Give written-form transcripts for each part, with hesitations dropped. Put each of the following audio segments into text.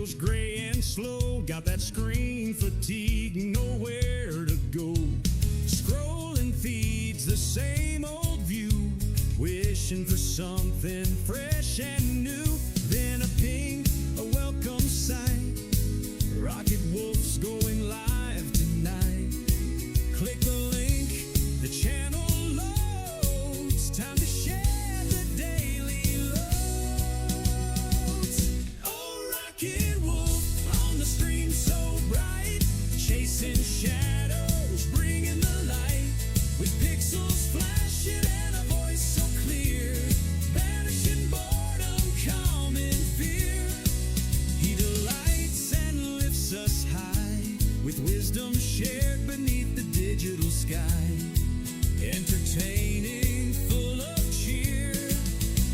feels gray and slow. Got that screen fatigue, nowhere to go. Scrolling feeds, the same old view. Wishing for something fresh and new. Then a ping, a welcome sight. Rocket Wolf's going live tonight. Click the link, the channel loads. Time to share the daily loads. Oh, Rocket Wolf on the stream so bright. Chasing shadows, bringing the light. With pixels flashing and a voice so clear. Banishing boredom, calm and fear. He delights and lifts us high. With wisdom shared beneath the digital sky. Entertaining, full of cheer.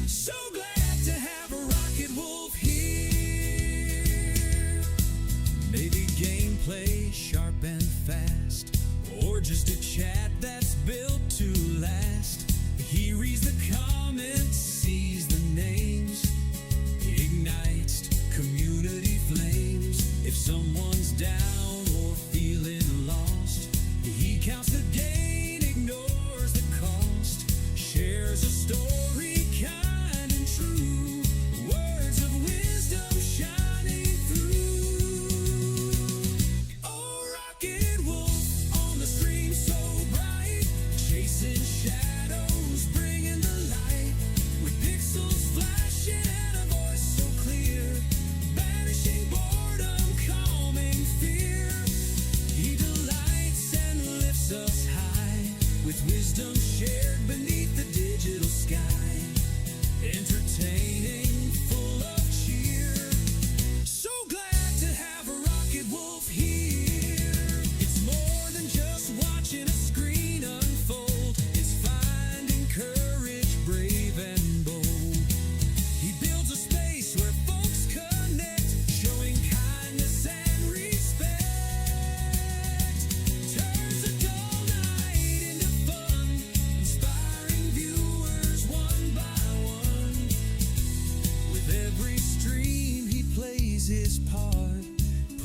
So glad to have a Rocket Wolf here. Maybe gameplay sharp and fast, or just a chat that's built to last. He reads the comments, sees the names, ignites community flames. If someone's down or feeling lost, he counts the gain, ignores the cost. Shares a story kind and true. Words of wisdom shining through. Oh, Rocket Wolf on the stream so bright. Chasing shadows, bringing the light. With pixels flashing and a voice so clear. Banishing boredom, calming fear. He delights and lifts us high. With wisdom shared beneath the digital sky. Entertaining, full of cheer. So glad to have a Rocket Wolf here. It's more than just watching a screen unfold. It's finding courage, brave and bold. He builds a space where folks connect, showing kindness and respect. Turns a dull night into fun, inspiring viewers one by one. With every stream he plays his part,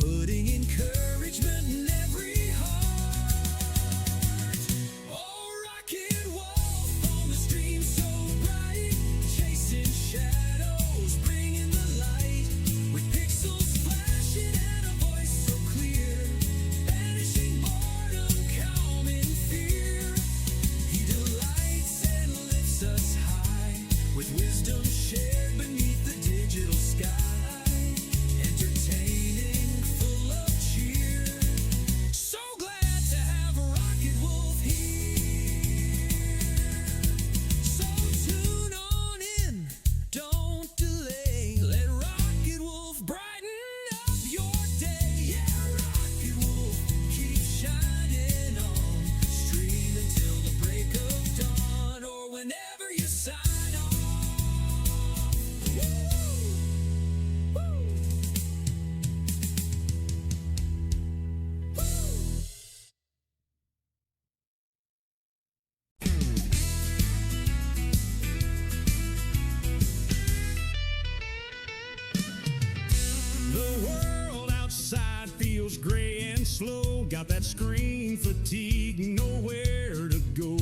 putting encouragement in every heart. Oh, Rocket Wolf on the stream so bright. Chasing shadows, bringing the light. With pixels flashing and a voice so clear. Banishing boredom, calming fear. He delights and lifts us high. With wisdom shared beneath the digital sky. Entertaining, full of cheer. So glad to have a Rocket Wolf here. So tune on in, don't delay. Let Rocket Wolf brighten up your day. Yeah, Rocket Wolf, keep shining on. Stream until the break of dawn, or whenever you sign off. Woo! Woo! The world outside feels gray and slow. Got that screen fatigue, nowhere to go.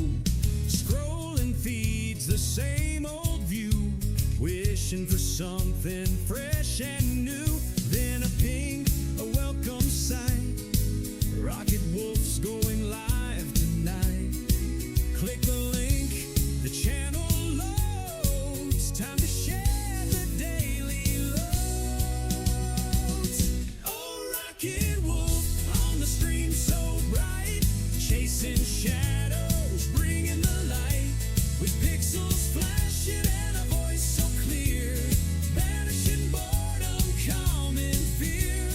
Scrolling feeds, the same old view. Wishing for something fresh and new. Then a ping, a welcome sight. Rocket Wolf's going live tonight. Click the link, the channel loads. Time to share the daily loads. Oh, Rocket Wolf on the stream so bright. Chasing shadows, bringing the light. With pixels flashing and a voice so clear. Banishing boredom, calm and fear.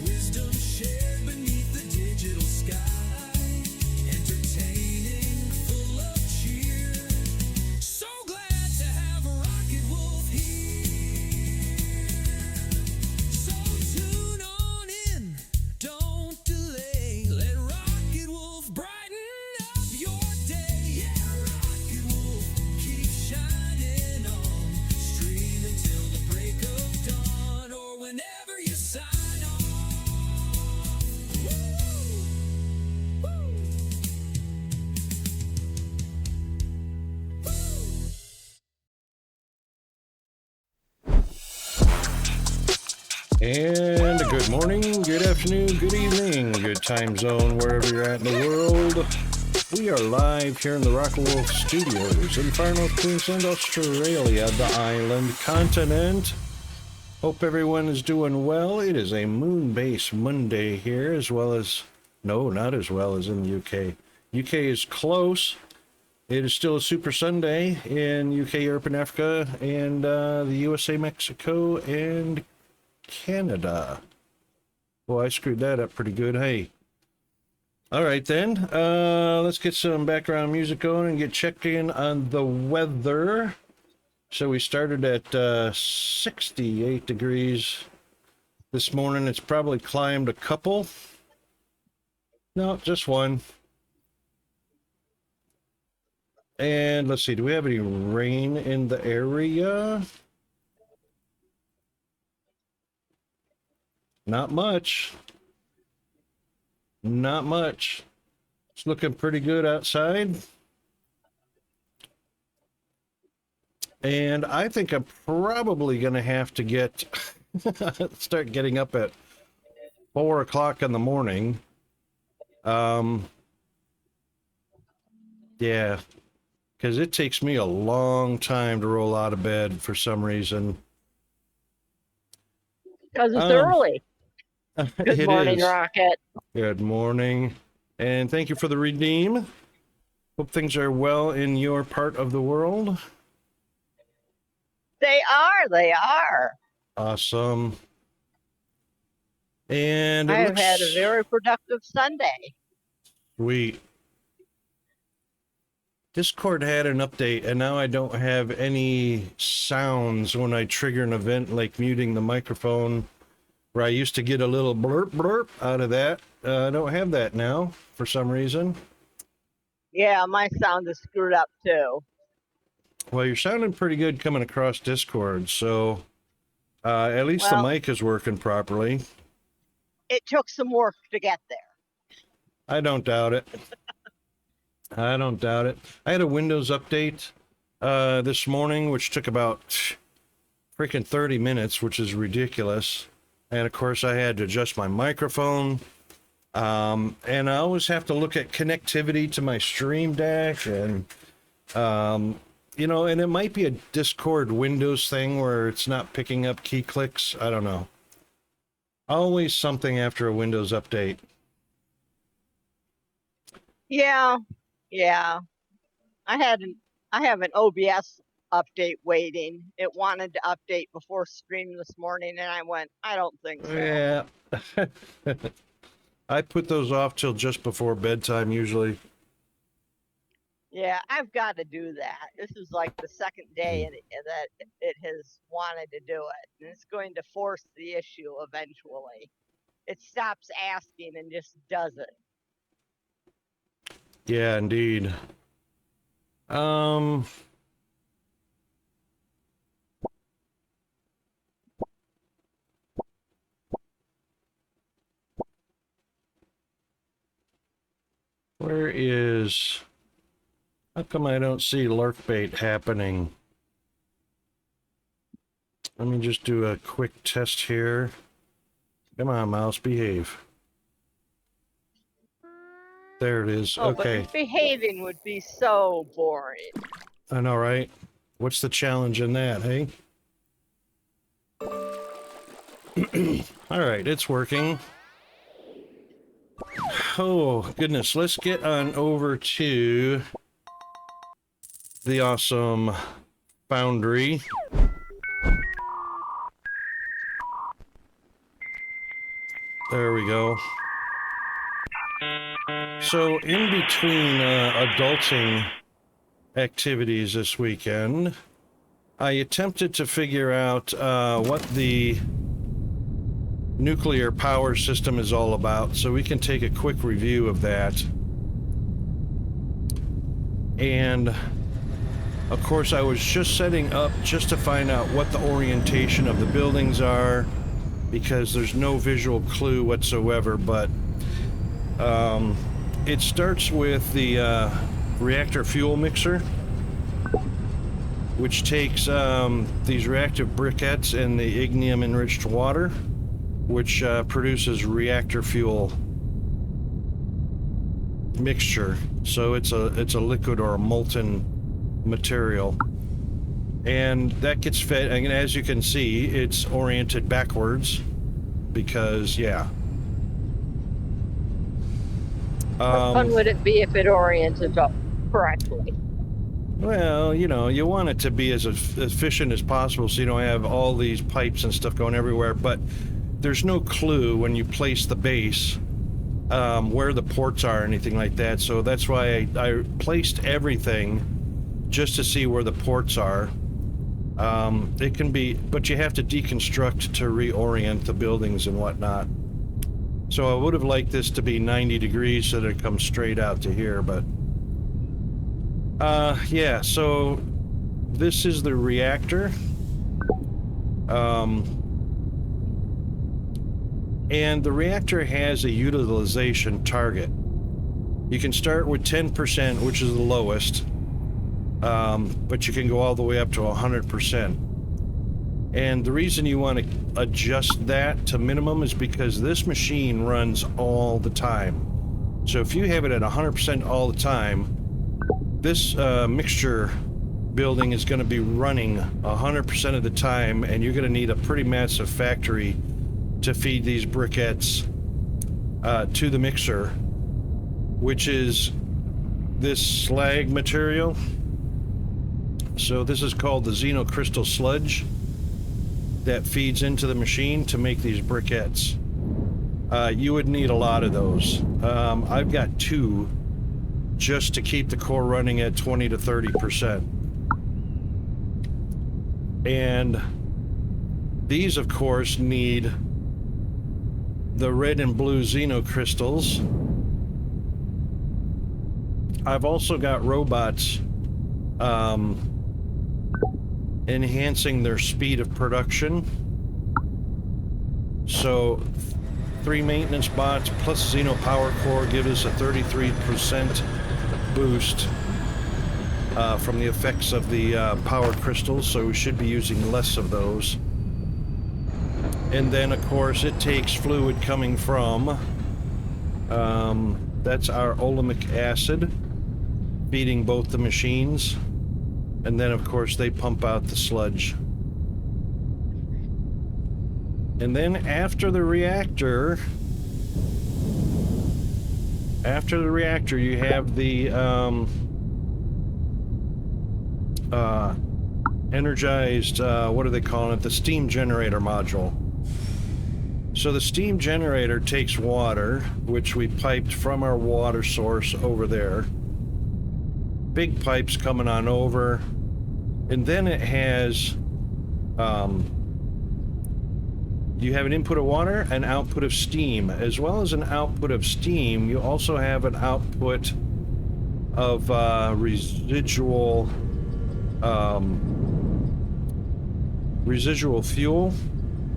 Wisdom shared beneath the digital sky. Entertaining, full of cheer. So glad to have Rocket Wolf here. So tune on in, don't delay. Let Rocket Wolf brighten up your day. Yeah, Rocket Wolf, keep shining on. Stream until the break of dawn or whenever you sign on. Woo! Woo! And good morning, good afternoon, good evening, good time zone, wherever you're at in the world. We are live here in the Rocket Wolf Studios in far north Queensland, Australia, the island continent. Hope everyone is doing well. It is a Moonbase Monday here, as well as, no, not as well as in the UK. UK is close. It is still a Super Sunday in UK, Europe, and Africa, and the USA, Mexico, and Canada. Well, I screwed that up pretty good. Hey. All right, then. Let's get some background music going and get checked in on the weather. So we started at 68 degrees this morning. It's probably climbed a couple. No, just one. And let's see, do we have any rain in the area? Not much. Not much. It's looking pretty good outside. And I think I'm probably going to have to start getting up at 4 o'clock in the morning. Yeah, because it takes me a long time to roll out of bed for some reason. Because it's early. Good morning, is. Rocket. Good morning. And thank you for the redeem. Hope things are well in your part of the world. They are. Awesome. And I have had a very productive Sunday. Sweet. Discord had an update, and now I don't have any sounds when I trigger an event, like muting the microphone, where I used to get a little blurp blurp out of that. I don't have that now for some reason. Yeah, my sound is screwed up too. Well, you're sounding pretty good coming across Discord, so at least the mic is working properly. It took some work to get there. I don't doubt it. I don't doubt it. I had a Windows update this morning, which took about freaking 30 minutes, which is ridiculous. And of course, I had to adjust my microphone. And I always have to look at connectivity to my Stream Deck. And, you know, and it might be a Discord Windows thing where it's not picking up key clicks. I don't know. Always something after a Windows update. Yeah. I have an OBS update waiting. It wanted to update before stream this morning, and I went, I don't think so. Yeah. I put those off till just before bedtime usually. Yeah, I've got to do that. This is like the second day that it has wanted to do it, and it's going to force the issue eventually. It stops asking and just does it. Yeah, indeed. Where is... How come I don't see lurk bait happening? Let me just do a quick test here. Come on, mouse, behave. There it is. Oh, okay. But behaving would be so boring. I know, right? What's the challenge in that, hey? All right, it's working. Oh, goodness. Let's get on over to the awesome Foundry. There There we go. So in between adulting activities this weekend, I attempted to figure out what the nuclear power system is all about, so we can take a quick review of that. And of course, I was just setting up just to find out what the orientation of the buildings are, because there's no visual clue whatsoever. But it starts with the reactor fuel mixer, which takes these reactive briquettes and the ignium enriched water, which produces reactor fuel mixture. So it's a liquid or a molten material, and that gets fed, and as you can see, it's oriented backwards because, yeah. How fun would it be if it oriented up correctly? Well, you know, you want it to be as efficient as possible so you don't have all these pipes and stuff going everywhere, but there's no clue when you place the base where the ports are or anything like that, so that's why I placed everything just to see where the ports are. It can be, but you have to deconstruct to reorient the buildings and whatnot. So I would have liked this to be 90 degrees so that it comes straight out to here, but yeah, so this is the reactor. And the reactor has a utilization target. You can start with 10%, which is the lowest, but you can go all the way up to 100%. And the reason you want to adjust that to minimum is because this machine runs all the time. So if you have it at 100% all the time, this mixture building is going to be running 100% of the time, and you're going to need a pretty massive factory to feed these briquettes to the mixer, which is this slag material. So this is called the xenocrystal sludge that feeds into the machine to make these briquettes. You would need a lot of those. I've got 2 just to keep the core running at 20 to 30%. And these, of course, need the red and blue xenocrystals. I've also got robots enhancing their speed of production. So 3 maintenance bots plus Xeno Power Core give us a 33% boost from the effects of the power crystals, so we should be using less of those. And then, of course, it takes fluid coming from, that's our olemic acid, feeding both the machines. And then, of course, they pump out the sludge. And then after the reactor, you have the energized, what do they call it? The steam generator module. So the steam generator takes water, which we piped from our water source over there. Big pipes coming on over. And then it has, you have an input of water, an output of steam. As well as an output of steam, you also have an output of residual fuel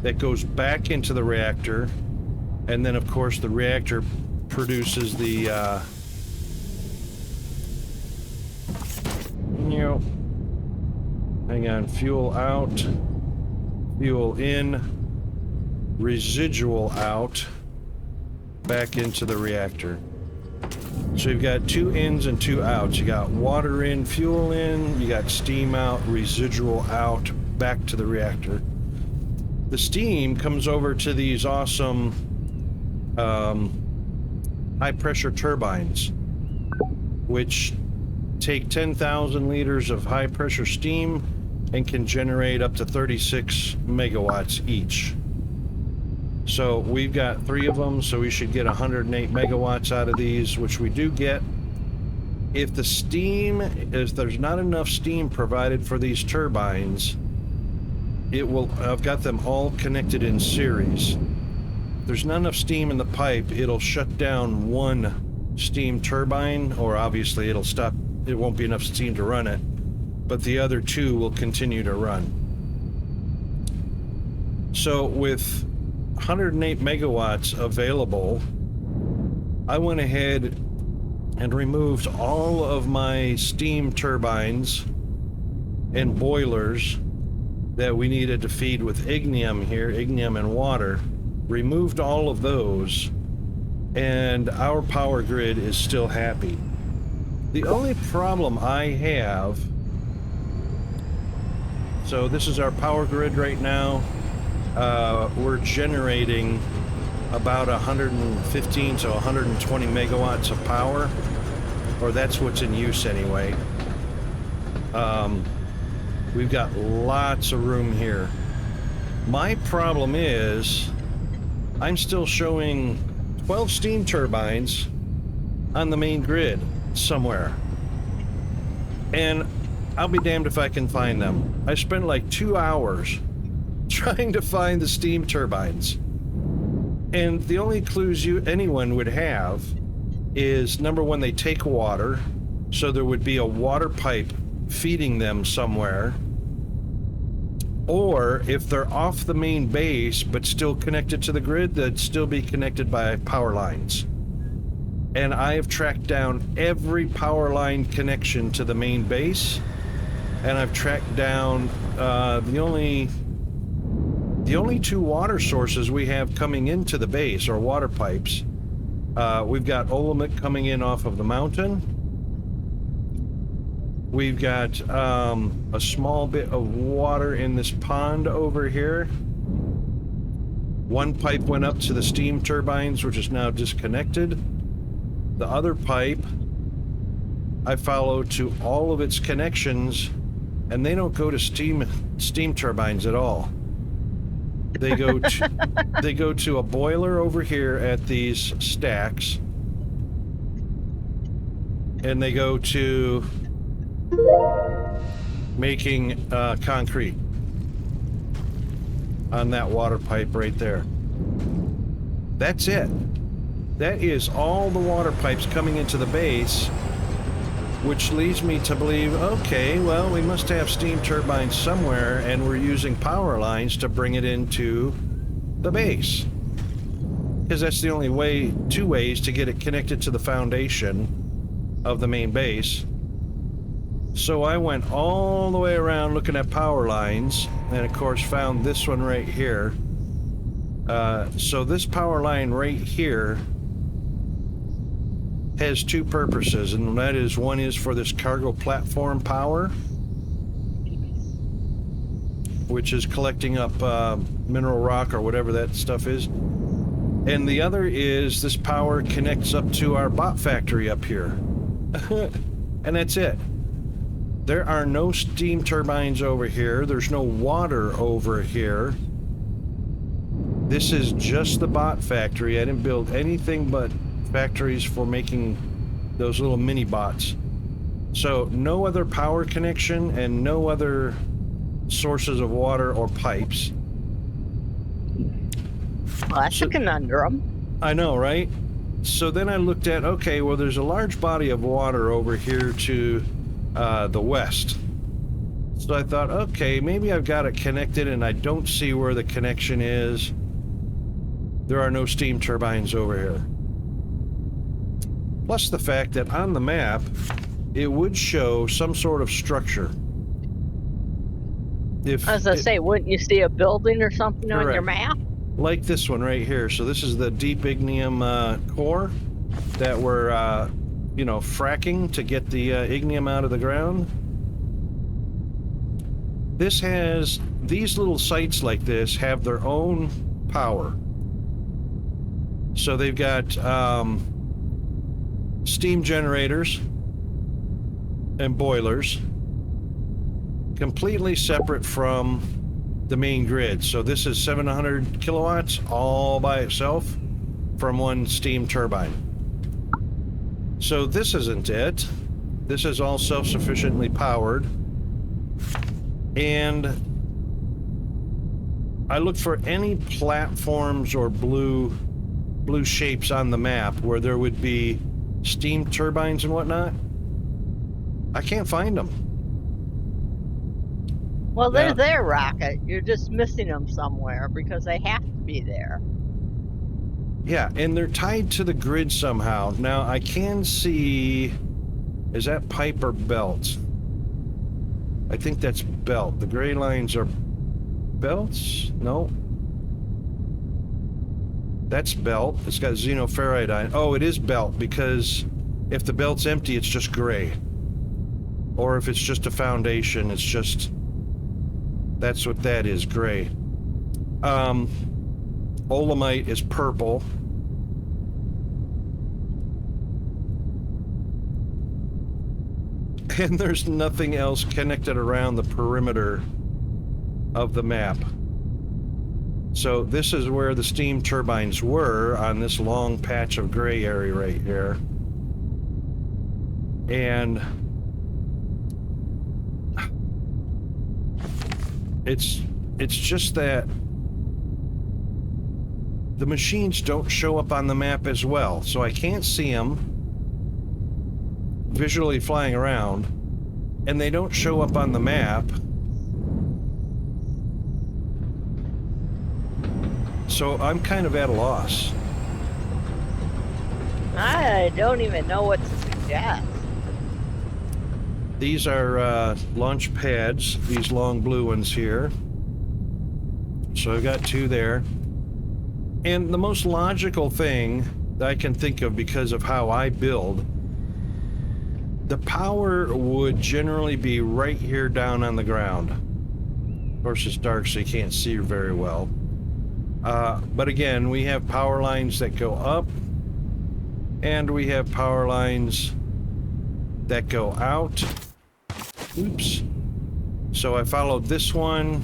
that goes back into the reactor. And then, of course, the reactor produces the, hang on, fuel out, fuel in, residual out, back into the reactor. So you've got 2 ins and 2 outs. You got water in, fuel in, you got steam out, residual out, back to the reactor. The steam comes over to these awesome high pressure turbines, which take 10,000 liters of high pressure steam and can generate up to 36 megawatts each. So we've got 3 of them, so we should get 108 megawatts out of these, which we do get. If the steam is, there's not enough steam provided for these turbines, it will, I've got them all connected in series. If there's not enough steam in the pipe, it'll shut down one steam turbine, or obviously it'll stop, it won't be enough steam to run it, but the other 2 will continue to run. So with 108 megawatts available, I went ahead and removed all of my steam turbines and boilers that we needed to feed with ignium here, ignium and water. Removed all of those, and our power grid is still happy. The only problem I have, so this is our power grid right now. We're generating about 115 to 120 megawatts of power, or that's what's in use anyway. We've got lots of room here. My problem is I'm still showing 12 steam turbines on the main grid somewhere, and I'll be damned if I can find them. I spent like 2 hours trying to find the steam turbines, and the only clues anyone would have is, number one, they take water, so there would be a water pipe feeding them somewhere, or if they're off the main base but still connected to the grid, they'd still be connected by power lines. And I have tracked down every power line connection to the main base, and I've tracked down the only 2 water sources we have coming into the base, or water pipes. We've got Olympic coming in off of the mountain. We've got a small bit of water in this pond over here. One pipe went up to the steam turbines, which is now disconnected. The other pipe I follow to all of its connections, and they don't go to steam turbines at all. They go to a boiler over here at these stacks, and they go to making concrete on that water pipe right there. That's it. That is all the water pipes coming into the base, which leads me to believe, okay, well, we must have steam turbines somewhere, and we're using power lines to bring it into the base, because that's the only way, 2 ways to get it connected to the foundation of the main base. So I went all the way around looking at power lines, and of course found this one right here. So this power line right here has 2 purposes, and that is, one is for this cargo platform power, which is collecting up mineral rock or whatever that stuff is, and the other is this power connects up to our bot factory up here. And that's it. There are no steam turbines over here. There's no water over here. This is just the bot factory. I didn't build anything but factories for making those little mini bots. So no other power connection and no other sources of water or pipes. Well, that's a conundrum. I know, right? So then I looked at, okay, well, there's a large body of water over here to the west. So I thought, okay, maybe I've got it connected and I don't see where the connection is. There are no steam turbines over here. Plus the fact that on the map, it would show some sort of structure. As I say, wouldn't you see a building or something on your map? Like this one right here. So this is the deep ignium core that we're, fracking to get the ignium out of the ground. This has, these little sites like this have their own power. So they've got steam generators and boilers, completely separate from the main grid. So this is 700 kilowatts all by itself from one steam turbine. So this isn't it. This is all self-sufficiently powered. And I looked for any platforms or blue shapes on the map where there would be steam turbines and whatnot. I can't find them. Well, they're there, Rocket. You're just missing them somewhere because they have to be there. Yeah, and they're tied to the grid somehow. Now, I can see... Is that pipe or belt? I think that's belt. The gray lines are belts? No. That's belt. It's got xenoferrite on it. Oh, it is belt, because if the belt's empty, it's just gray. Or if it's just a foundation, it's just... That's what that is, gray. Olamite is purple. And there's nothing else connected around the perimeter of the map. So this is where the steam turbines were, on this long patch of gray area right here. And it's just that the machines don't show up on the map as well, so I can't see them visually flying around, and they don't show up on the map. So I'm kind of at a loss. I don't even know what to suggest. These are launch pads, these long blue ones here. So I've got two there. And the most logical thing that I can think of, because of how I build, the power would generally be right here down on the ground. Of course, it's dark, so you can't see very well. But again, we have power lines that go up, and we have power lines that go out. Oops. So I followed this one,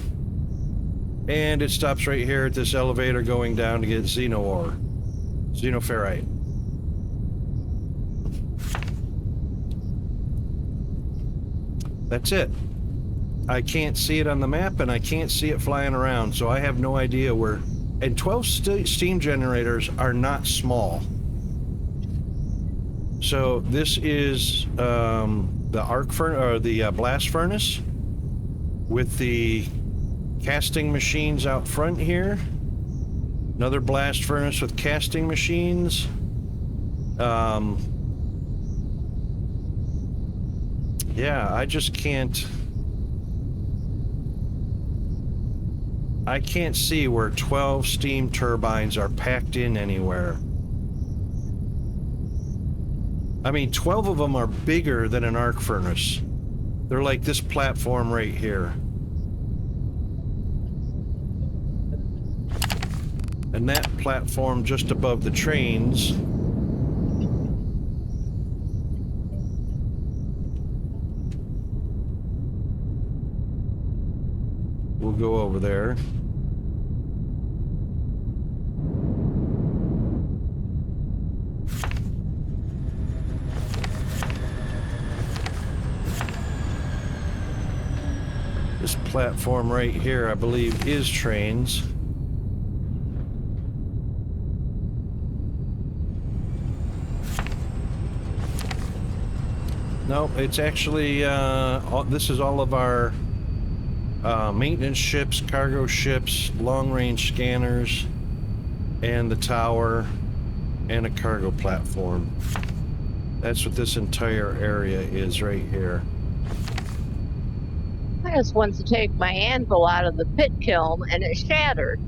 and it stops right here at this elevator going down to get xenoferrite. That's it. I can't see it on the map, and I can't see it flying around, so I have no idea where. And 12 steam generators are not small. So this is the arc furnace, or the blast furnace, with the casting machines out front here. Another blast furnace with casting machines. Yeah, I just can't... I can't see where 12 steam turbines are packed in anywhere. I mean, 12 of them are bigger than an arc furnace. They're like this platform right here. And that platform just above the trains. We'll go over there. This platform right here, I believe, is trains. No, it's actually, this is all of our maintenance ships, cargo ships, long-range scanners, and the tower, and a cargo platform. That's what this entire area is right here. I just wanted to take my anvil out of the pit kiln, and it shattered.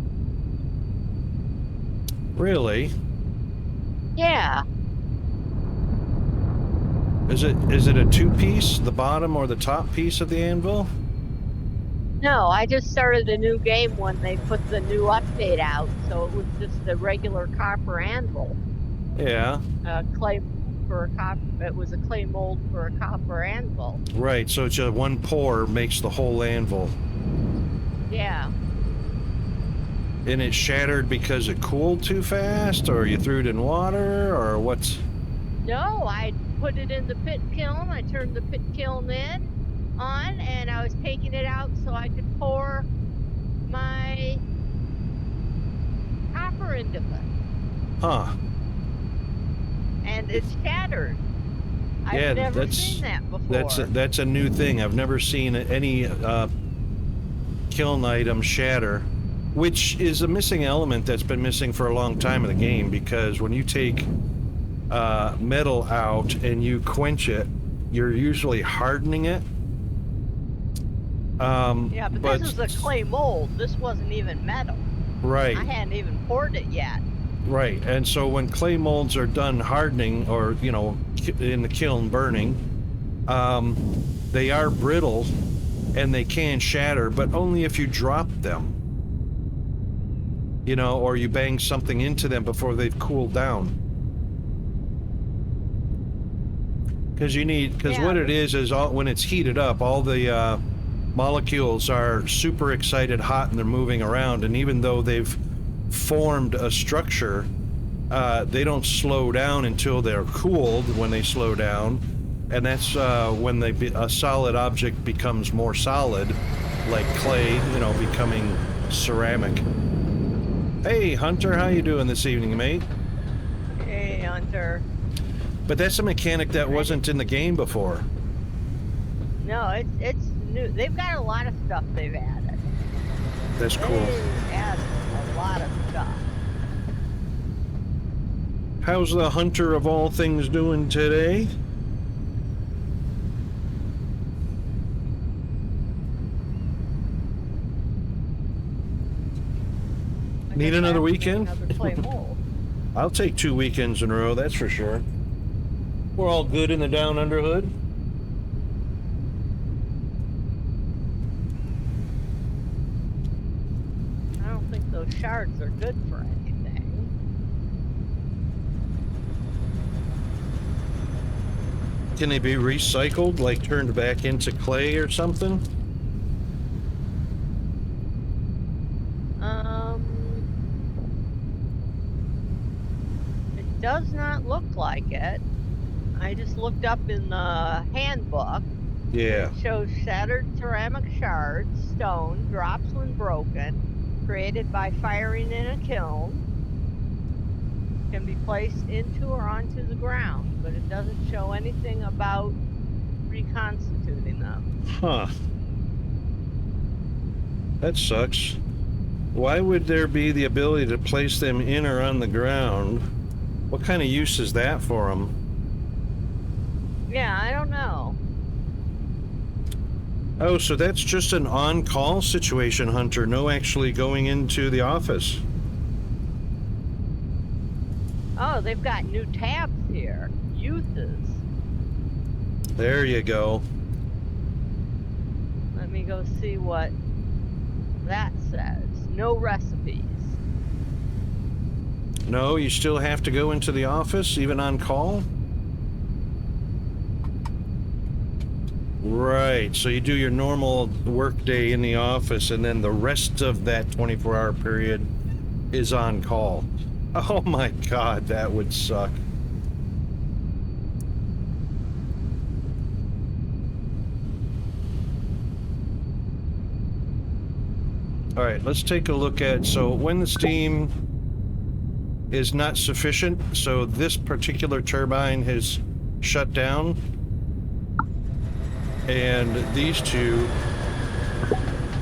Really? Yeah. Is it a two-piece, the bottom or the top piece of the anvil? No, I just started a new game when they put the new update out, so it was just a regular copper anvil. Yeah. Clay for a copper. It was a clay mold for a copper anvil. Right, so it's just one pour makes the whole anvil. Yeah. And it shattered because it cooled too fast, or you threw it in water, or what's... No, I put it in the pit kiln. I turned the pit kiln on, and I was taking it out so I could pour my copper into it. Huh. And it shattered. Yeah, I've never seen that before. That's a new thing. I've never seen any kiln item shatter, which is a missing element that's been missing for a long time in the game, because when you take metal out and you quench it, you're usually hardening it. Yeah, but this was a clay mold. This wasn't even metal. Right. I hadn't even poured it yet. Right, and so when clay molds are done hardening, or, you know, in the kiln burning, they are brittle and they can shatter, but only if you drop them. You know, or you bang something into them before they've cooled down. Because what it is all, when it's heated up, all the molecules are super excited, hot, and they're moving around, and even though they've formed a structure, they don't slow down until they're cooled. When they slow down, and that's when a solid object becomes more solid, like clay, you know, becoming ceramic. Hey Hunter, how you doing this evening, mate? Hey Hunter. But that's a mechanic that wasn't in the game before. No, it's new. They've got a lot of stuff they've added. That's cool. They've added a lot of stuff. How's the Hunter of all things doing today? Need another weekend? Another clay mold. I'll take 2 weekends in a row, that's for sure. We're all good in the down under hood. I don't think those shards are good for anything. Can they be recycled, like turned back into clay or something? It does not look like it. I just looked up in the handbook. Yeah. It shows shattered ceramic shards, stone, drops when broken, created by firing in a kiln, can be placed into or onto the ground, but it doesn't show anything about reconstituting them. Huh. That sucks. Why would there be the ability to place them in or on the ground? What kind of use is that for them? Yeah, I don't know. Oh, so that's just an on-call situation, Hunter. No actually going into the office. Oh, they've got new tabs here. Uses. There you go. Let me go see what that says. No recipes. No, you still have to go into the office, even on call? Right, so you do your normal work day in the office, and then the rest of that 24-hour period is on call. Oh my God, that would suck. All right, let's take a look at, so when the steam is not sufficient, so this particular turbine has shut down, and these two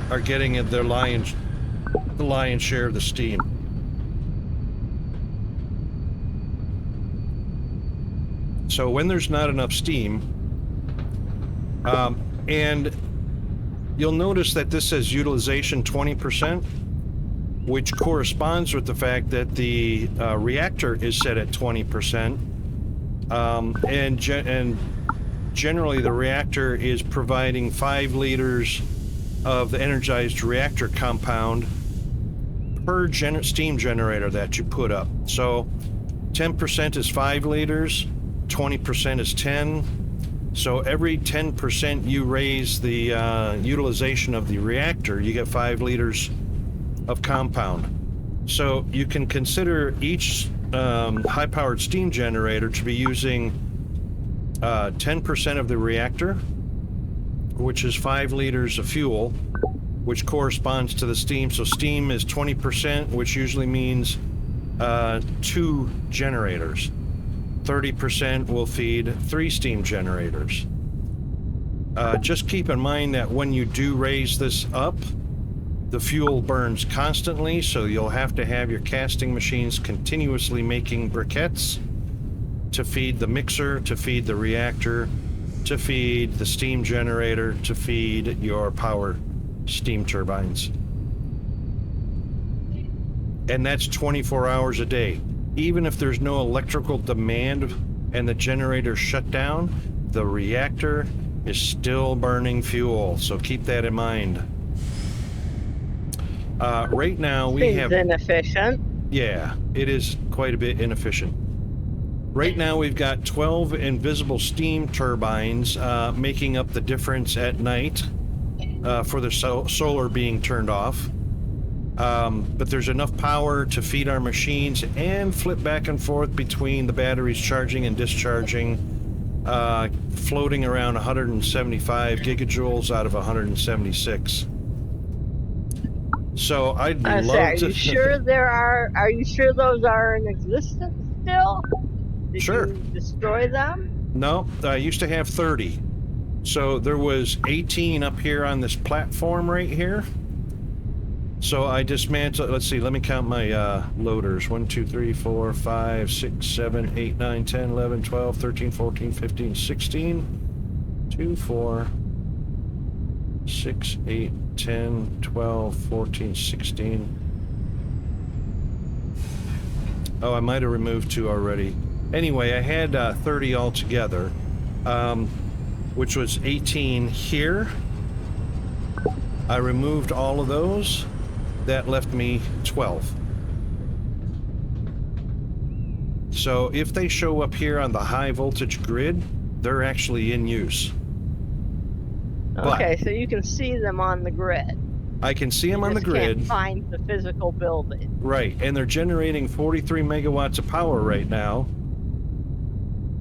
are getting the lion's share of the steam. So when there's not enough steam, and you'll notice that this says utilization 20%, which corresponds with the fact that the reactor is set at 20%, and generally the reactor is providing 5 liters of the energized reactor compound per steam generator that you put up. So 10% is 5 liters, 20% is 10. So every 10% you raise the utilization of the reactor, you get 5 liters of compound. So you can consider each high-powered steam generator to be using 10% of the reactor, which is 5 liters of fuel, which corresponds to the steam. So steam is 20%, which usually means 2 generators. 30% will feed 3 steam generators. Just keep in mind that when you do raise this up, the fuel burns constantly, so you'll have to have your casting machines continuously making briquettes to feed the mixer, to feed the reactor, to feed the steam generator, to feed your power steam turbines. And that's 24 hours a day. Even if there's no electrical demand and the generator shut down, the reactor is still burning fuel, so keep that in mind. Right now we have... inefficient. Yeah, it is quite a bit inefficient. Right now we've got 12 invisible steam turbines making up the difference at night for the solar being turned off. But there's enough power to feed our machines and flip back and forth between the batteries charging and discharging, floating around 175 gigajoules out of 176. So I'd love to... Are you sure are you sure those are in existence still? Did Sure. you destroy them? No, I used to have 30. So there was 18 up here on this platform right here. So I dismantled, let's see, let me count my loaders. 1, 2, 3, 4, 5, 6, 7, 8, 9, 10, 11, 12, 13, 14, 15, 16. 2, 4, 6, 8, 10, 12, 14, 16. Oh, I might have removed 2 already. Anyway, I had 30 altogether, which was 18 here. I removed all of those. That left me 12. So if they show up here on the high voltage grid, they're actually in use. Okay, so you can see them on the grid. I can see them on the You grid. can't find the physical building. Right, and they're generating 43 megawatts of power right now.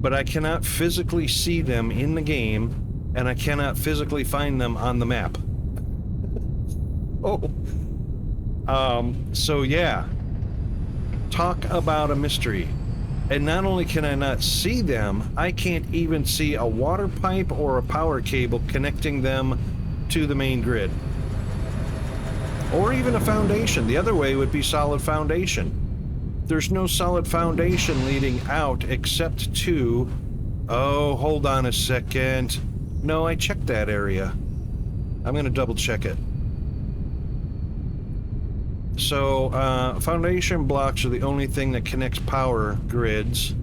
But I cannot physically see them in the game, and I cannot physically find them on the map. Oh. So yeah. Talk about a mystery. And not only can I not see them, I can't even see a water pipe or a power cable connecting them to the main grid. Or even a foundation. The other way would be solid foundation. There's no solid foundation leading out except to... Oh, hold on a second. No, I checked that area. I'm going to double check it. So, foundation blocks are the only thing that connects power grids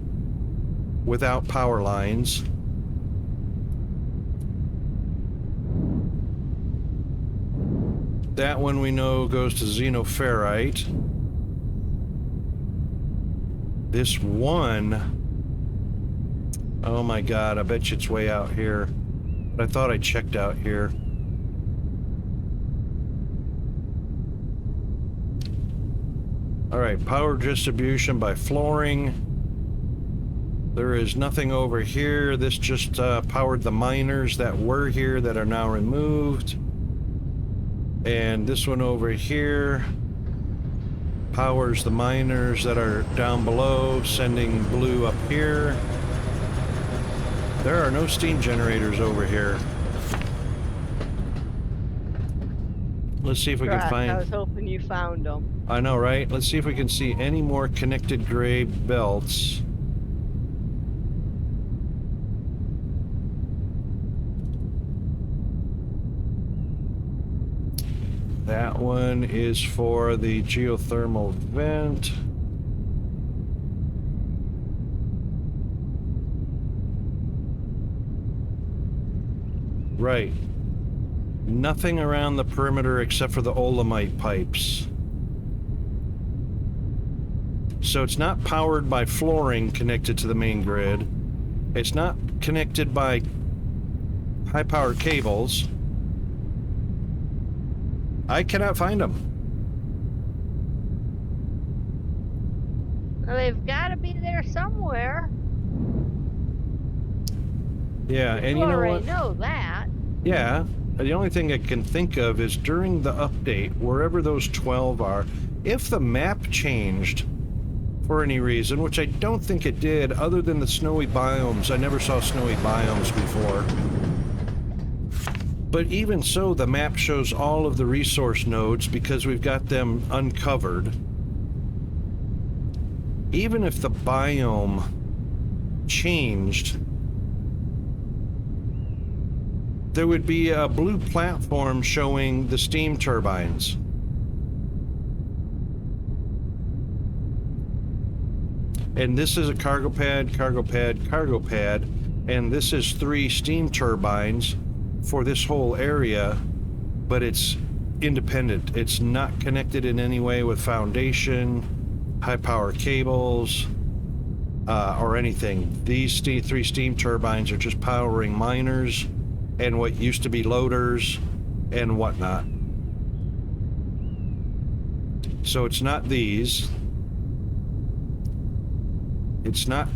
without power lines. That one we know goes to xenoferrite. This one... Oh my god, I bet you it's way out here. But I thought I checked out here. Alright, power distribution by flooring. There is nothing over here. This just powered the miners that were here that are now removed. And this one over here powers the miners that are down below, sending blue up here. There are no steam generators over here. Let's see if we can find... I was hoping you found them. I know, right? Let's see if we can see any more connected gray belts. That one is for the geothermal vent. Right. Nothing around the perimeter except for the olamite pipes. So it's not powered by flooring connected to the main grid. It's not connected by high-powered cables. I cannot find them. Well, they've got to be there somewhere. Yeah, and You you know what? already know that. Yeah, the only thing I can think of is during the update, wherever those 12 are, if the map changed for any reason, which I don't think it did, other than the snowy biomes. I never saw snowy biomes before. But even so, the map shows all of the resource nodes because we've got them uncovered. Even if the biome changed, there would be a blue platform showing the steam turbines. And this is a cargo pad, cargo pad, cargo pad, and this is 3 steam turbines for this whole area, but it's independent. It's not connected in any way with foundation, high power cables, or anything. These 3 steam turbines are just powering miners and what used to be loaders and whatnot. So it's not these. It's not,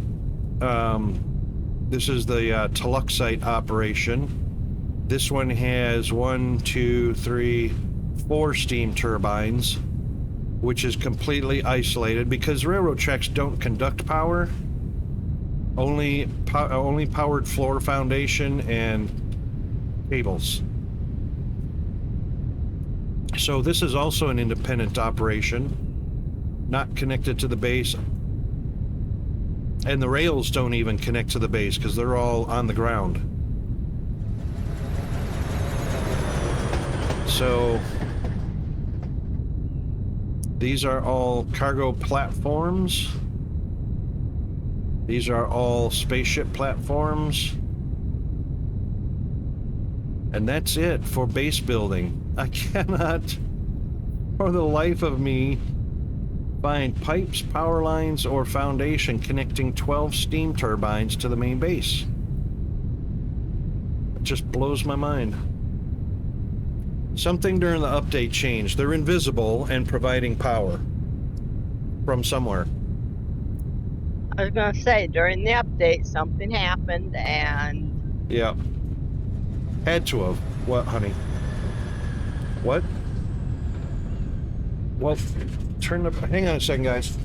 this is the Toluxite operation. This one has 1, 2, 3, 4 steam turbines, which is completely isolated because railroad tracks don't conduct power. Only powered floor foundation and cables. So this is also an independent operation, not connected to the base. And the rails don't even connect to the base because they're all on the ground. So these are all cargo platforms. These are all spaceship platforms. And that's it for base building. I cannot, for the life of me, find pipes, power lines, or foundation connecting 12 steam turbines to the main base. It just blows my mind. Something during the update changed. They're invisible and providing power from somewhere. I was going to say, during the update, something happened, and... Yeah. Had to have. What, honey? What? Well, turn the... Hang on a second, guys.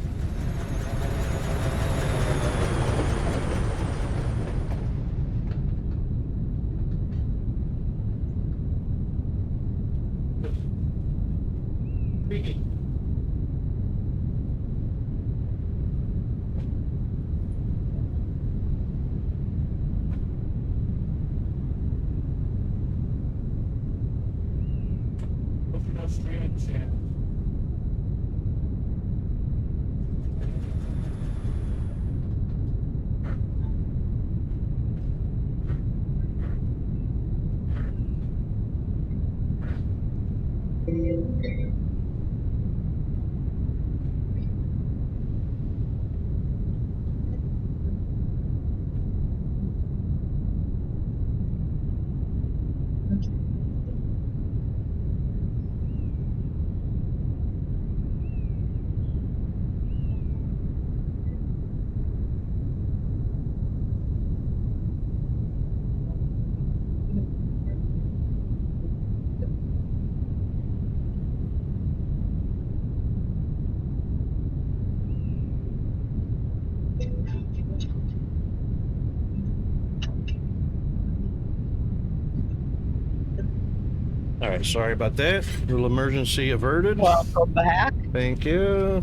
All right, sorry about that. Little emergency averted. Welcome back. Thank you.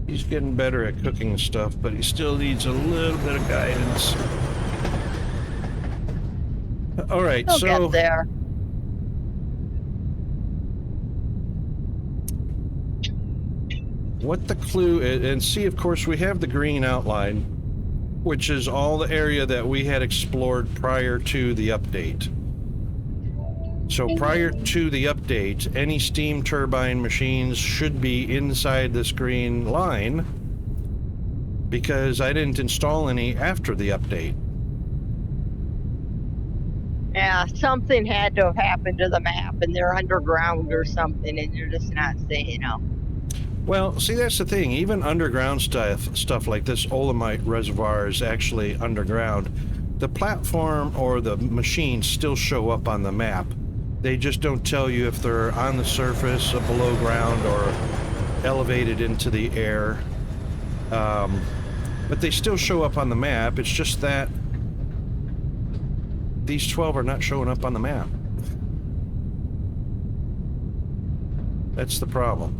He's getting better at cooking stuff, but he still needs a little bit of guidance. All right, He'll so get there. what the clue is, and see, of course, we have the green outline, which is all the area that we had explored prior to the update. So prior to the update, any steam turbine machines should be inside this green line because I didn't install any after the update. Yeah, something had to have happened to the map, and they're underground or something, and you're just not seeing them. Well, see, that's the thing. Even underground stuff like this Olamite reservoir is actually underground. The platform or the machines still show up on the map. They just don't tell you if they're on the surface, or below ground, or elevated into the air. But they still show up on the map. It's just that these 12 are not showing up on the map. That's the problem.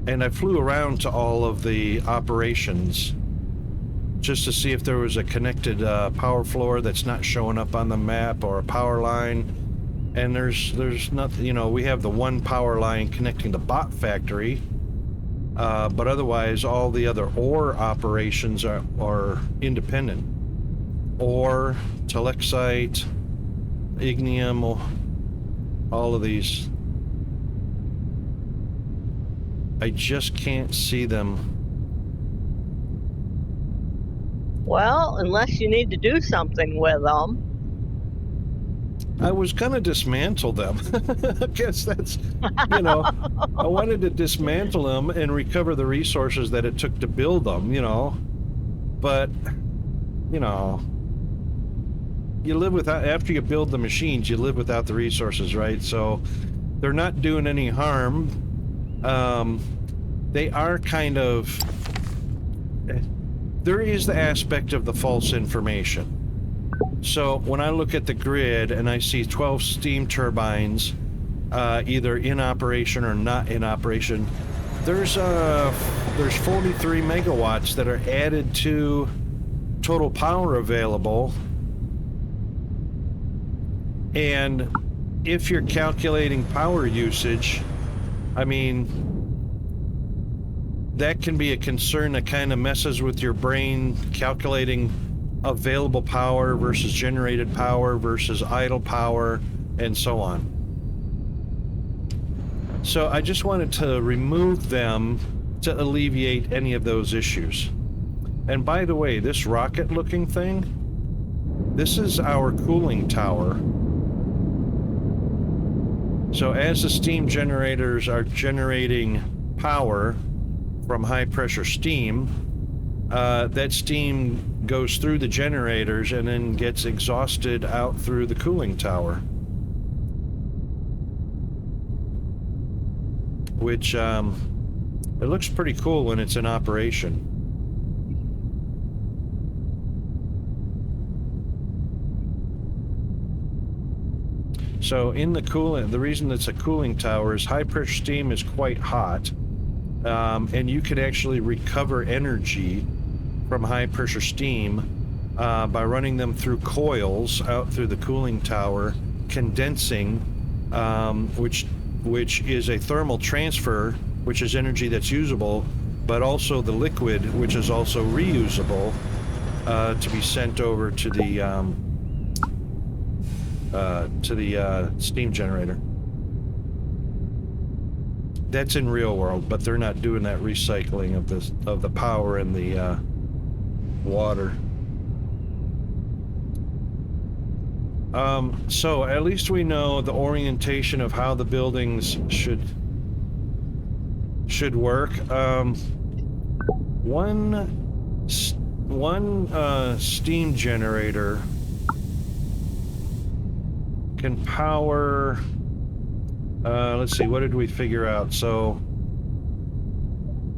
And I flew around to all of the operations just to see if there was a connected power floor that's not showing up on the map, or a power line. And there's nothing. You know, we have the one power line connecting the bot factory, but otherwise all the other ore operations are independent. Ore, telexite, ignium, all of these. I just can't see them. Well, unless you need to do something with them. I was gonna dismantle them. I guess that's, you know, I wanted to dismantle them and recover the resources that it took to build them, you know. But, you know, you live without, after you build the machines, you live without the resources, right? So they're not doing any harm. They are kind of, there is the aspect of the false information. So when I look at the grid and I see 12 steam turbines, either in operation or not in operation, there's 43 megawatts that are added to total power available. And if you're calculating power usage, I mean, that can be a concern that kind of messes with your brain, calculating available power versus generated power versus idle power, and so on. So I just wanted to remove them to alleviate any of those issues. And by the way, this rocket looking thing, this is our cooling tower. So as the steam generators are generating power from high pressure steam, that steam goes through the generators and then gets exhausted out through the cooling tower, which it looks pretty cool when it's in operation. So in the cooling, the reason it's a cooling tower is high pressure steam is quite hot, and you could actually recover energy from high pressure steam by running them through coils out through the cooling tower, condensing, which is a thermal transfer, which is energy that's usable, but also the liquid, which is also reusable, to be sent over to the steam generator. That's in real world, but they're not doing that recycling of the power and the water. So at least we know the orientation of how the buildings should work. One steam generator can power, let's see, what did we figure out? So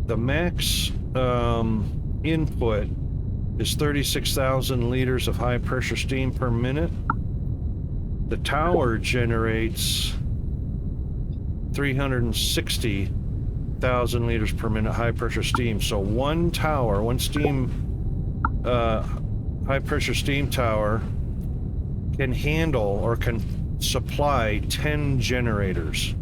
the max input is 36,000 liters of high pressure steam per minute. The tower generates 360,000 liters per minute high pressure steam. So one tower, one steam high pressure steam tower can handle or can supply 10 generators.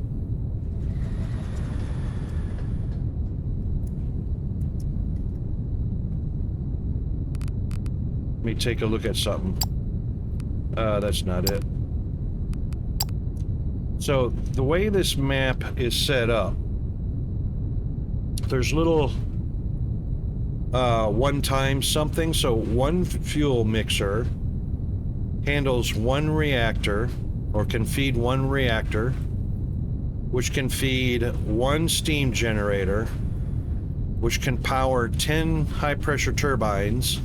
Let me take a look at something. That's not it. So the way this map is set up, there's little one-time something. So one fuel mixer handles one reactor, or can feed one reactor, which can feed 1 steam generator, which can power 10 high-pressure turbines,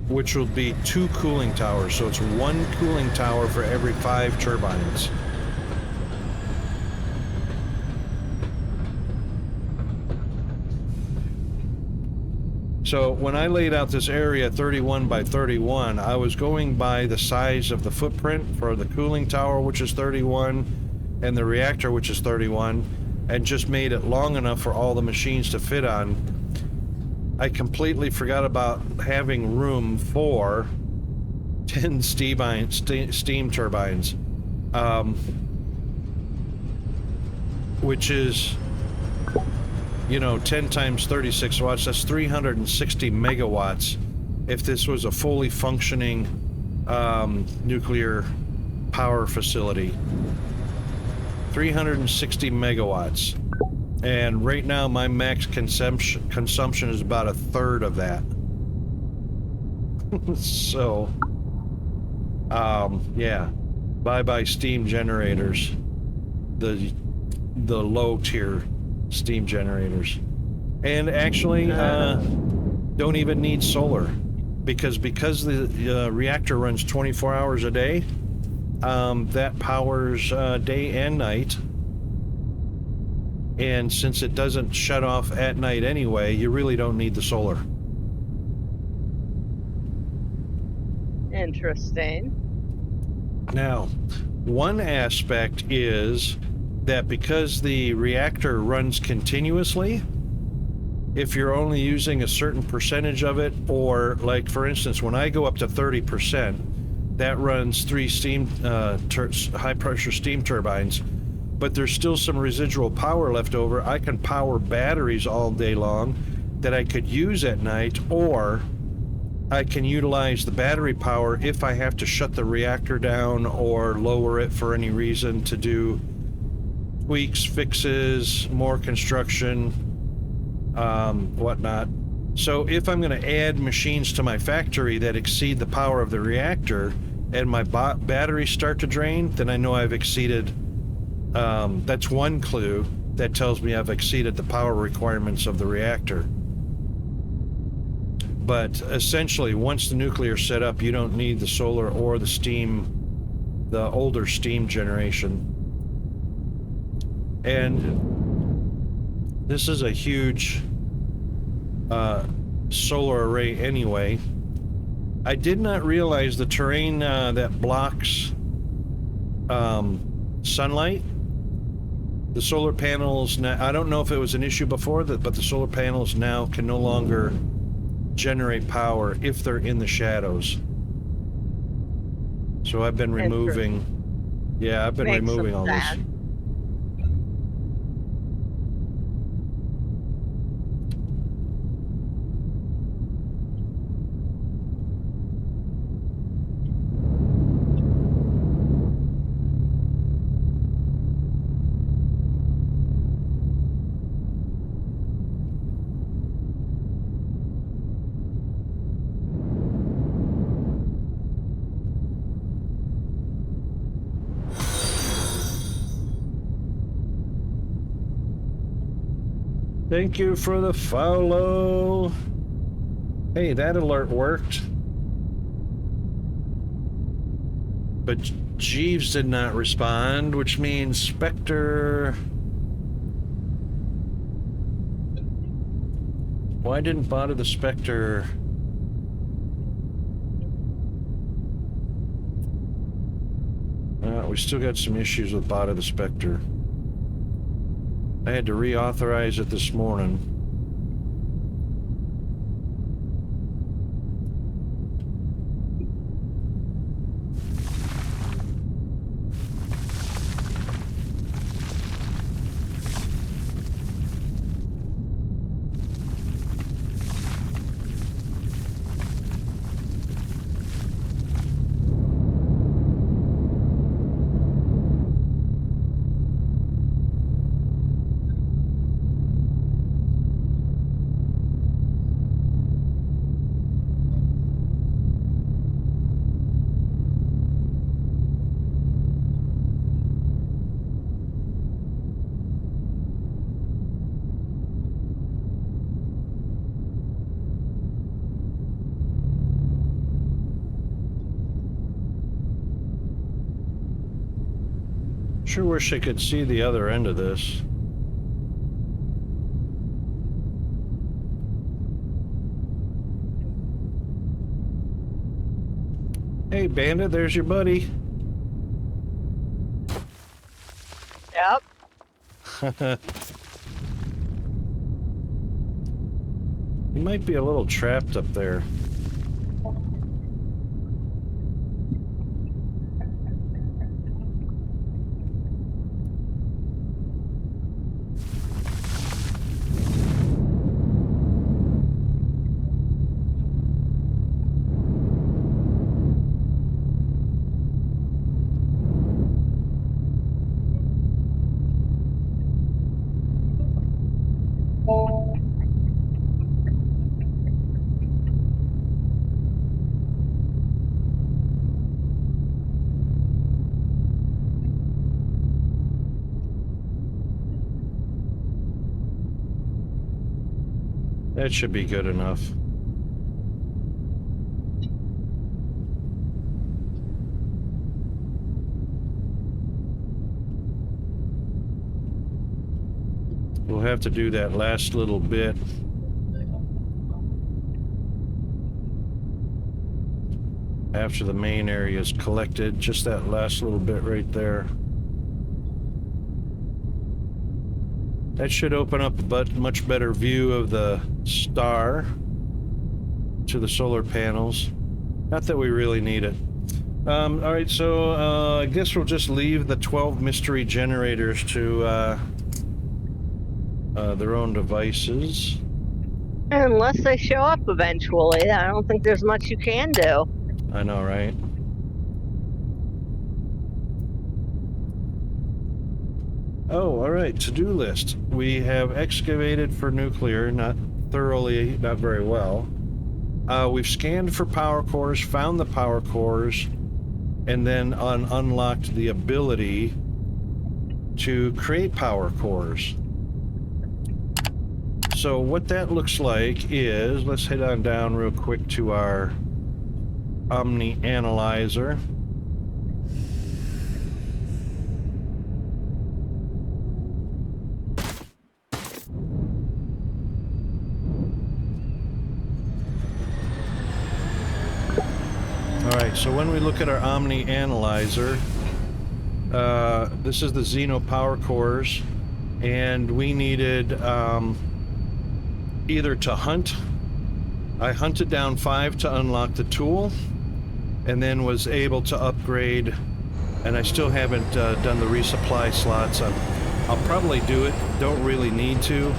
which will be 2 cooling towers. So it's 1 cooling tower for every 5 turbines. So when I laid out this area 31 by 31, I was going by the size of the footprint for the cooling tower, which is 31, and the reactor, which is 31, and just made it long enough for all the machines to fit on. I completely forgot about having room for 10 steam turbines, which is, you know, 10 times 36 watts, that's 360 megawatts if this was a fully functioning nuclear power facility. 360 megawatts. And right now my max consumption is about 1/3 of that. So, yeah, bye-bye steam generators. The low tier steam generators. And actually, don't even need solar, because the reactor runs 24 hours a day. That powers day and night. And since it doesn't shut off at night anyway, you really don't need the solar. Interesting. Now, one aspect is that because the reactor runs continuously, if you're only using a certain percentage of it, or like for instance, when I go up to 30%, that runs 3 steam high pressure steam turbines, but there's still some residual power left over. I can power batteries all day long that I could use at night, or I can utilize the battery power if I have to shut the reactor down or lower it for any reason to do tweaks, fixes, more construction, whatnot. So if I'm going to add machines to my factory that exceed the power of the reactor and my batteries start to drain, then I know I've exceeded. That's one clue that tells me I've exceeded the power requirements of the reactor. But essentially, once the nuclear's set up, you don't need the solar or the steam, the older steam generation. And this is a huge solar array anyway. I did not realize the terrain that blocks sunlight. The solar panels now, I don't know if it was an issue before that, but the solar panels now can no longer generate power if they're in the shadows. So I've been removing, yeah, I've been removing all this. Thank you for the follow. Hey, that alert worked. But Jeeves did not respond, which means Spectre. Why didn't Bot of the Spectre? We still got some issues with Bot of the Spectre. I had to reauthorize it this morning. sure wish I could see the other end of this. Hey, Bandit, there's your buddy. Yep. He might be a little trapped up there. That should be good enough. We'll have to do that last little bit. After the main area is collected, just that last little bit right there. That should open up a much better view of the star to the solar panels. Not that we really need it. All right, so I guess we'll just leave the 12 mystery generators to their own devices. Unless they show up eventually, I don't think there's much you can do. I know, right? Oh, all right, to-do list. We have excavated for nuclear, not thoroughly, not very well. We've scanned for power cores, found the power cores, and then unlocked the ability to create power cores. So what that looks like is, let's head on down real quick to our Omni Analyzer. Alright, so when we look at our Omni Analyzer, this is the Xeno power cores, and we needed either to hunt. I hunted down 5 to unlock the tool, and then was able to upgrade, and I still haven't done the resupply slots. I'll probably do it, don't really need to,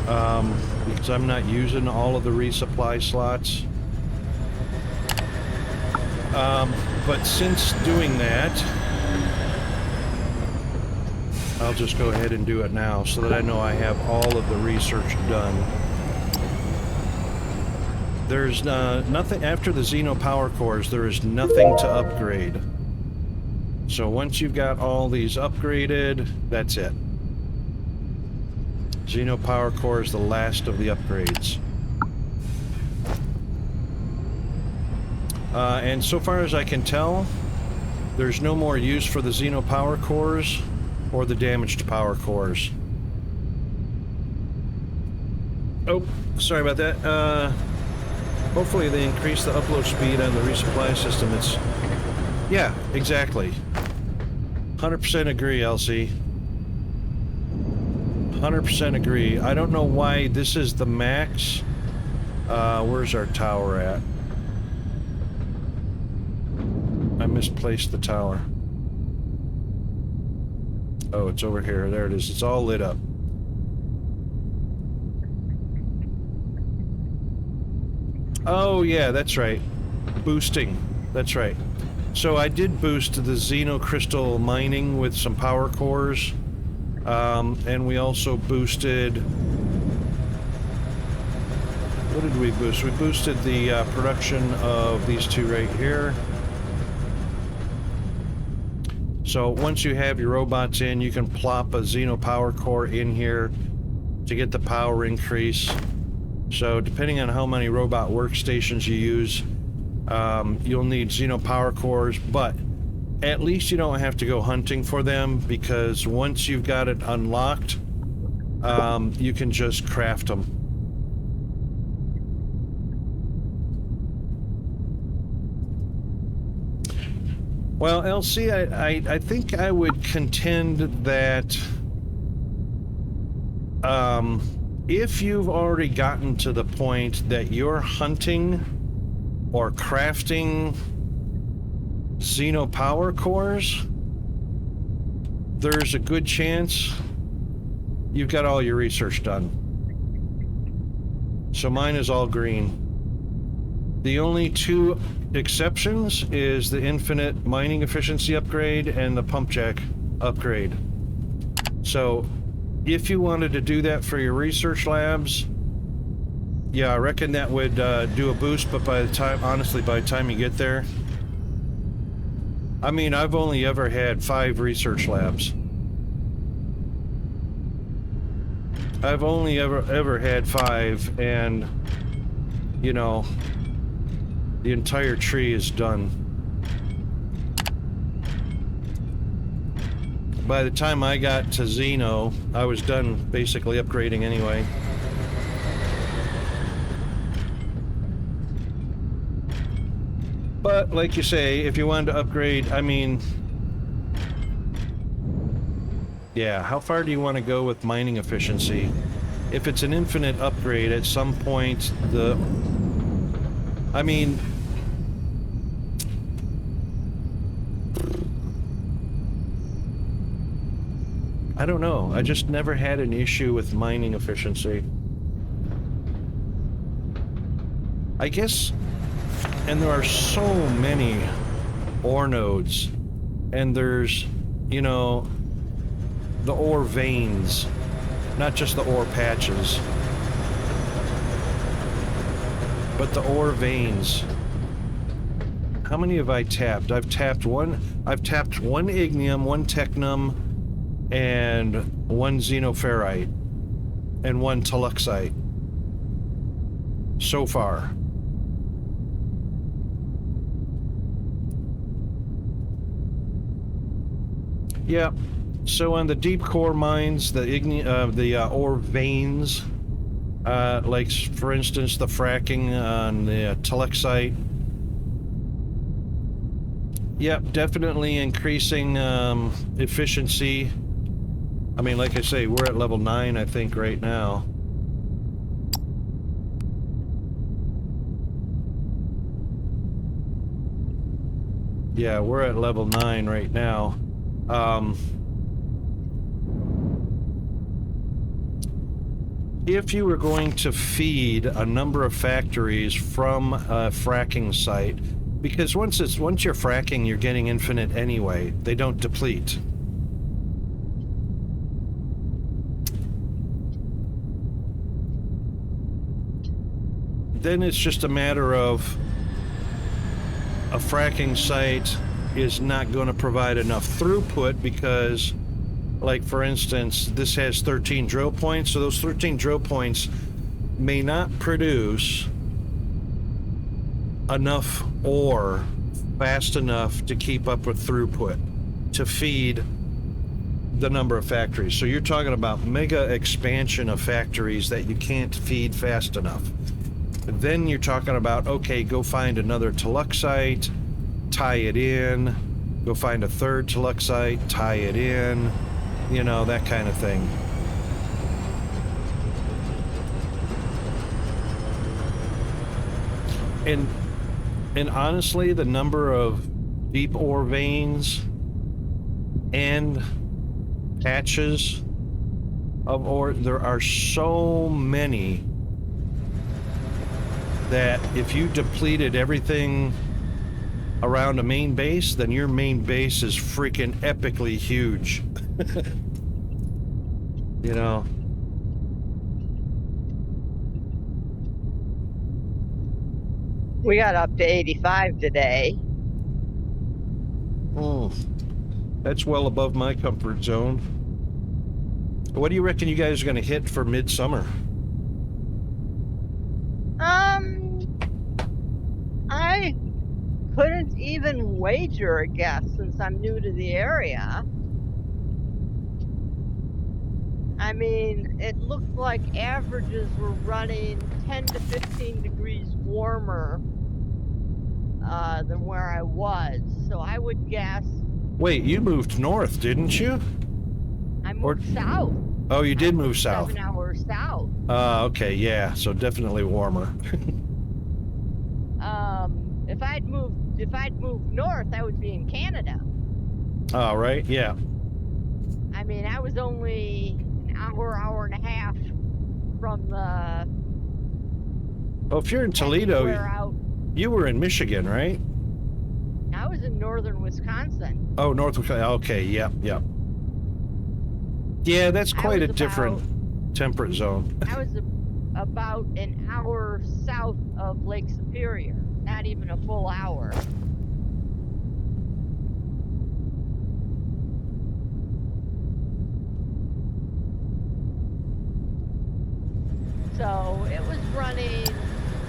because I'm not using all of the resupply slots. But since doing that, I'll just go ahead and do it now so that I know I have all of the research done. There's nothing after the Xeno power cores. There is nothing to upgrade. So once you've got all these upgraded, that's it. Xeno power core is the last of the upgrades. And so far as I can tell, there's no more use for the Xeno power cores or the damaged power cores. Oh, sorry about that. Hopefully they increase the upload speed on the resupply system. It's... yeah, exactly. 100% agree, Elsie. 100% agree. I don't know why this is the max. Where's our tower at? I misplaced the tower. Oh, it's over here. There it is. It's all lit up. Oh, yeah, that's right. Boosting. That's right. So I did boost the Xeno crystal mining with some power cores. And we also boosted... what did we boost? We boosted the production of these two right here. So once you have your robots in, you can plop a Xeno power core in here to get the power increase. So depending on how many robot workstations you use, you'll need Xeno power cores, but at least you don't have to go hunting for them, because once you've got it unlocked, you can just craft them. Well, Elsie, I think I would contend that if you've already gotten to the point that you're hunting or crafting Xeno power cores, there's a good chance you've got all your research done. So mine is all green. The only two exceptions is the infinite mining efficiency upgrade and the pump jack upgrade. So if you wanted to do that for your research labs, yeah, I reckon that would do a boost, but by the time, honestly, by the time you get there, I mean, I've only ever had 5 research labs. I've only ever had 5, and, you know, the entire tree is done. By the time I got to Xeno, I was done basically upgrading anyway. But like you say, if you wanted to upgrade, I mean, yeah, how far do you want to go with mining efficiency? If it's an infinite upgrade, at some point, I mean, I don't know. I just never had an issue with mining efficiency. I guess, and there are so many ore nodes, and there's, you know, the ore veins, not just the ore patches, but the ore veins. How many have I tapped? I've tapped one ignium, one technum, and one xenoferrite, and one toluxite so far. Yeah, so on the deep core mines, the ore veins, like for instance the fracking on the toluxite, yep, definitely increasing efficiency. I mean, like I say, we're at level 9, I think, right now. Yeah, we're at level 9 right now. If you were going to feed a number of factories from a fracking site, because once you're fracking, you're getting infinite anyway. They don't deplete. Then it's just a matter of a fracking site is not going to provide enough throughput because, like for instance, this has 13 drill points, so those 13 drill points may not produce enough ore fast enough to keep up with throughput to feed the number of factories. So you're talking about mega expansion of factories that you can't feed fast enough. Then you're talking about, okay, go find another toluxite, tie it in, go find a third toluxite, tie it in, you know, that kind of thing. And honestly, the number of deep ore veins and patches of ore, there are so many that if you depleted everything around a main base, then your main base is freaking epically huge. You know? We got up to 85 today. Oh, that's well above my comfort zone. What do you reckon you guys are going to hit for midsummer? I couldn't even wager a guess since I'm new to the area. I mean, it looked like averages were running 10 to 15 degrees warmer than where I was. So I would guess Wait, you moved north, didn't you? I moved south. Oh, you did I move moved south. 7 hours south. Okay, yeah, so definitely warmer. If I'd moved north, I would be in Canada. All right, yeah. I mean, I was only an hour and a half from the Well, if you're in heading Toledo, flare out. you were in Michigan, right? I was in northern Wisconsin. Oh, north. Okay, yep, yep. Yeah, that's quite a different temperate zone. I was about an hour south of Lake Superior, not even a full hour. So it was running,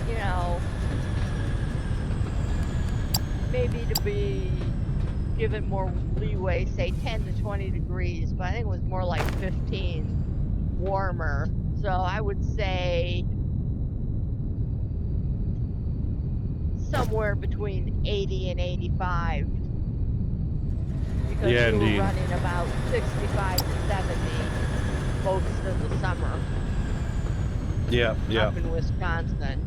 you know, maybe to give it more leeway, say 10 to 20 degrees, but I think it was more like 15 warmer. So I would say somewhere between 80 and 85. Because Yeah, we indeed. were running about 65 to 70 most of the summer. Yeah, yeah. Up in Wisconsin.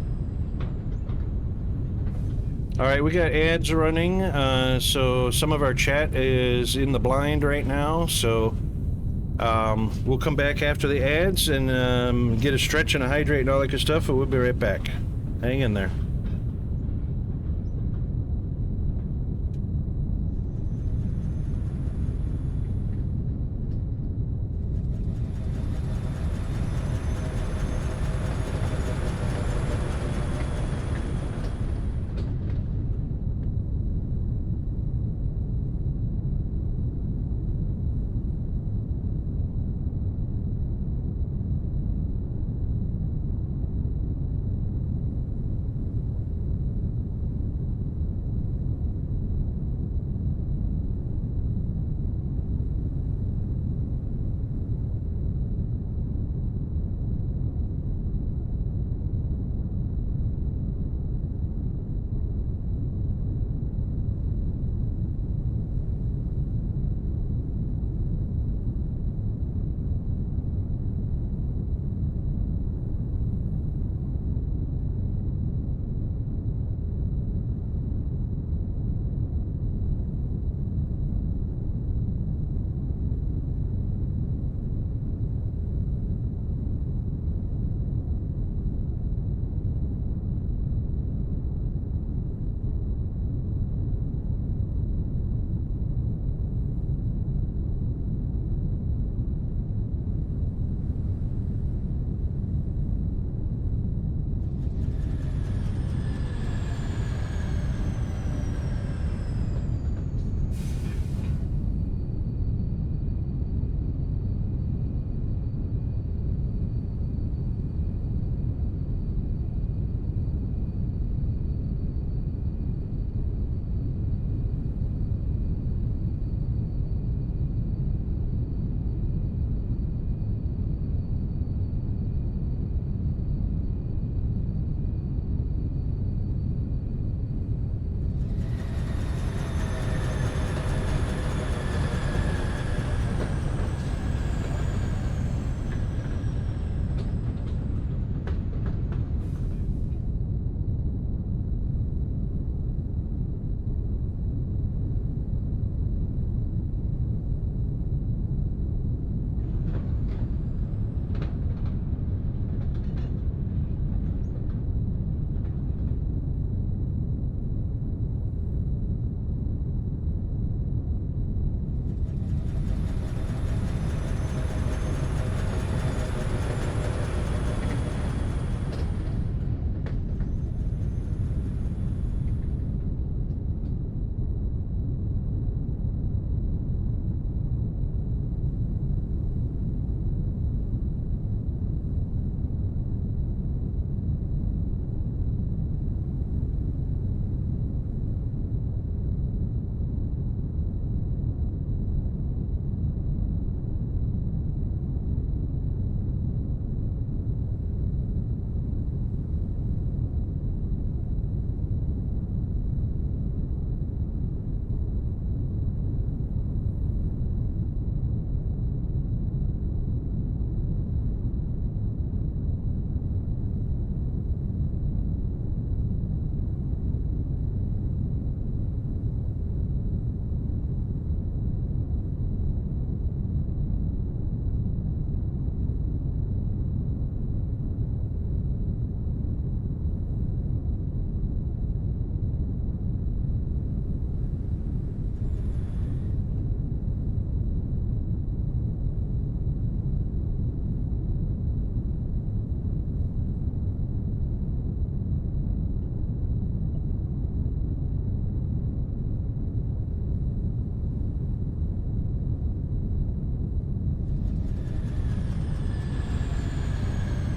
All right, we got ads running. So some of our chat is in the blind right now. So we'll come back after the ads and get a stretch and a hydrate and all that good stuff. And we'll be right back. Hang in there.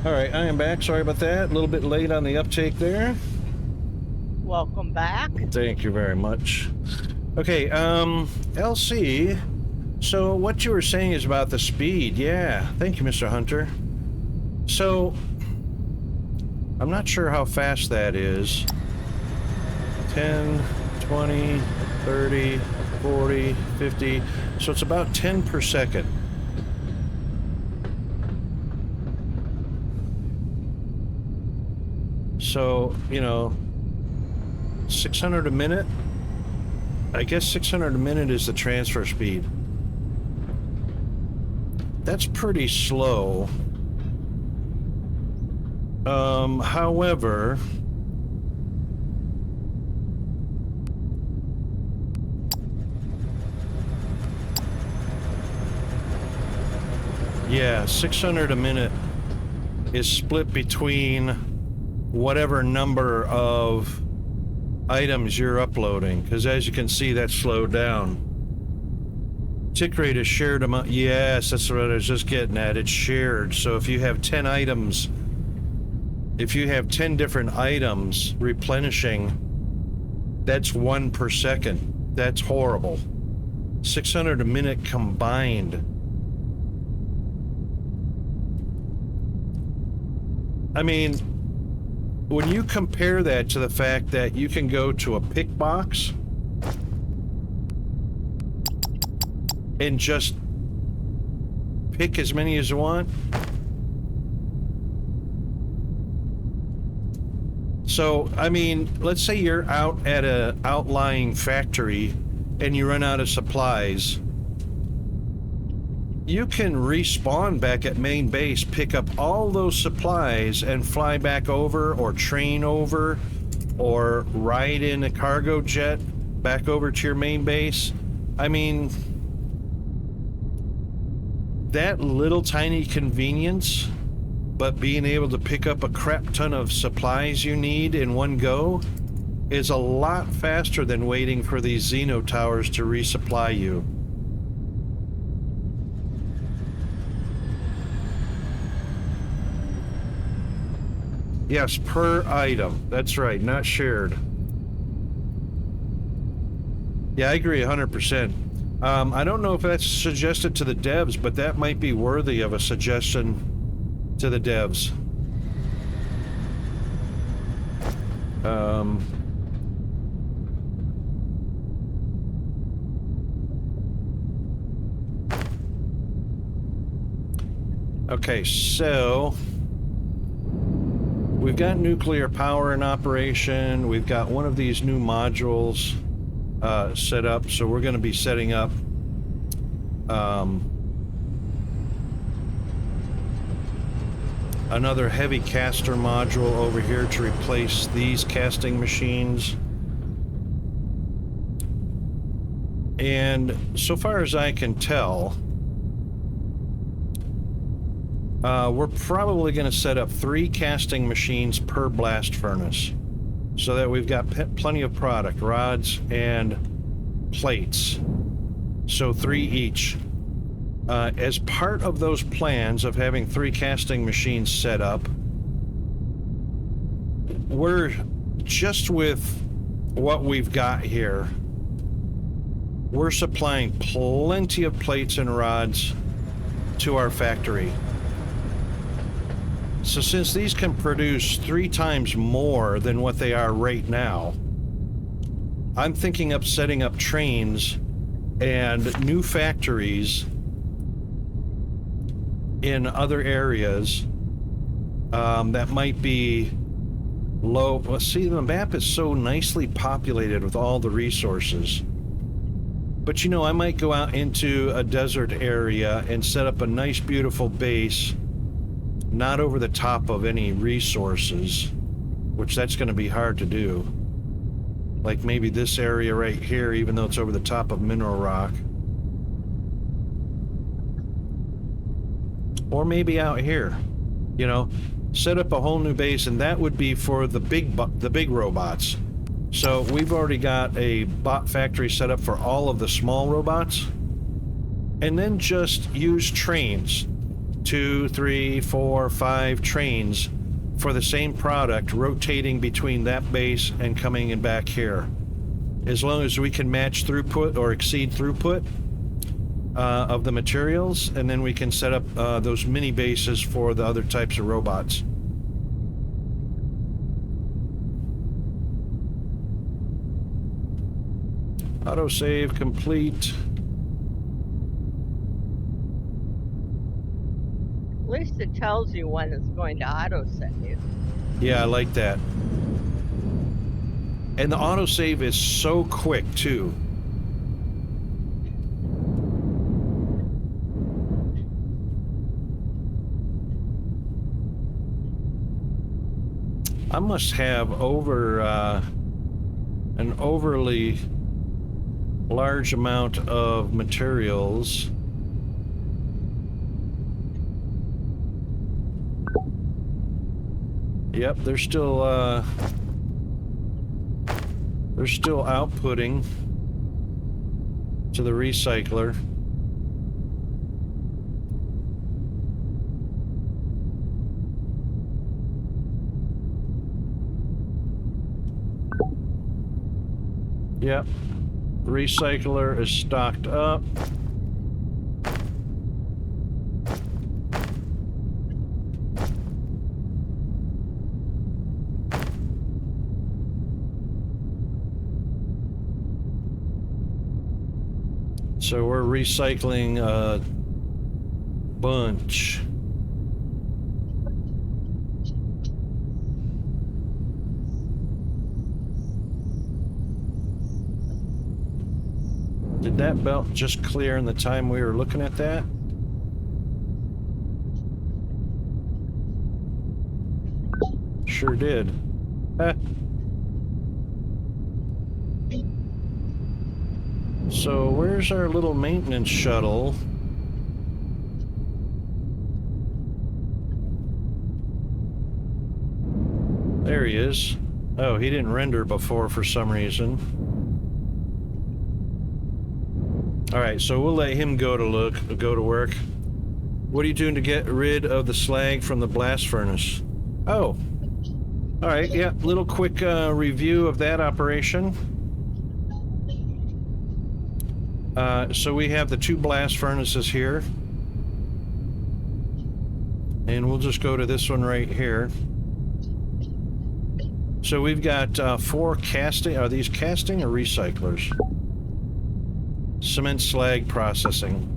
All right, I am back. Sorry about that. A little bit late on the uptake there. Welcome back. Thank you very much. Okay, LC, so what you were saying is about the speed. Yeah, thank you, Mr. Hunter. So, I'm not sure how fast that is. 10, 20, 30, 40, 50. So it's about 10 per second. So, you know, 600 a minute. I guess 600 a minute is the transfer speed. That's pretty slow. However, yeah, 600 a minute is split between whatever number of items you're uploading, because as you can see, that's slowed down. Tick rate is shared amount. Yes, that's what I was just getting at. It's shared. So if you have 10 items, if you have 10 different items replenishing, that's 1 per second. That's horrible. 600 a minute combined. I mean, when you compare that to the fact that you can go to a pick box and just pick as many as you want. So, I mean, let's say you're out at a outlying factory and you run out of supplies. You can respawn back at main base, pick up all those supplies and fly back over, or train over, or ride in a cargo jet back over to your main base. I mean, that little tiny convenience, but being able to pick up a crap ton of supplies you need in one go is a lot faster than waiting for these Xeno towers to resupply you. Yes, per item. That's right, not shared. Yeah, I agree 100%. I don't know if that's suggested to the devs, but that might be worthy of a suggestion to the devs. Okay, so we've got nuclear power in operation. We've got one of these new modules set up, so we're going to be setting up another heavy caster module over here to replace these casting machines. And so far as I can tell, we're probably going to set up 3 casting machines per blast furnace, so that we've got plenty of product, rods and plates. So 3 each. As part of those plans of having 3 casting machines set up, we're just with what we've got here, we're supplying plenty of plates and rods to our factory. So since these can produce 3 times more than what they are right now, I'm thinking of setting up trains and new factories in other areas that might be low. Well, see, the map is so nicely populated with all the resources. But you know, I might go out into a desert area and set up a nice, beautiful base, not over the top of any resources, which that's going to be hard to do. Like maybe this area right here, even though it's over the top of mineral rock. Or maybe out here, you know, set up a whole new base, and that would be for the big robots. So we've already got a bot factory set up for all of the small robots, and then just use trains 2, 3, 4, 5 trains for the same product rotating between that base and coming in back here. As long as we can match throughput or exceed throughput of the materials, and then we can set up those mini bases for the other types of robots. Autosave complete. At least it tells you when it's going to autosave. Yeah, I like that. And the autosave is so quick, too. I must have an overly large amount of materials. Yep, they're still outputting to the recycler. Yep, recycler is stocked up. So we're recycling a bunch. Did that belt just clear in the time we were looking at that? Sure did. So where's our little maintenance shuttle? There he is. Oh, he didn't render before for some reason. All right, so we'll let him go to work. What are you doing to get rid of the slag from the blast furnace? Oh, all right, yeah, little quick review of that operation. So we have the 2 blast furnaces here. And we'll just go to this one right here. So we've got 4 casting. Are these casting or recyclers? Cement slag processing.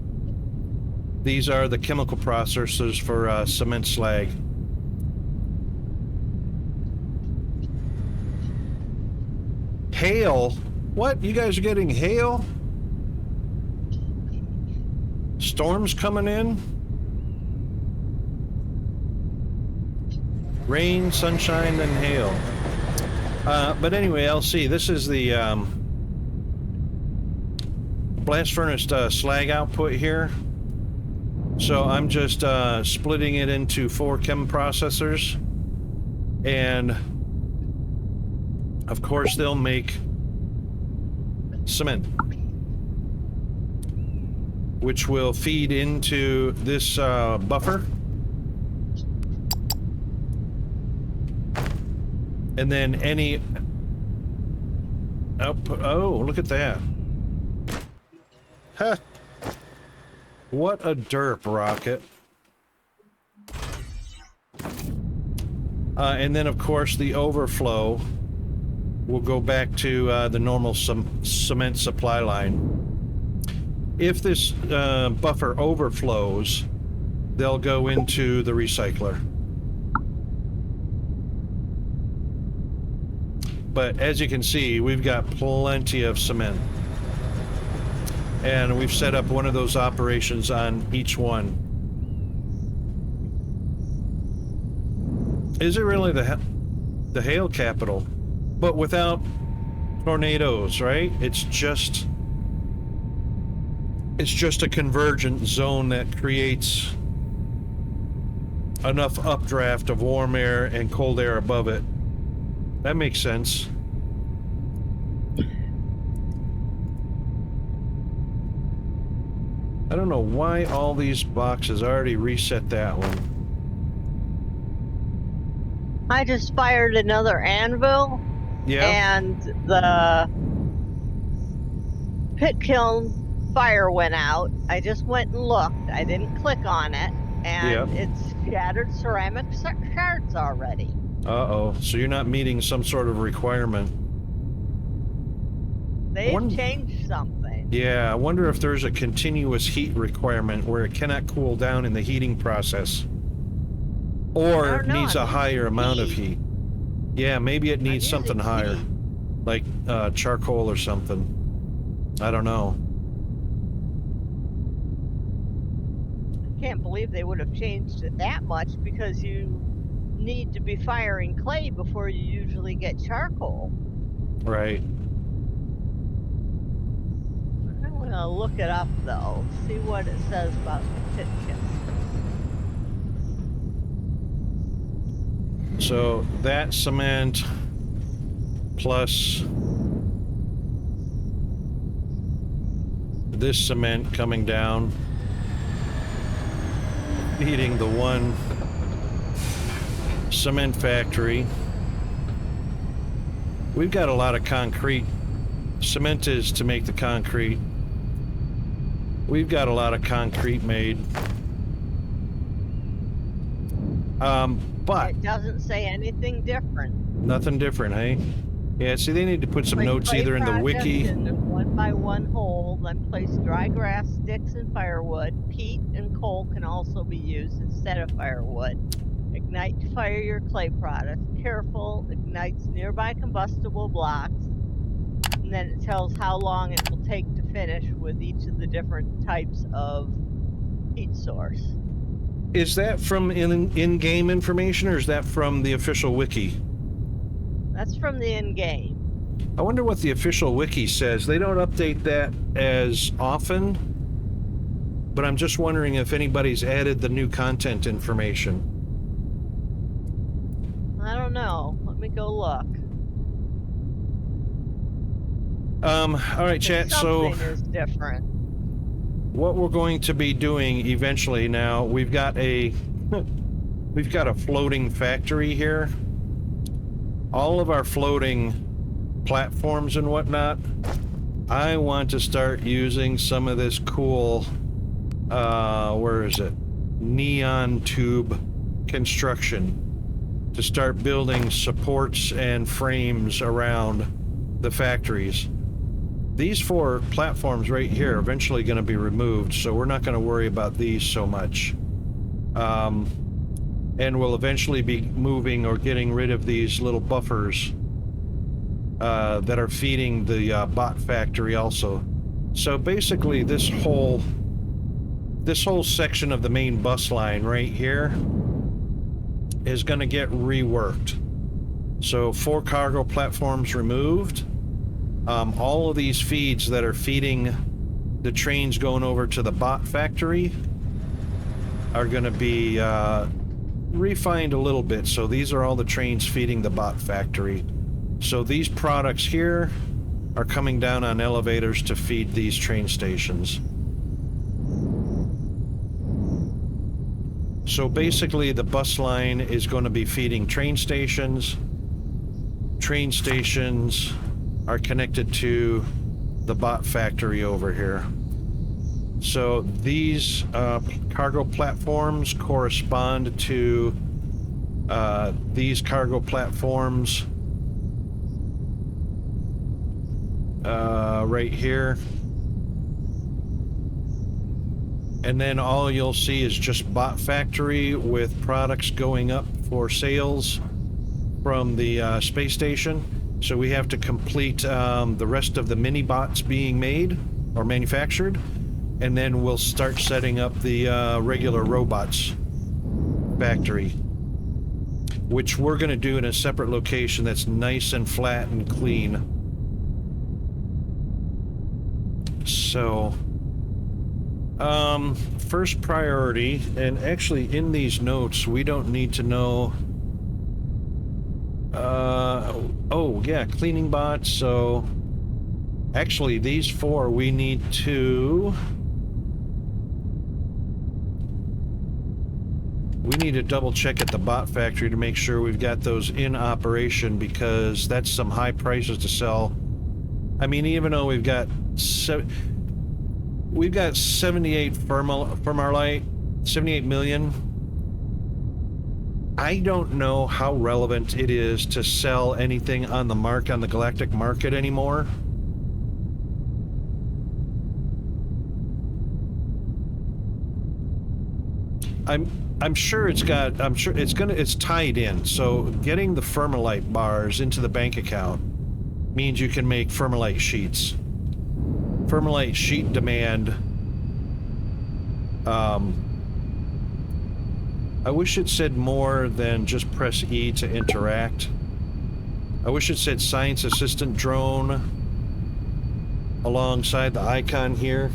These are the chemical processors for cement slag. Hail? What? You guys are getting hail? Storms coming in? Rain, sunshine, and hail. But anyway, LC, this is the blast furnace slag output here. So I'm just splitting it into 4 chem processors. And of course they'll make cement, which will feed into this buffer. And then any output. Oh, look at that. Huh. What a derp rocket. And then, of course, the overflow will go back to the normal cement supply line. If this buffer overflows, they'll go into the recycler. But as you can see, we've got plenty of cement. And we've set up one of those operations on each one. Is it really the hail capital? But without tornadoes, right? It's just a convergent zone that creates enough updraft of warm air and cold air above it. That makes sense. I don't know why all these boxes already reset that one. I just fired another anvil, Yeah. and the pit kiln fire went out. I just went and looked. I didn't click on it, Yeah. and it's shattered ceramic shards already. Uh-oh. So you're not meeting some sort of requirement. They've changed something. Yeah, I wonder if there's a continuous heat requirement where it cannot cool down in the heating process. Or needs a higher amount of heat. Yeah, maybe it needs something higher. Like charcoal or something. I don't know. I can't believe they would have changed it that much, because you need to be firing clay before you usually get charcoal. Right. I'm gonna look it up though, see what it says about the pit kiln. So that cement plus this cement coming down, feeding the one cement factory. We've got a lot of concrete. Cement is to make the concrete. We've got a lot of concrete made. But it doesn't say anything different. Nothing different, hey? Yeah, see, they need to put some notes either in the wiki. In a 1x1 hole, then place dry grass, sticks, and firewood. Peat and coal can also be used instead of firewood. Ignite to fire your clay product. Careful, ignites nearby combustible blocks. And then it tells how long it will take to finish with each of the different types of heat source. Is that from in-game information, or is that from the official wiki? That's from the in-game. I wonder what the official wiki says. They don't update that as often, but I'm just wondering if anybody's added the new content information. I don't know. Let me go look. All right, chat, so something is different. What we're going to be doing eventually now, we've got a floating factory here. All of our floating platforms and whatnot, I want to start using some of this cool, where is it? Neon tube construction to start building supports and frames around the factories. These 4 platforms right here are eventually going to be removed, so we're not going to worry about these so much. And we'll eventually be moving or getting rid of these little buffers that are feeding the bot factory also. So basically this whole section of the main bus line right here is going to get reworked. So 4 cargo platforms removed. All of these feeds that are feeding the trains going over to the bot factory are going to be refined a little bit. So these are all the trains feeding the bot factory. So these products here are coming down on elevators to feed these train stations. So basically the bus line is going to be feeding train stations. Train stations are connected to the bot factory over here. So these cargo platforms correspond to these cargo platforms right here. And then all you'll see is just bot factory with products going up for sales from the space station. So we have to complete the rest of the mini bots being made or manufactured, and then we'll start setting up the regular robots factory, which we're going to do in a separate location that's nice and flat and clean. So first priority, and actually in these notes we don't need to know oh yeah, cleaning bots. So actually these 4 we need to We need to double check at the bot factory to make sure we've got those in operation, because that's some high prices to sell. I mean, even though we've got 78 Thermalite, 78 million. I don't know how relevant it is to sell anything on the galactic market anymore. I'm sure it's tied in. So getting the Thermalite bars into the bank account means you can make Thermalite sheets. Thermalite sheet demand. I wish it said more than just press E to interact. I wish it said Science Assistant Drone alongside the icon here.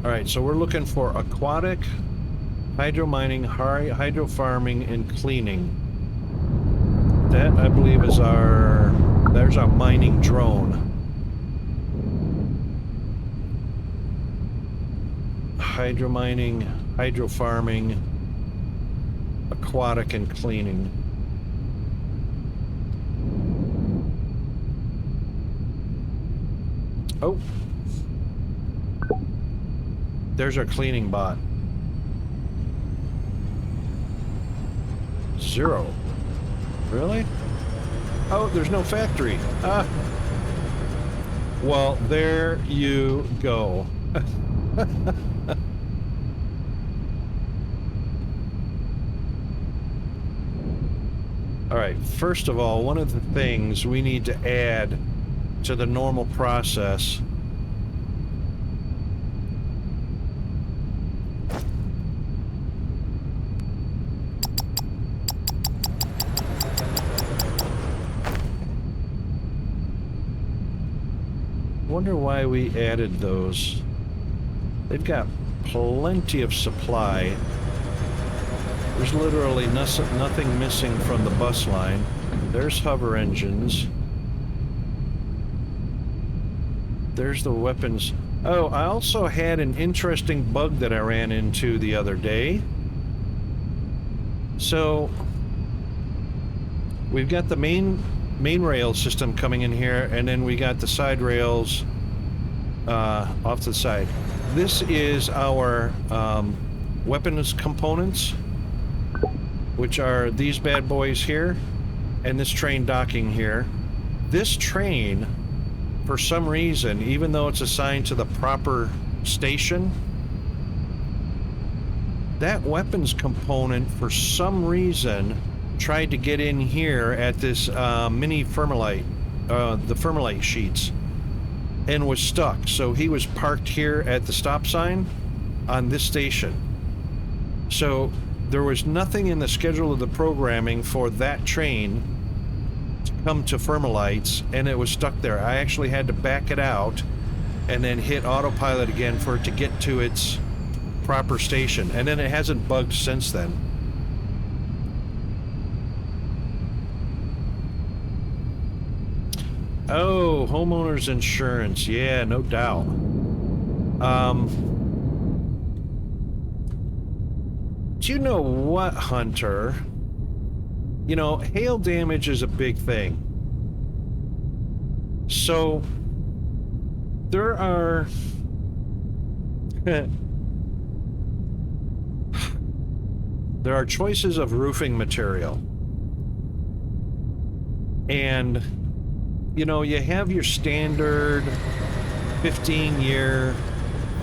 Alright, so we're looking for aquatic, hydro mining, hydro farming, and cleaning. That, I believe, is there's our mining drone. Hydro mining, hydro farming, aquatic, and cleaning. Oh. There's our cleaning bot. 0. Really? Oh, there's no factory. Ah. Well, there you go. All right, first of all, one of the things we need to add to the normal process wonder why we added those. They've got plenty of supply. There's literally nothing missing from the bus line. There's hover engines. There's the weapons. Oh, I also had an interesting bug that I ran into the other day. So we've got the main rail system coming in here, and then we got the side rails off to the side. This is our weapons components, which are these bad boys here, and this train docking here. This train, for some reason, even though it's assigned to the proper station, that weapons component, for some reason, tried to get in here at this mini Thermalite, the Thermalite sheets, and was stuck. So he was parked here at the stop sign on this station. So there was nothing in the schedule of the programming for that train to come to Thermalites, and it was stuck there. I actually had to back it out and then hit autopilot again for it to get to its proper station, and then it hasn't bugged since then. Oh, homeowners insurance. Yeah, no doubt. Do you know what, Hunter? You know, hail damage is a big thing. So, there are... there are choices of roofing material. And, you know, you have your standard 15-year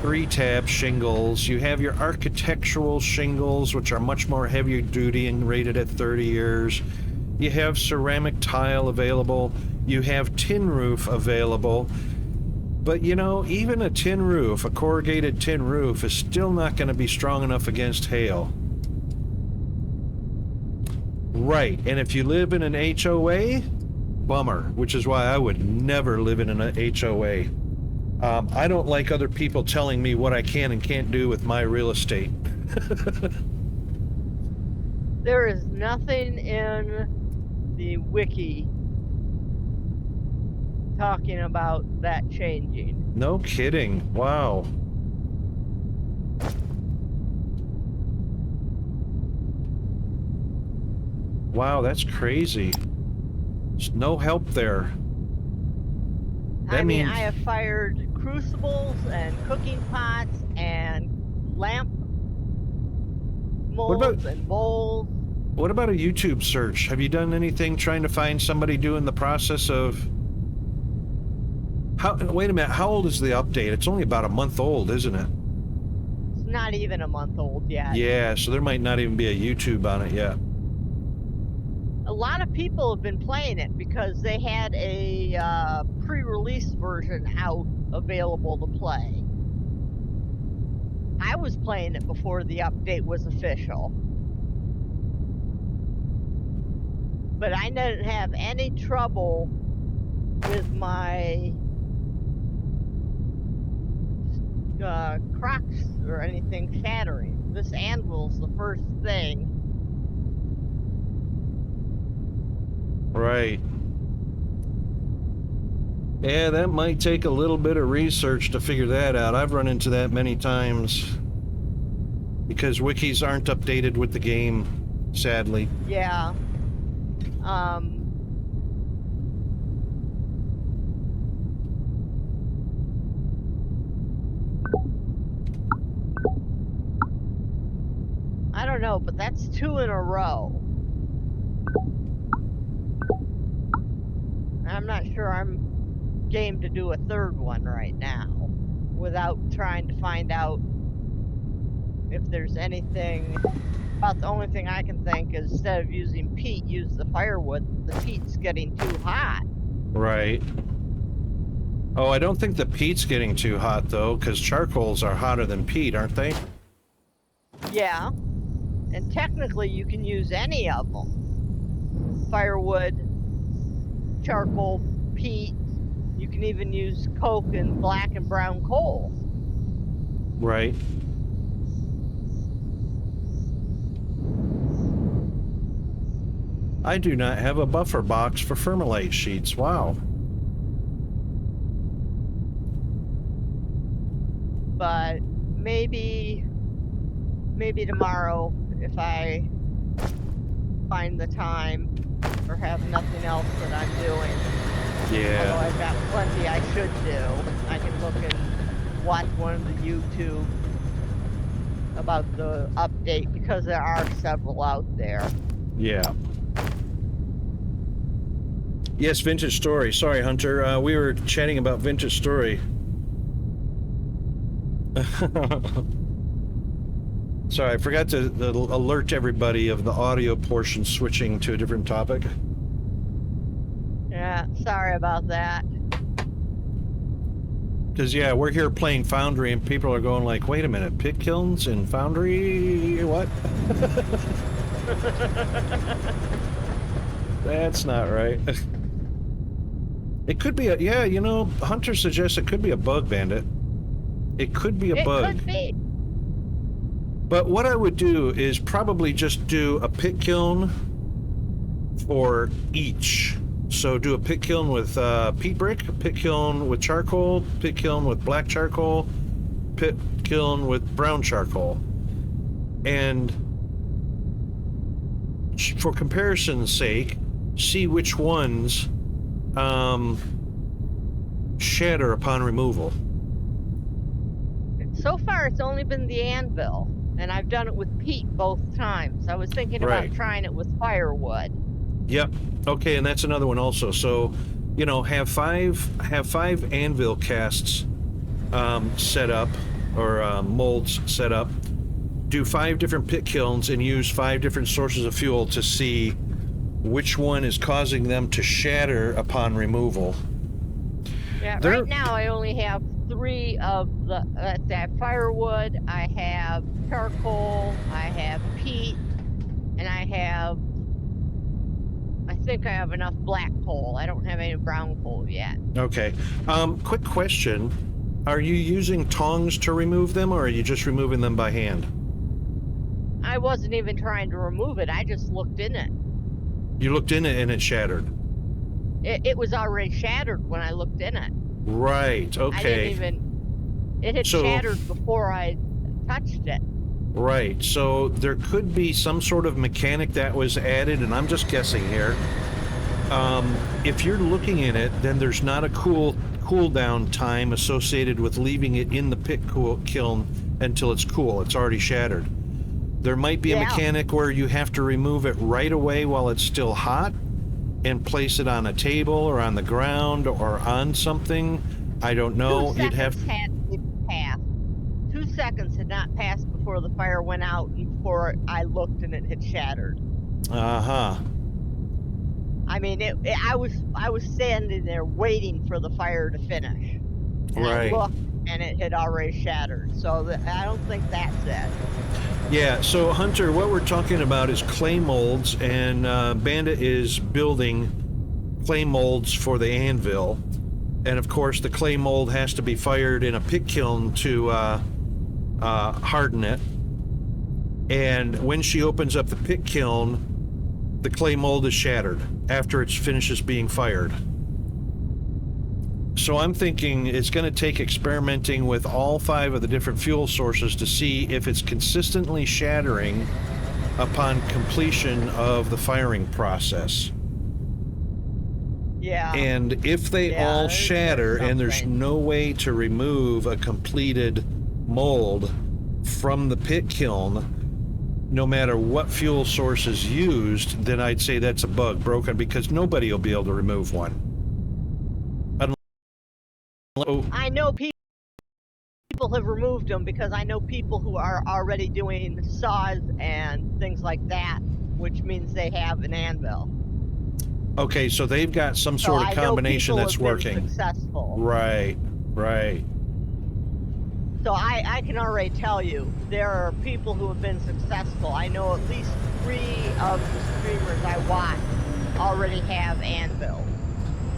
3-tab shingles. You have your architectural shingles, which are much more heavier duty and rated at 30 years. You have ceramic tile available. You have tin roof available. But, you know, even a tin roof, a corrugated tin roof, is still not going to be strong enough against hail. Right, and if you live in an HOA, bummer, which is why I would never live in an HOA. I don't like other people telling me what I can and can't do with my real estate. There is nothing in the wiki talking about that changing. No kidding. Wow. Wow, that's crazy. There's no help there. I mean, I have fired crucibles and cooking pots and lamp molds and bowls. What about a YouTube search? Have you done anything trying to find somebody doing the process of... Wait a minute, how old is the update? It's only about a month old, isn't it? It's not even a month old yet. Yeah, so there might not even be a YouTube on it yet. A lot of people have been playing it because they had a pre-release version out available to play. I was playing it before the update was official. But I didn't have any trouble with my crocks or anything shattering. This anvil's the first thing. Right. Yeah, that might take a little bit of research to figure that out. I've run into that many times because wikis aren't updated with the game, sadly. Yeah. I don't know, but that's 2 in a row. I'm not sure I'm game to do a third one right now without trying to find out if there's anything. About the only thing I can think is instead of using peat, use the firewood. The peat's getting too hot. Right. Oh, I don't think the peat's getting too hot, though, because charcoals are hotter than peat, aren't they? Yeah. And technically, you can use any of them. Firewood, charcoal, peat. You can even use coke and black and brown coal. Right. I do not have a buffer box for Fermilite sheets. Wow. But maybe tomorrow, if I find the time or have nothing else that I'm doing. Yeah. Although I've got plenty I should do. I can look and watch one of the YouTube about the update because there are several out there. Yeah. Yes, Vintage Story. Sorry, Hunter. We were chatting about Vintage Story. Sorry, I forgot to alert everybody of the audio portion switching to a different topic. Yeah, sorry about that. Because, yeah, we're here playing Foundry, and people are going like, wait a minute, pit kilns and Foundry? What? That's not right. It could be a... Yeah, you know, Hunter suggests it could be a bug, Bandit. It could be a bug. It could be. But what I would do is probably just do a pit kiln for each. So do a pit kiln with peat brick, a pit kiln with charcoal, pit kiln with black charcoal, pit kiln with brown charcoal. And for comparison's sake, see which ones shatter upon removal. So far, it's only been the anvil, and I've done it with peat both times. I was thinking about trying it with firewood. Yep. Okay, and that's another one also. So, you know, have five anvil casts set up, or molds set up. Do 5 different pit kilns and use 5 different sources of fuel to see which one is causing them to shatter upon removal. Yeah, right now I only have 3 of the, I have firewood, I have charcoal, I have peat, and I think I have enough black coal. I don't have any brown coal yet. Okay. Quick question. Are you using tongs to remove them, or are you just removing them by hand? I wasn't even trying to remove it. I just looked in it. You looked in it and it shattered? It was already shattered when I looked in it. Right, okay. It had shattered before I touched it. Right, so there could be some sort of mechanic that was added, and I'm just guessing here. If you're looking in it, then there's not a cool down time associated with leaving it in the pit kiln until it's cool. It's already shattered. There might be a mechanic where you have to remove it right away while it's still hot and place it on a table or on the ground or on something. I don't know. 2 You'd have seconds had to pass. 2 seconds had not passed before the fire went out and before I looked and it had shattered. Uh-huh. I mean, I was standing there waiting for the fire to finish. And I Right. looked and it had already shattered. So I don't think that's it. Yeah, so Hunter, what we're talking about is clay molds, and Bandit is building clay molds for the anvil. And of course, the clay mold has to be fired in a pit kiln to harden it. And when she opens up the pit kiln, the clay mold is shattered after it finishes being fired. So I'm thinking it's going to take experimenting with all 5 of the different fuel sources to see if it's consistently shattering upon completion of the firing process. Yeah. And if they all shatter and there's no way to remove a completed mold from the pit kiln, no matter what fuel source is used, then I'd say that's a bug broken, because nobody will be able to remove one. I know people have removed them, because I know people who are already doing saws and things like that, which means they have an anvil. Okay, so they've got some sort of combination that's working. Successful. Right, right. So I can already tell you, there are people who have been successful. I know at least 3 of the streamers I watch already have anvils.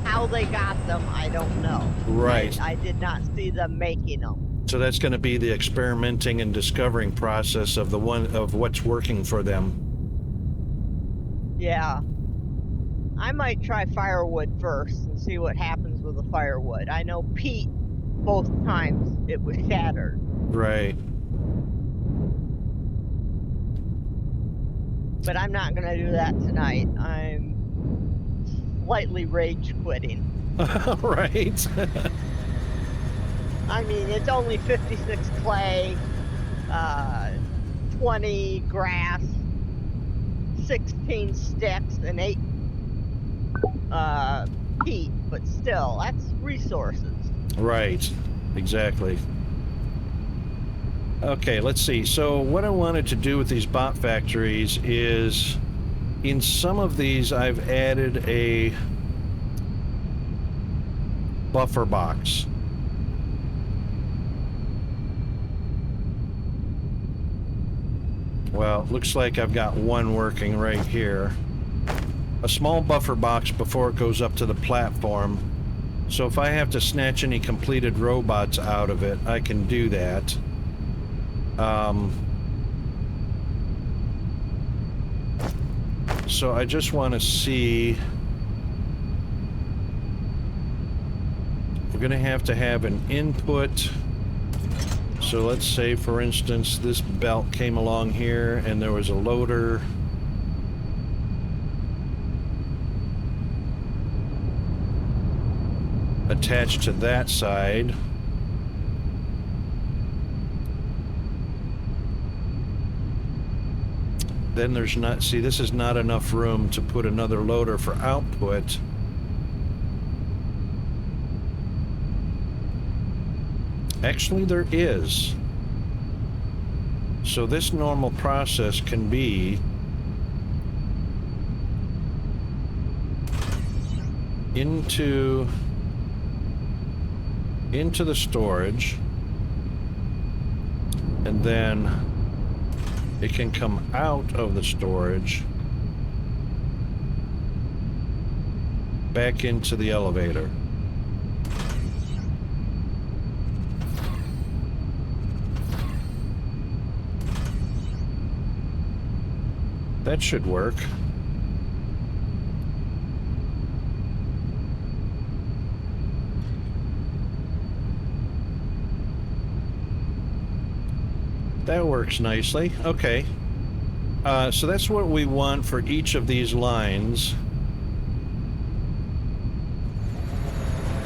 How they got them, I don't know. Right. I did not see them making them. So that's going to be the experimenting and discovering process of what's working for them. Yeah. I might try firewood first and see what happens with the firewood. I know peat, both times it was shattered. Right. But I'm not going to do that tonight. I'm slightly rage quitting. Right. I mean, it's only 56 clay, 20 grass, 16 sticks, and 8 peat, but still, that's resources. Right, exactly. Okay, let's see. So what I wanted to do with these bot factories is, in some of these I've added a buffer box. Well, looks like I've got one working right here. A small buffer box before it goes up to the platform. So if I have to snatch any completed robots out of it, I can do that. So I just want to see... We're going to have an input. So let's say, for instance, this belt came along here and there was a loader. Attached to that side. Then there's not, see, this is not enough room to put another loader for output. Actually, there is. So this normal process can be into the storage, and then it can come out of the storage back into the elevator. That should work. That works nicely. Okay. So that's what we want for each of these lines.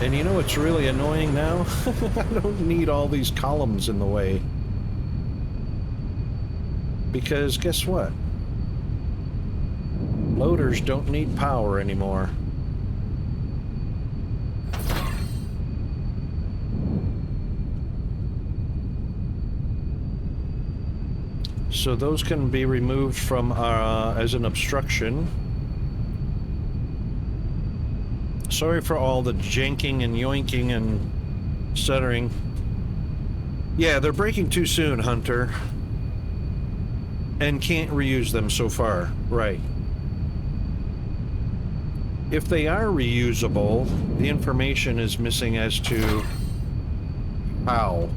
And you know what's really annoying now? I don't need all these columns in the way. Because guess what? Loaders don't need power anymore. So those can be removed from as an obstruction. Sorry for all the janking and yoinking and stuttering. Yeah, they're breaking too soon, Hunter. And can't reuse them so far. Right. If they are reusable, the information is missing as to how.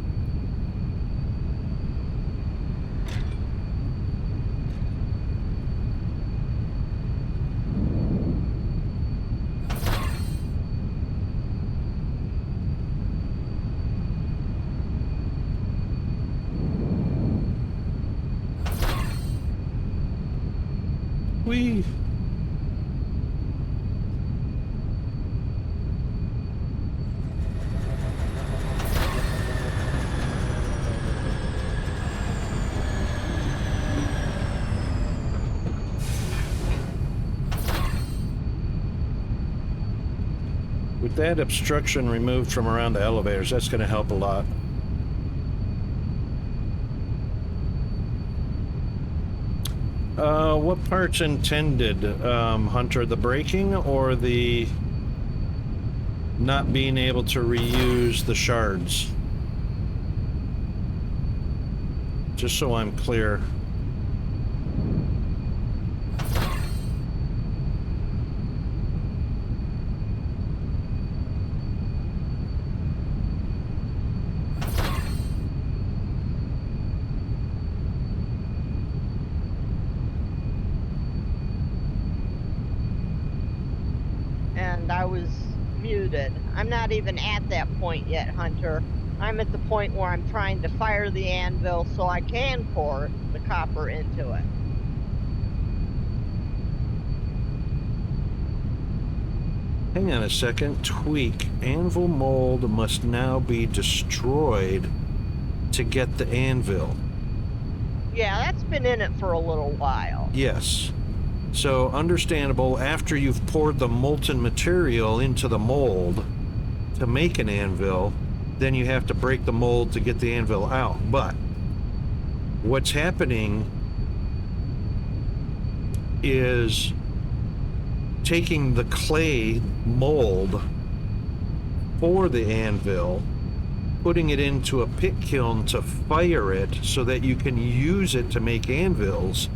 We with that obstruction removed from around the elevators, that's going to help a lot. What part's intended, Hunter? The braking or the not being able to reuse the shards? Just so I'm clear. I was muted. I'm not even at that point yet, Hunter. I'm at the point where I'm trying to fire the anvil so I can pour the copper into it. Hang on a second. Tweak. Anvil mold must now be destroyed to get the anvil. Yeah, that's been in it for a little while. Yes. So, understandable, after you've poured the molten material into the mold to make an anvil, then you have to break the mold to get the anvil out. But what's happening is taking the clay mold for the anvil, putting it into a pit kiln to fire it so that you can use it to make anvils.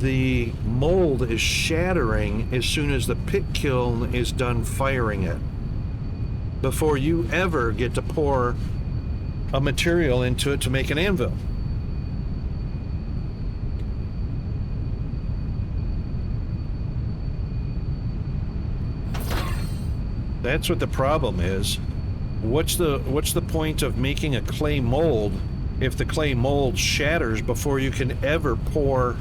The mold is shattering as soon as the pit kiln is done firing it, before you ever get to pour a material into it to make an anvil. That's what the problem is. What's the point of making a clay mold if the clay mold shatters before you can ever pour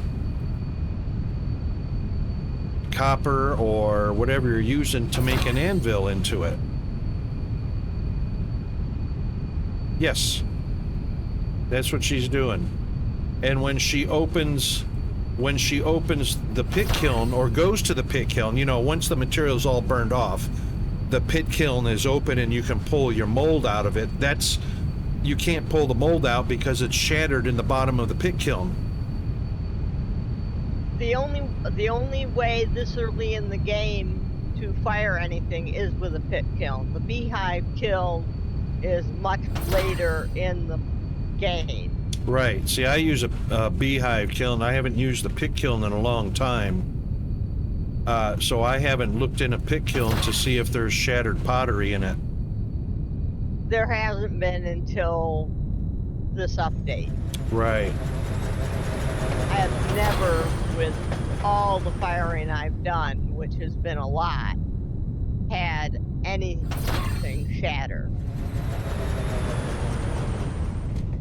copper or whatever you're using to make an anvil into it? Yes, that's what she's doing. And when she opens the pit kiln or goes to the pit kiln, you know, once the material's all burned off, the pit kiln is open and you can pull your mold out of it. You can't pull the mold out because it's shattered in the bottom of the pit kiln. The only way this early in the game to fire anything is with a pit kiln. The beehive kiln is much later in the game. Right. See, I use a beehive kiln. I haven't used the pit kiln in a long time. So I haven't looked in a pit kiln to see if there's shattered pottery in it. There hasn't been until this update. Right. I have never, with all the firing I've done, which has been a lot, had anything shatter.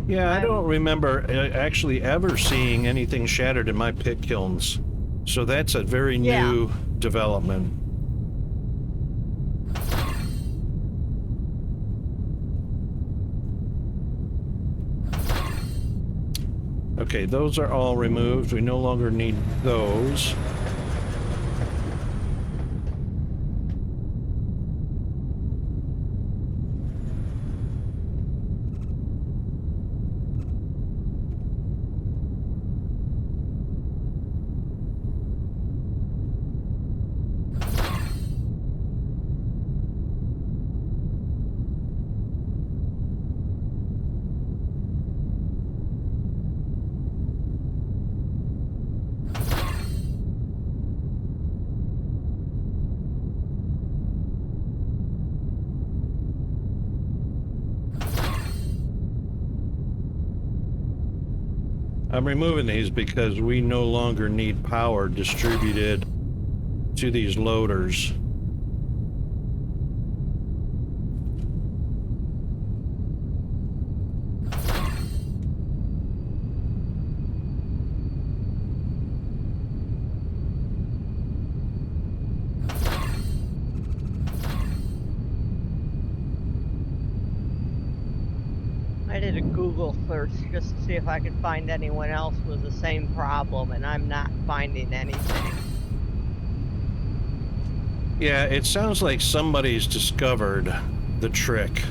Yeah, I don't remember actually ever seeing anything shattered in my pit kilns. So that's a very new development. Okay, those are all removed. We no longer need those. I'm removing these because we no longer need power distributed to these loaders. I did a Google search just to see if I could find anyone else with the same problem, and I'm not finding anything. Yeah, it sounds like somebody's discovered the trick.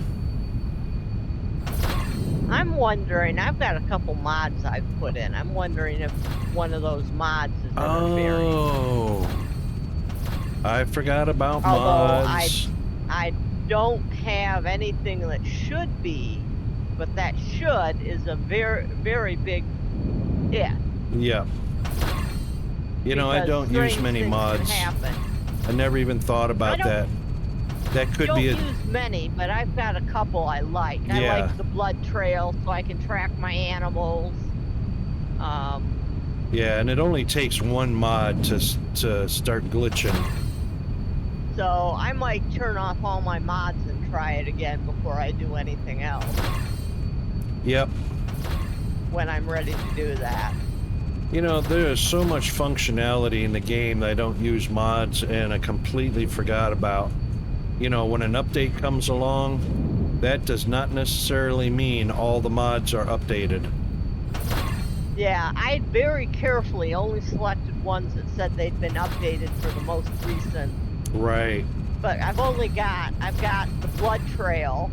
I'm wondering, I've got a couple mods I've put in. I'm wondering if one of those mods is interfering. Oh, I forgot about Although mods. I don't have anything that should be, but that should is a very, very big if. Yeah. You know, I don't use many mods. I never even thought about that. That could be a... don't use many, but I've got a couple I like. I like the blood trail so I can track my animals. Yeah, and it only takes one mod to start glitching. So I might turn off all my mods and try it again before I do anything else. Yep. When I'm ready to do that. You know, there is so much functionality in the game that I don't use mods and I completely forgot about. You know, when an update comes along, that does not necessarily mean all the mods are updated. Yeah, I very carefully only selected ones that said they'd been updated for the most recent. Right. But I've got the blood trail,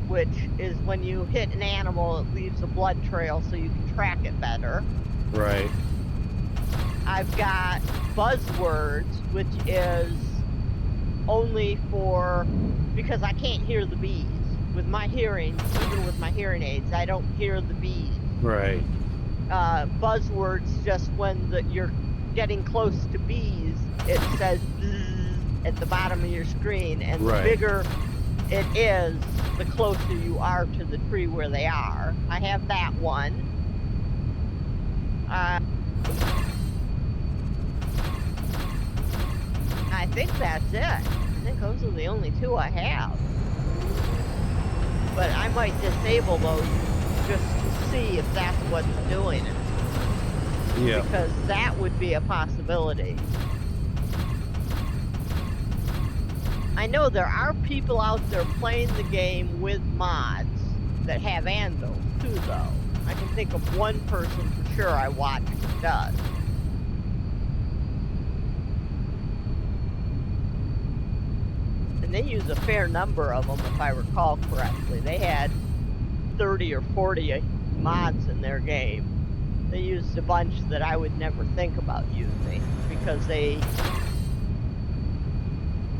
which is when you hit an animal, it leaves a blood trail so you can track it better. Right. I've got buzzwords, which is only for, because I can't hear the bees. With my hearing, even with my hearing aids, I don't hear the bees. Right. Buzzwords, just when you're getting close to bees, it says bzzz at the bottom of your screen, and the bigger it is, the closer you are to the tree where they are. I have that one. I think that's it. I think those are the only two I have. But I might disable those just to see if that's what's doing it. Yeah. Because that would be a possibility. I know there are people out there playing the game with mods that have anvils too, though. I can think of one person for sure I watched who does. And they use a fair number of them, if I recall correctly. They had 30 or 40 mods in their game. They used a bunch that I would never think about using because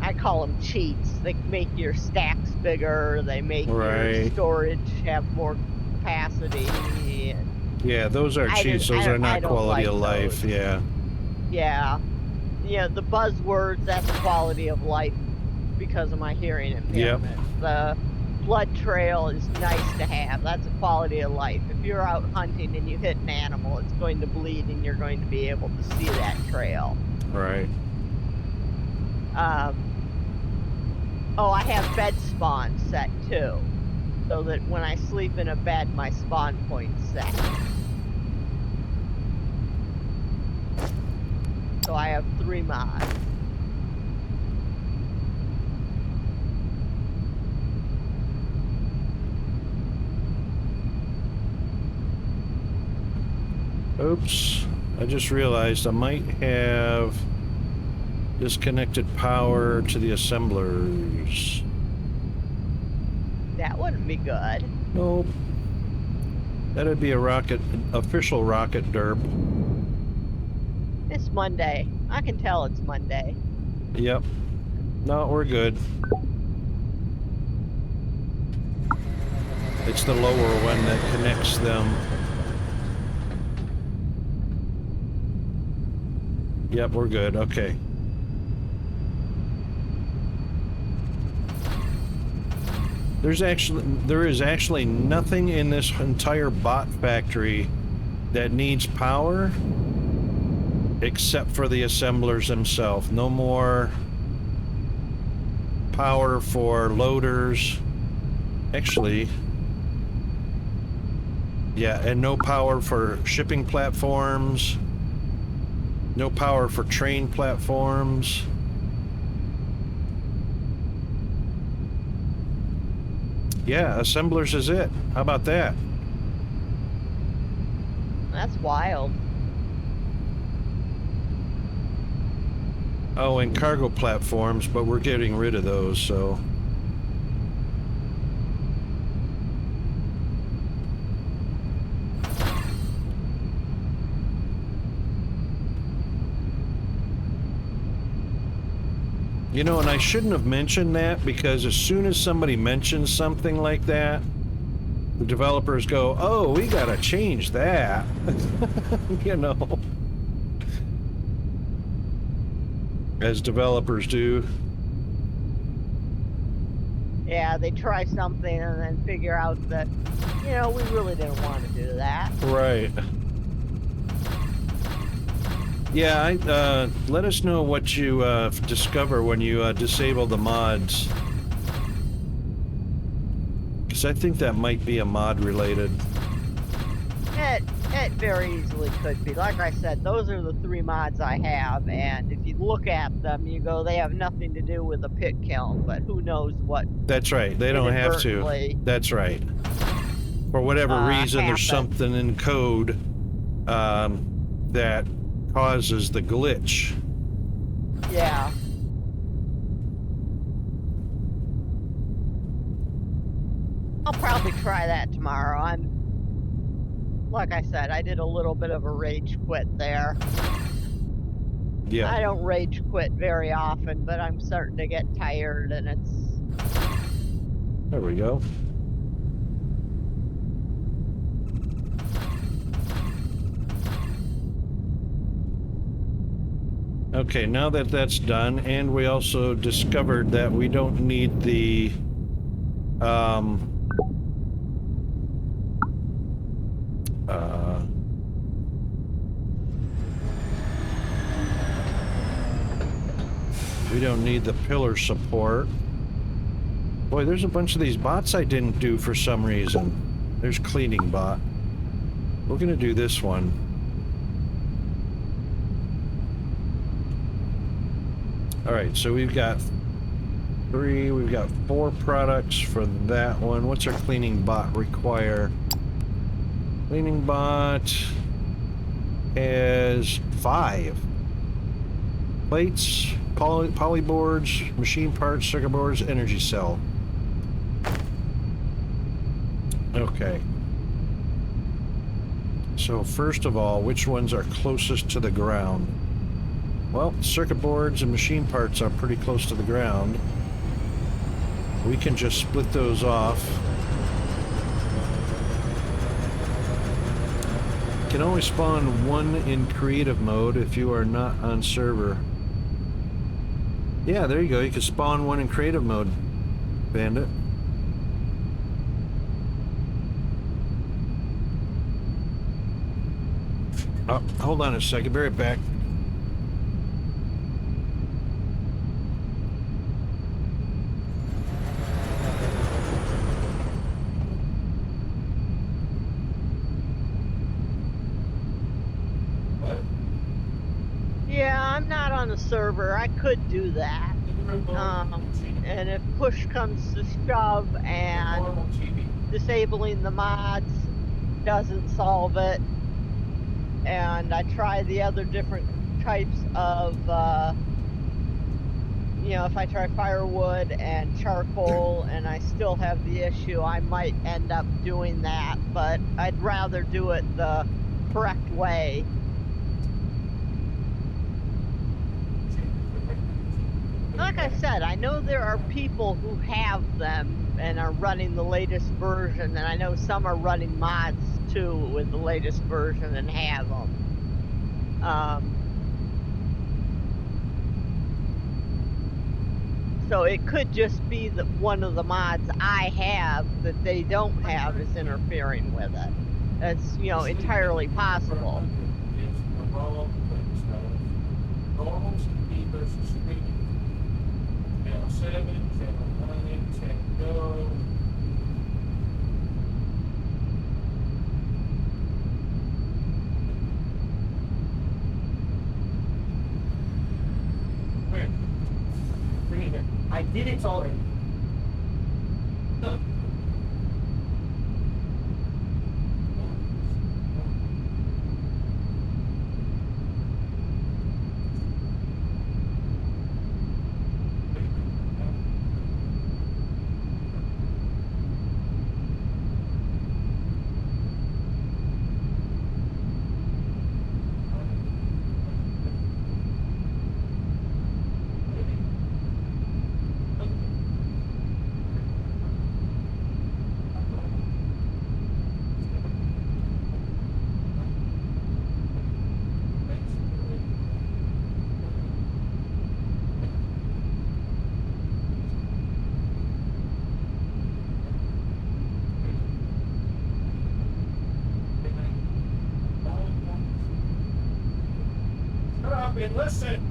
I call them cheats. They make your stacks bigger, they make your storage have more capacity. Yeah, those are cheats. Those are not quality of life. Yeah. Yeah. Yeah, the buzzwords, that's quality of life because of my hearing impairment. Yep. The blood trail is nice to have. That's a quality of life. If you're out hunting and you hit an animal, it's going to bleed and you're going to be able to see that trail. Right. Oh, I have bed spawn set too. so that when I sleep in a bed, my spawn point's set. So I have 3 mods. Oops. I just realized I might have disconnected power to the assemblers. That wouldn't be good. Nope. That'd be a rocket, official rocket derp. It's Monday. I can tell it's Monday. Yep. No, we're good. It's the lower one that connects them. Yep, we're good. Okay. There is actually nothing in this entire bot factory that needs power except for the assemblers themselves. No more power for loaders. Actually, yeah, and no power for shipping platforms. No power for train platforms. Yeah, assemblers is it. How about that? That's wild. Oh, and cargo platforms, but we're getting rid of those, so... You know, and I shouldn't have mentioned that, because as soon as somebody mentions something like that, the developers go, oh, we gotta change that. You know. As developers do. Yeah, they try something and then figure out that, you know, we really didn't want to do that. Right. Yeah, let us know what you discover when you disable the mods. Because I think that might be a mod related. It very easily could be. Like I said, those are the 3 mods I have, and if you look at them, you go, they have nothing to do with the pit kiln, but who knows what. That's right, they don't have to. That's right. For whatever reason, there's something in code that causes the glitch. Yeah. I'll probably try that tomorrow. Like I said, I did a little bit of a rage quit there. Yeah. I don't rage quit very often, but I'm starting to get tired, and it's... There we go. Okay, now that that's done, and we also discovered that we don't need the we don't need the pillar support. Boy, there's a bunch of these bots I didn't do for some reason. There's cleaning bot. We're gonna do this one. Alright, so we've got 3, we've got 4 products for that one. What's our cleaning bot require? Cleaning bot has 5. Plates, polyboards, machine parts, circuit boards, energy cell. Okay. So first of all, which ones are closest to the ground? Well, circuit boards and machine parts are pretty close to the ground. We can just split those off. You can only spawn 1 in creative mode if you are not on server. Yeah, there you go. You can spawn 1 in creative mode, Bandit. Oh, hold on a second. Be right back. I'm not on a server. I could do that. And if push comes to shove and disabling the mods doesn't solve it, and I try the other different types of, you know, if I try firewood and charcoal and I still have the issue, I might end up doing that, but I'd rather do it the correct way. Like I said, I know there are people who have them and are running the latest version, and I know some are running mods too with the latest version and have them. So it could just be that one of the mods I have that they don't have is interfering with it. That's, you know, entirely possible. Normal TV versus streaming. Channel 7, Channel 9, Channel Go. Where? Bring it here. I did it already. Look. Shut up and listen.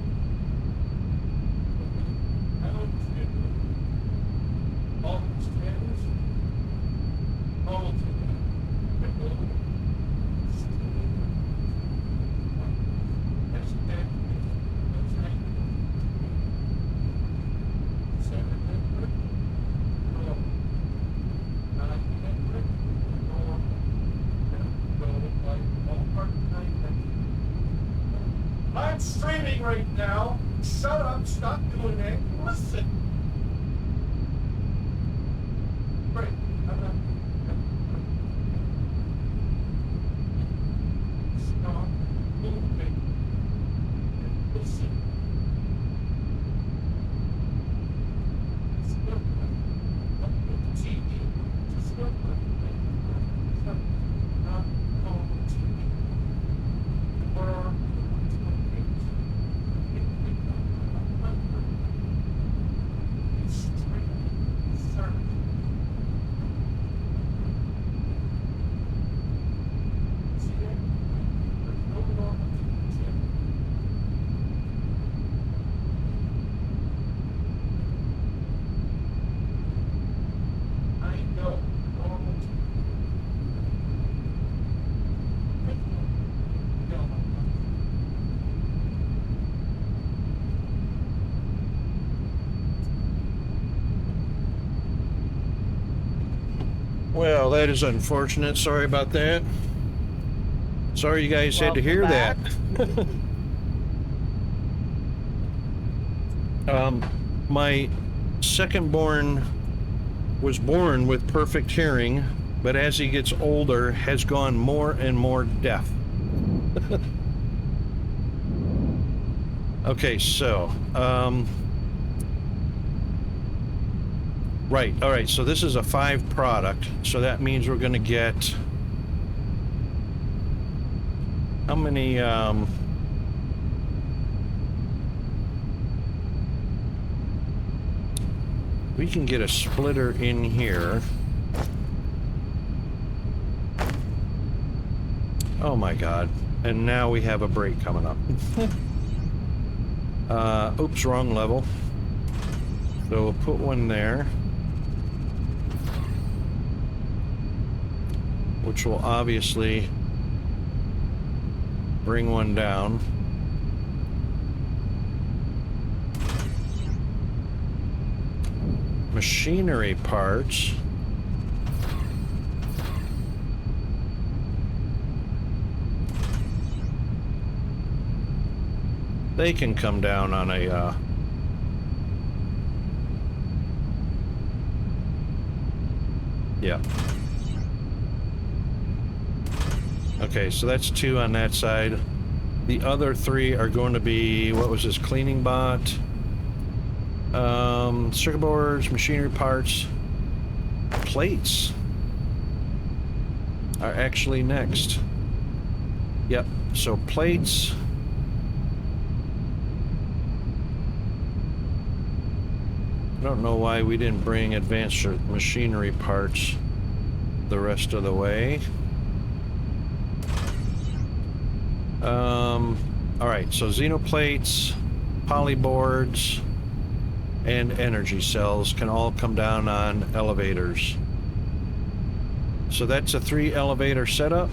I'm streaming right now. Shut up, stop doing that. Listen. Great. Stop moving. Listen. Stop the TV. Stop not on TV. Or Well, that is unfortunate. Sorry about that. Sorry you guys had to hear that. My second born was born with perfect hearing, but as he gets older, has gone more and more deaf. Okay, so, right, all right, so this is a 5 product, so that means we're gonna get, how many, we can get a splitter in here. Oh my God, and now we have a break coming up. Oops, wrong level. So we'll put one there, which will obviously bring one down. machinery parts. They can come down on a yeah. Okay, so that's 2 on that side. The other 3 are going to be, what was this, cleaning bot, circuit boards, machinery parts, plates are actually next. Yep, so plates. I don't know why we didn't bring advanced machinery parts the rest of the way. Alright, so xenoplates, polyboards, and energy cells can all come down on elevators. So that's a 3 elevator setup.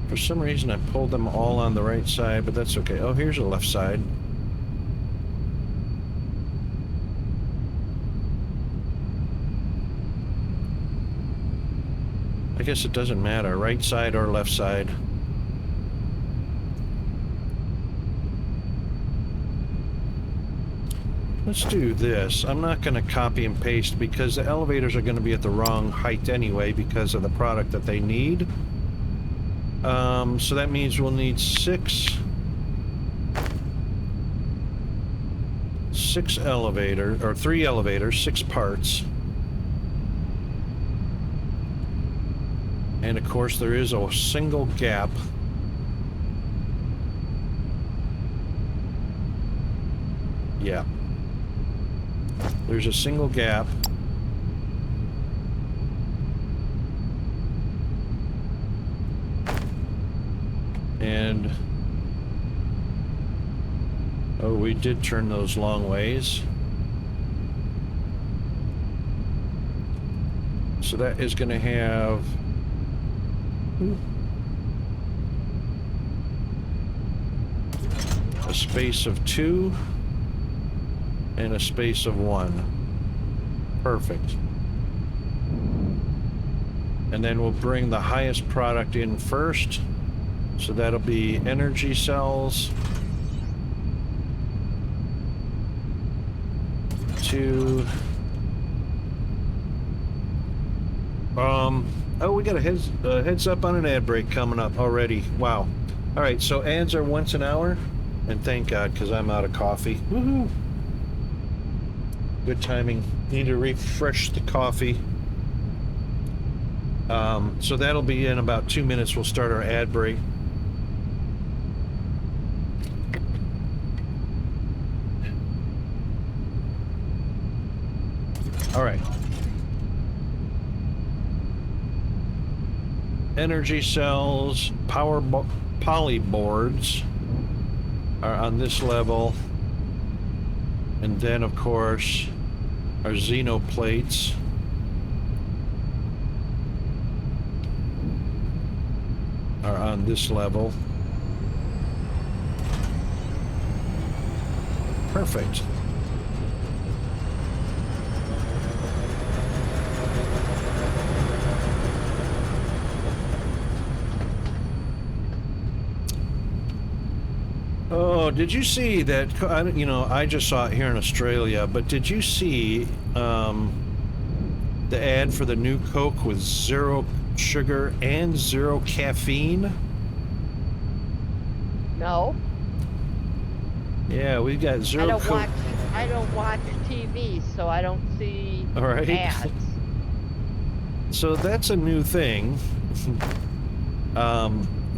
For some reason I pulled them all on the right side, but that's okay. Oh, here's the left side. I guess it doesn't matter, right side or left side. Let's do this. I'm not going to copy and paste because the elevators are going to be at the wrong height anyway because of the product that they need. So that means we'll need 6 elevators, or 3 elevators, 6 parts. And of course there is a single gap. Yeah. There's a single gap. And oh, we did turn those long ways. So that is going to have a space of 2 and a space of 1. Perfect. And then we'll bring the highest product in first. So that'll be energy cells. 2. Oh, we got a heads up on an ad break coming up already. Wow. All right, so ads are once an hour, and thank God, because I'm out of coffee. Woohoo! Good timing. Need to refresh the coffee. So that'll be in about 2 minutes. We'll start our ad break. All right. Energy cells, polyboards are on this level. And then, of course, our xenoplates. Are on this level. Perfect. Oh, did you see that? You know, I just saw it here in Australia, but did you see the ad for the new Coke with 0 sugar and 0 caffeine? No. Yeah, we've got 0 Coke. I don't watch TV, so I don't see All right. ads. So that's a new thing.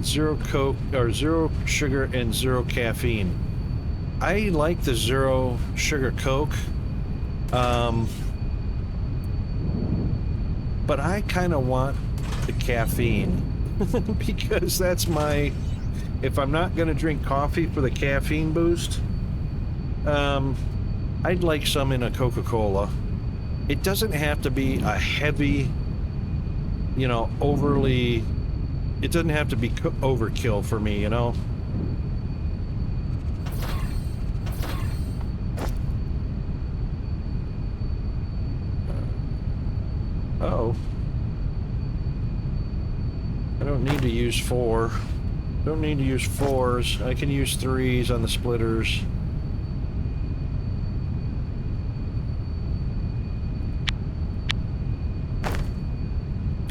0 Coke, or 0 sugar and 0 caffeine. I like the 0 sugar Coke. But I kind of want the caffeine because that's my, if I'm not going to drink coffee for the caffeine boost, I'd like some in a Coca-Cola. It doesn't have to be a heavy, you know, overly it doesn't have to be overkill for me, you know? Uh-oh. I don't need to use 4. Don't need to use 4s. I can use 3s on the splitters.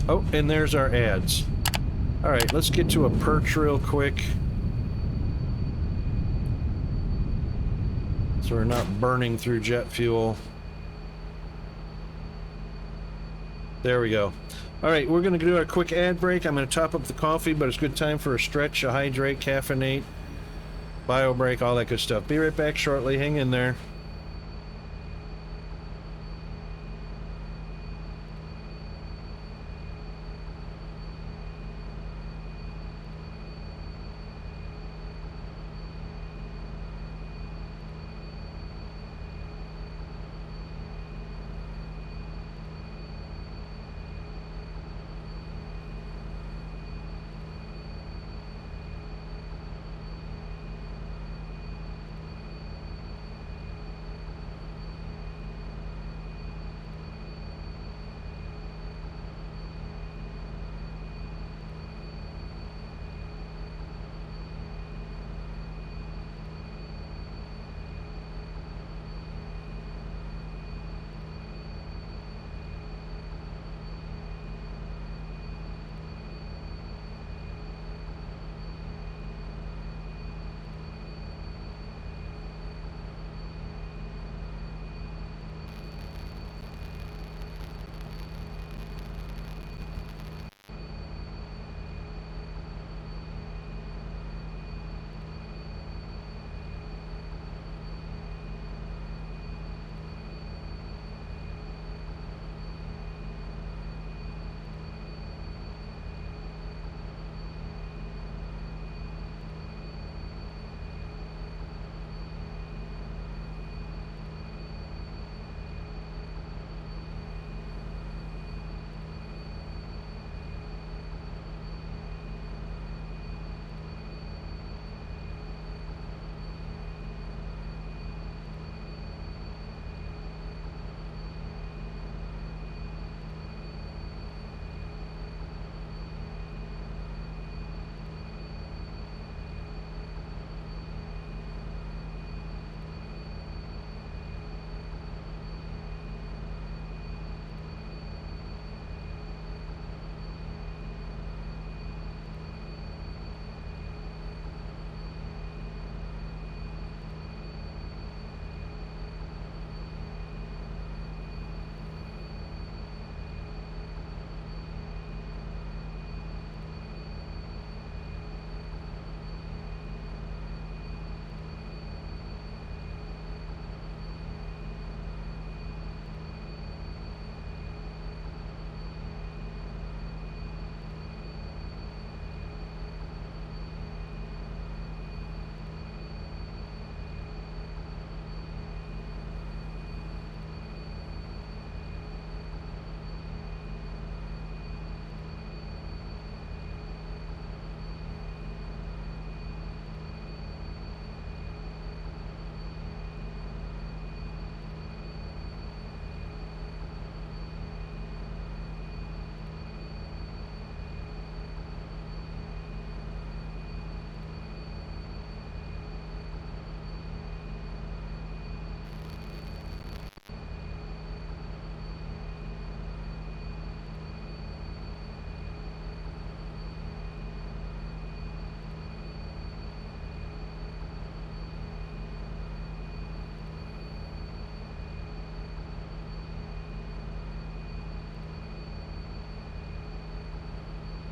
Oh, and there's our ads. Alright, let's get to a perch real quick. So we're not burning through jet fuel. There we go. Alright, we're going to do a quick ad break. I'm going to top up the coffee, but it's a good time for a stretch, a hydrate, caffeinate, bio break, all that good stuff. Be right back shortly. Hang in there.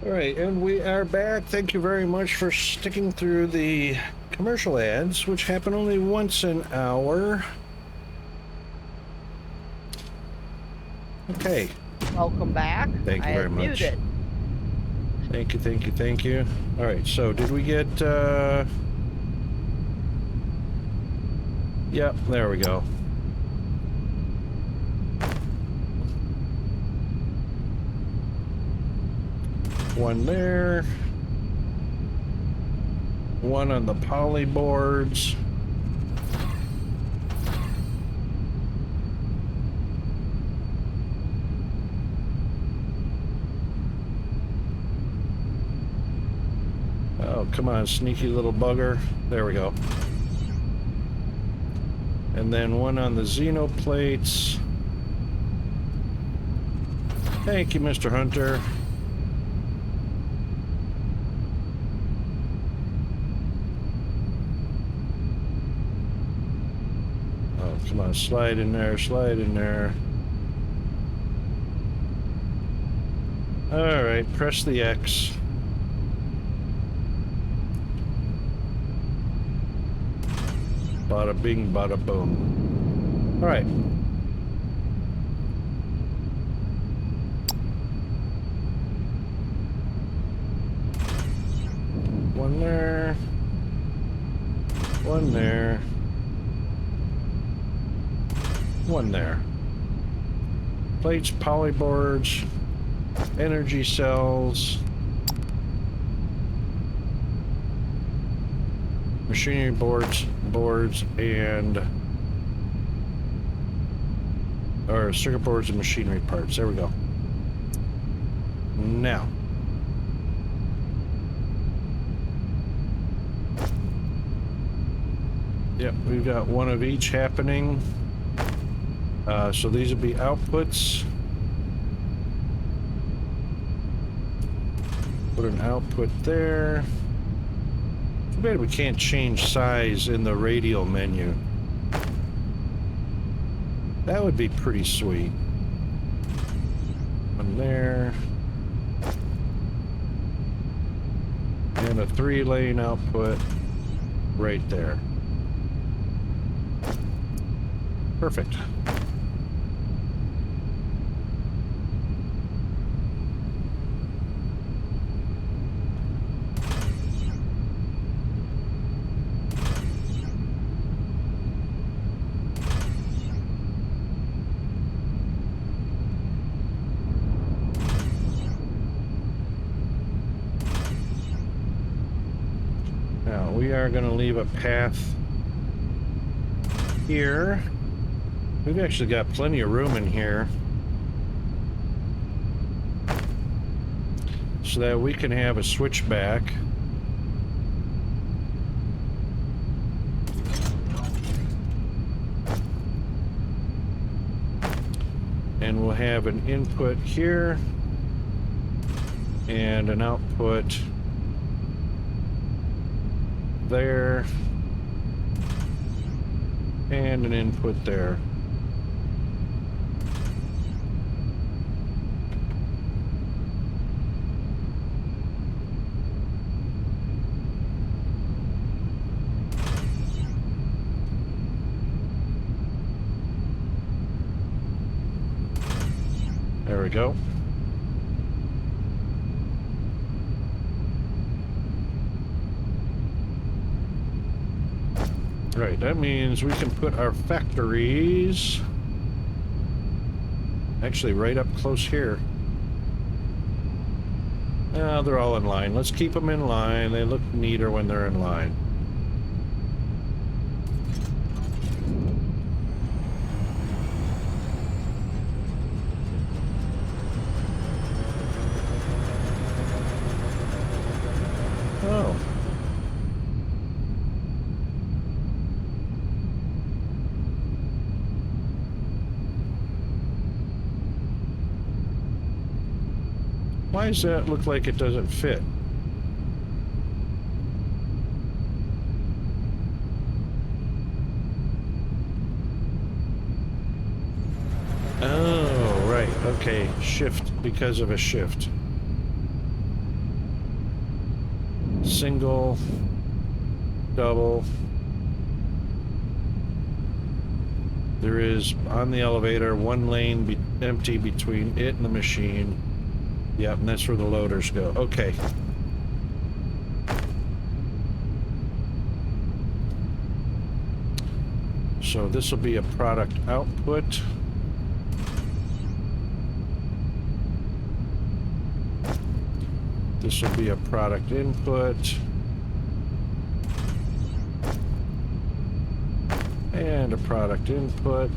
All right, and we are back. Thank you very much for sticking through the commercial ads, which happen only once an hour. Okay. Welcome back. Thank you very much. Muted. Thank you, thank you, thank you. All right, so did we get, Yep, there we go. One there. one on the poly boards. Oh, come on, sneaky little bugger. There we go. And then one on the Xeno plates. Thank you, Mr. Hunter. Oh, come on, slide in there, slide in there. All right, press the X. Bada bing, bada boom. All right. One there. One there. One there. Plates, polyboards, energy cells, machinery boards, and or circuit boards and machinery parts. There we go. Now, yep, we've got one of each happening. So these would be outputs. Put an output there. Too bad we can't change size in the radial menu. That would be pretty sweet. One there. And a 3-lane output right there. Perfect. Now we are going to leave a path here. We've actually got plenty of room in here so that we can have a switchback. And we'll have an input here and an output there and an input there. There we go. Right, that means we can put our factories actually right up close here. They're all in line. Let's keep them in line. They look neater when they're in line. Oh. Why does that look like it doesn't fit? Oh, right. Okay. Shift because of a shift. Single, double. There is, on the elevator, one lane empty between it and the machine. Yep, and that's where the loaders go. Okay. So this will be a product output. This will be a product input. find a product input.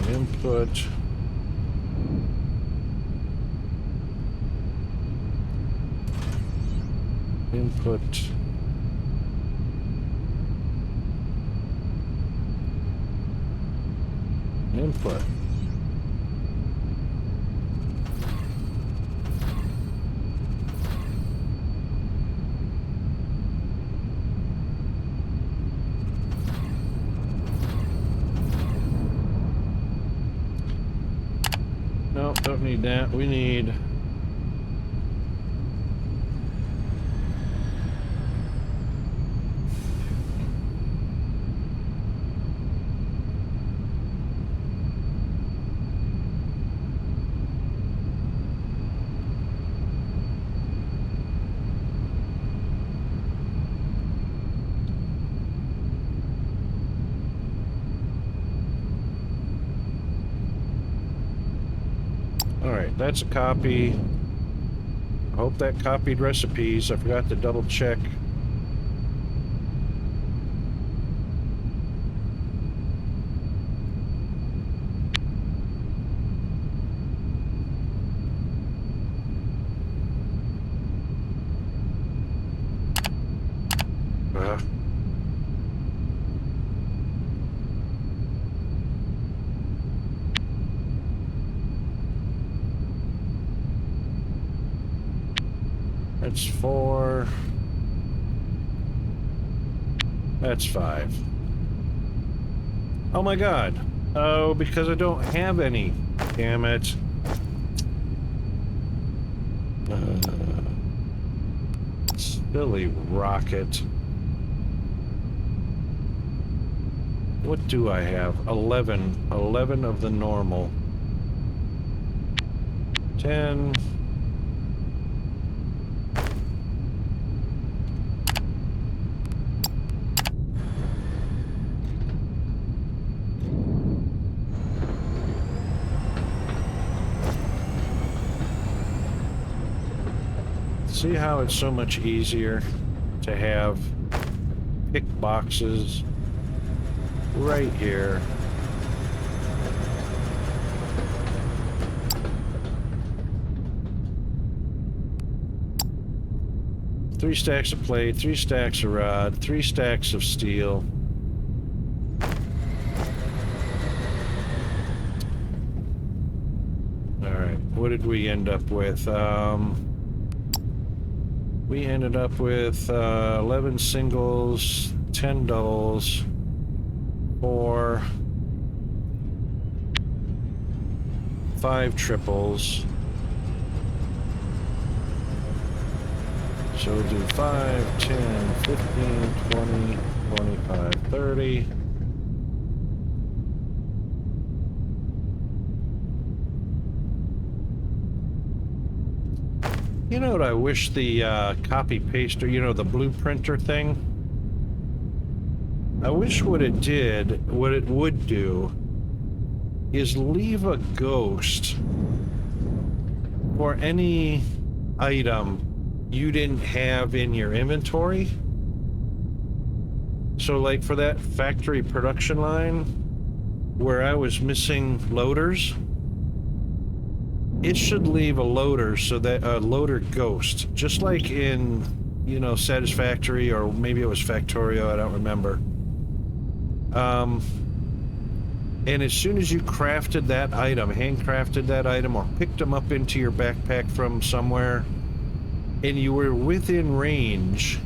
Input. Input. Input. No, don't need that. We need that's a copy. I hope that copied recipes. I forgot to double check. That's 4. That's 5. Oh my god. Oh, because I don't have any. Damn it. Silly rocket. What do I have? 11. 11 of the normal. 10. See how it's so much easier to have pick boxes right here. Three stacks of plate, 3 stacks of rod, 3 stacks of steel. All right, what did we end up with? We ended up with 11 singles, 10 doubles, 4, 5 triples. So we'll do 5, 10, 15, 20, 25, 30. You know what I wish the copy paster, you know, the blueprinter thing? I wish what it would do is leave a ghost for any item you didn't have in your inventory. So like for that factory production line where I was missing loaders, it should leave a loader, so that a loader ghost, just like in, you know, Satisfactory, or maybe it was Factorio, I don't remember. And as soon as you crafted that item, handcrafted that item, or picked them up into your backpack from somewhere, and you were within range,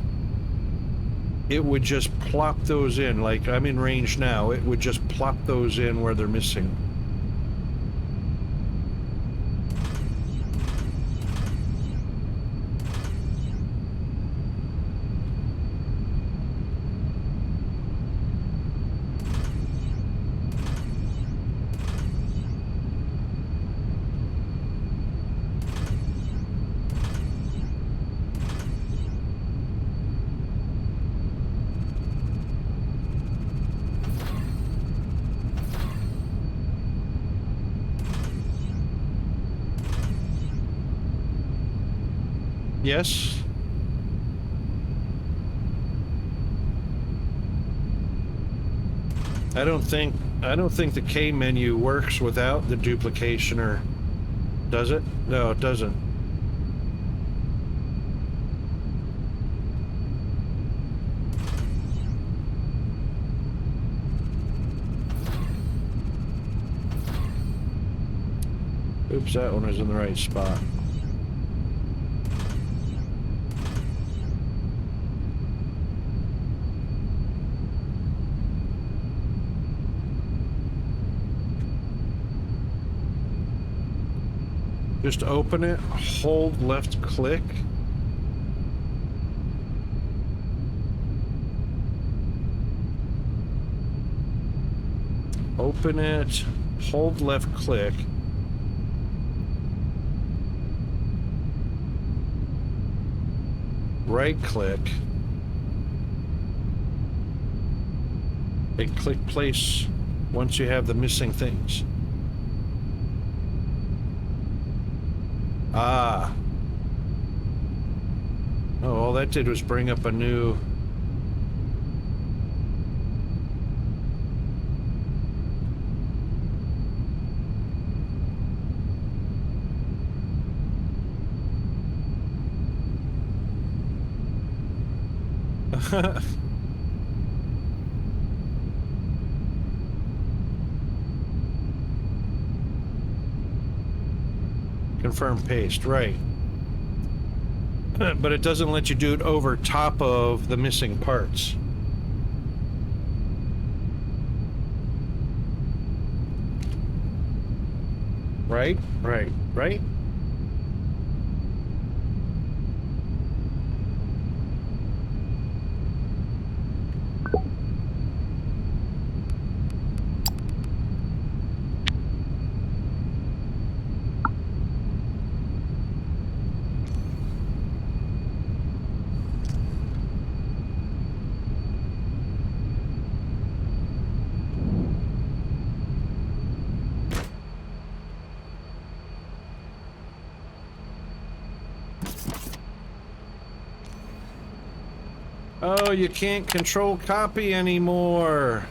it would just plop those in. Like, I'm in range now, it would just plop those in where they're missing. Yes. I don't think the K menu works without the duplication, or does it? No, it doesn't. Oops, that one was in the right spot. Just open it, hold left click. Open it, hold left click. Right click. And click place once you have the missing things. Ah. Oh, all that did was bring up a new... Confirm paste, right. But it doesn't let you do it over top of the missing parts. Right? Right. Right? Oh, you can't control copy anymore.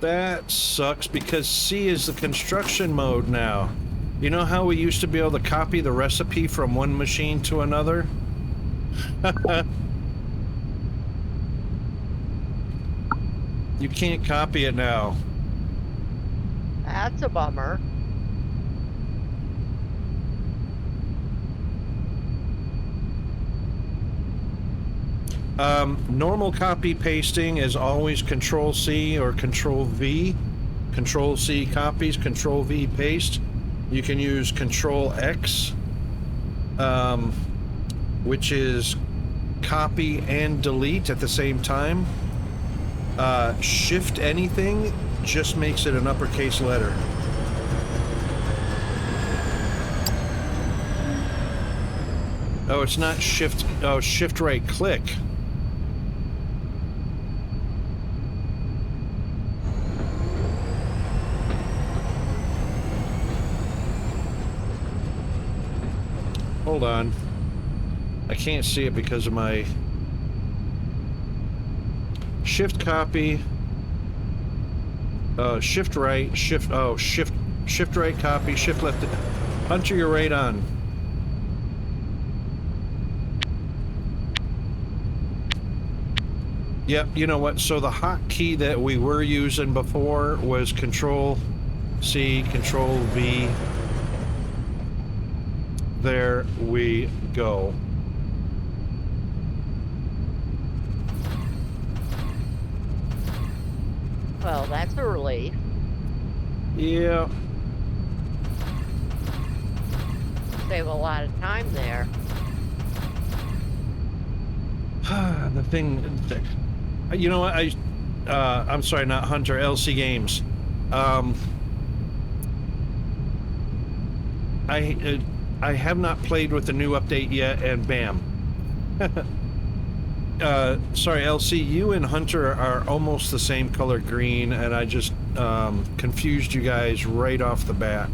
That sucks because C is the construction mode now. You know how we used to be able to copy the recipe from one machine to another? You can't copy it now. That's a bummer. Normal copy pasting is always Control C or Control V. Control C copies, Control V paste. You can use Control X, which is copy and delete at the same time. Shift anything just makes it an uppercase letter. Oh, it's not shift. Oh, shift right click. Hold on. I can't see it because of my shift copy. Shift right, shift right copy, shift left. Hunter, you're right on. Yep, you know what? So the hotkey that we were using before was Control C, Control V. There we go. Well, that's a relief. Yeah. Save a lot of time there. The thing, you know what? I'm sorry, not Hunter. LC Games. I have not played with the new update yet, and bam. Sorry, LC, you and Hunter are almost the same color green, and I just confused you guys right off the bat.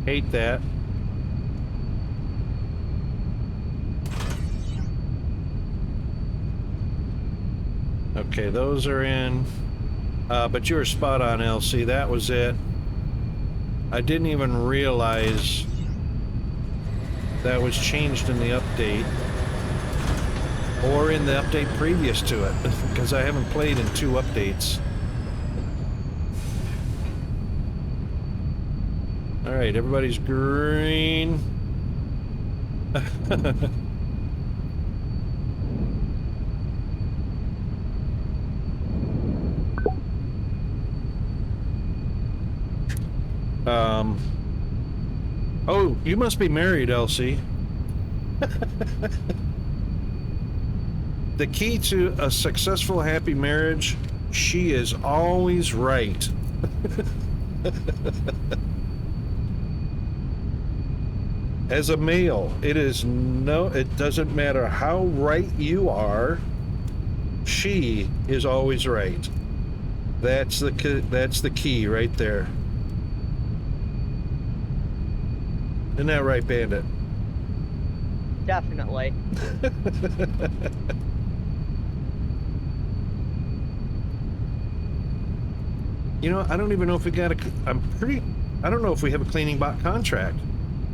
Hate that. Okay, those are in. But you were spot on, Elsie. That was it. I didn't even realize that was changed in the update. Or in the update previous to it. Because I haven't played in 2 updates. Alright, everybody's green. Oh, you must be married, Elsie. The key to a successful, happy marriage, she is always right. As a male, it doesn't matter how right you are, she is always right. That's the key right there. Isn't that right, Bandit? Definitely. You know, I don't even know if we got I don't know if we have a cleaning bot contract.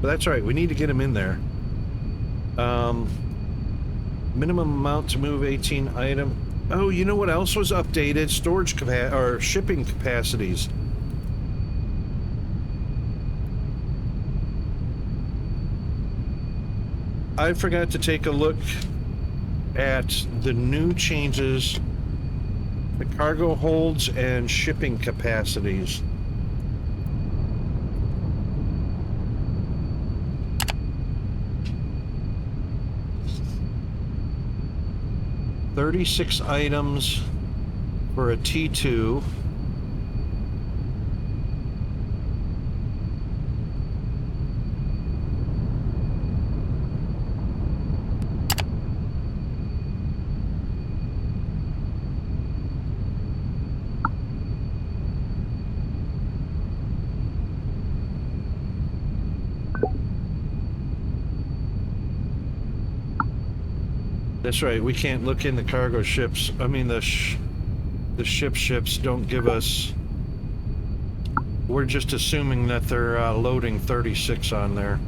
But that's right, we need to get him in there. Minimum amount to move 18 item. Oh, you know what else was updated? Storage capacity, or shipping capacities. I forgot to take a look at the new changes, the cargo holds and shipping capacities. $36 items for a T2. That's right, we can't look in the cargo ships. I mean, the ships don't give us... We're just assuming that they're loading 36 on there.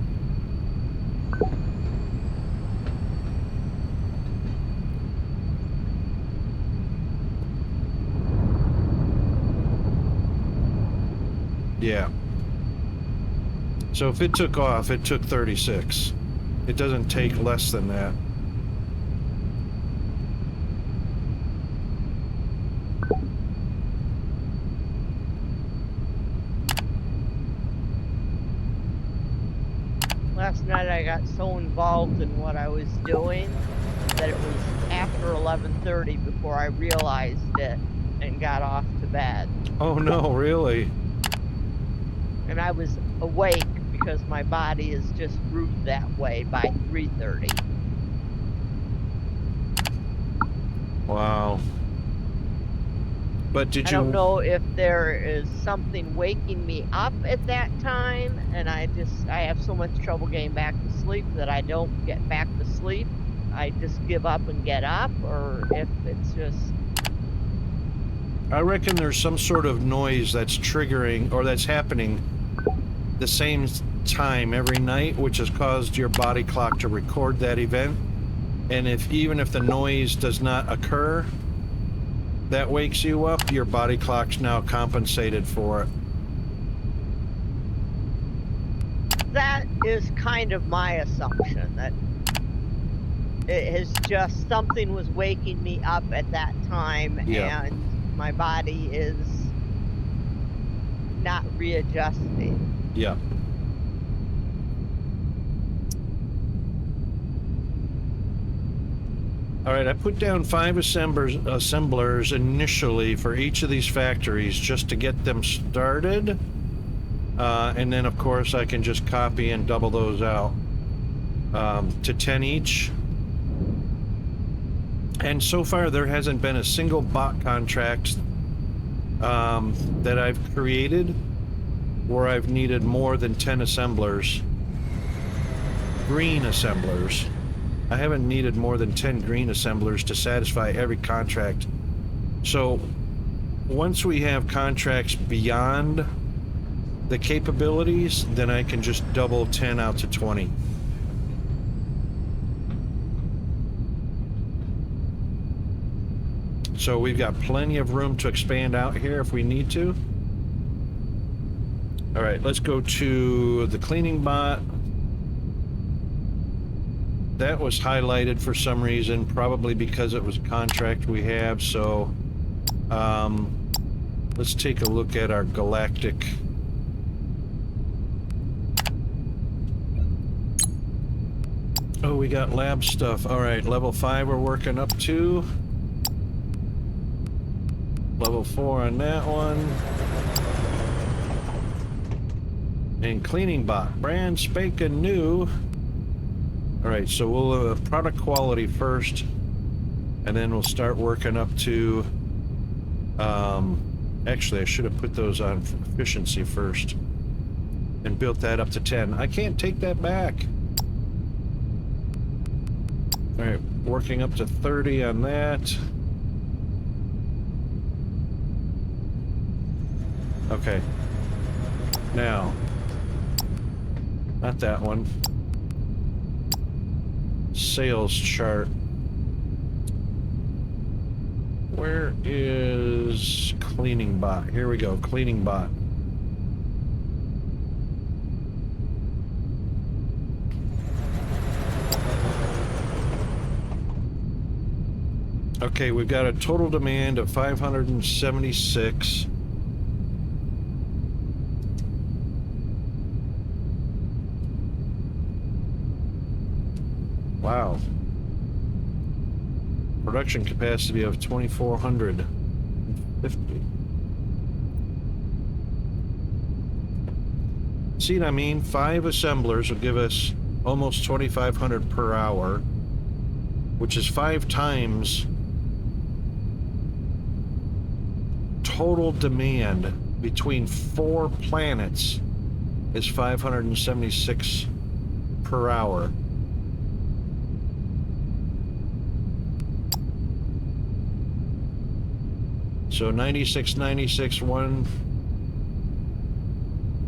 Yeah. So if it took off, it took 36. It doesn't take less than that. Last night I got so involved in what I was doing that it was after 11:30 before I realized it and got off to bed. Oh no, really? And I was awake because my body is just grooved that way by 3:30. Wow. But did you... I don't know if there is something waking me up at that time, and I have so much trouble getting back to sleep that I don't get back to sleep. I just give up and get up, or if it's just... I reckon there's some sort of noise that's triggering, or that's happening the same time every night, which has caused your body clock to record that event. And even if the noise does not occur, that wakes you up, your body clock's now compensated for it. That is kind of my assumption, that it is just something was waking me up at that time, Yeah. and my body is not readjusting. Yeah. All right, I put down 5 assemblers initially for each of these factories just to get them started. And then, of course, I can just copy and double those out to 10 each. And so far, there hasn't been a single bot contract that I've created where I've needed more than 10 assemblers. Green assemblers. I haven't needed more than 10 green assemblers to satisfy every contract. So once we have contracts beyond the capabilities, then I can just double 10 out to 20. So we've got plenty of room to expand out here if we need to. All right, let's go to the cleaning bot. That was highlighted for some reason, probably because it was a contract we have. So let's take a look at our galactic. Oh, we got lab stuff. All right, level 5 we're working up to. Level 4 on that one. And cleaning bot, brand spanking new. All right, so we'll product quality first, and then we'll start working up to. Actually, I should have put those on efficiency first, and built that up to 10. I can't take that back. All right, working up to 30 on that. Okay. Now, not that one. Sales chart. Where is cleaning bot? Here we go, cleaning bot. Okay, we've got a total demand of 576. Wow. Production capacity of 2,450. See what I mean? 5 assemblers will give us almost 2,500 per hour, which is 5 times total demand between 4 planets is 576 per hour. So 96, 96, 1.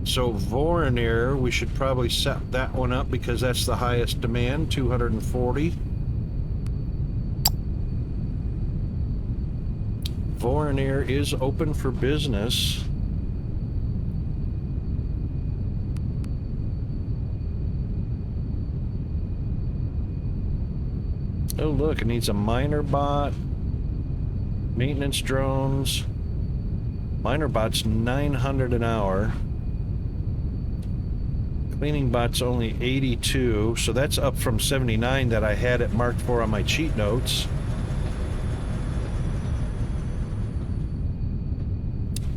So Voronir, we should probably set that one up because that's the highest demand, 240. Voronir is open for business. Oh look, it needs a miner bot. Maintenance drones. Miner bot's 900 an hour. Cleaning bot's only 82, so that's up from 79 that I had it marked for on my cheat notes.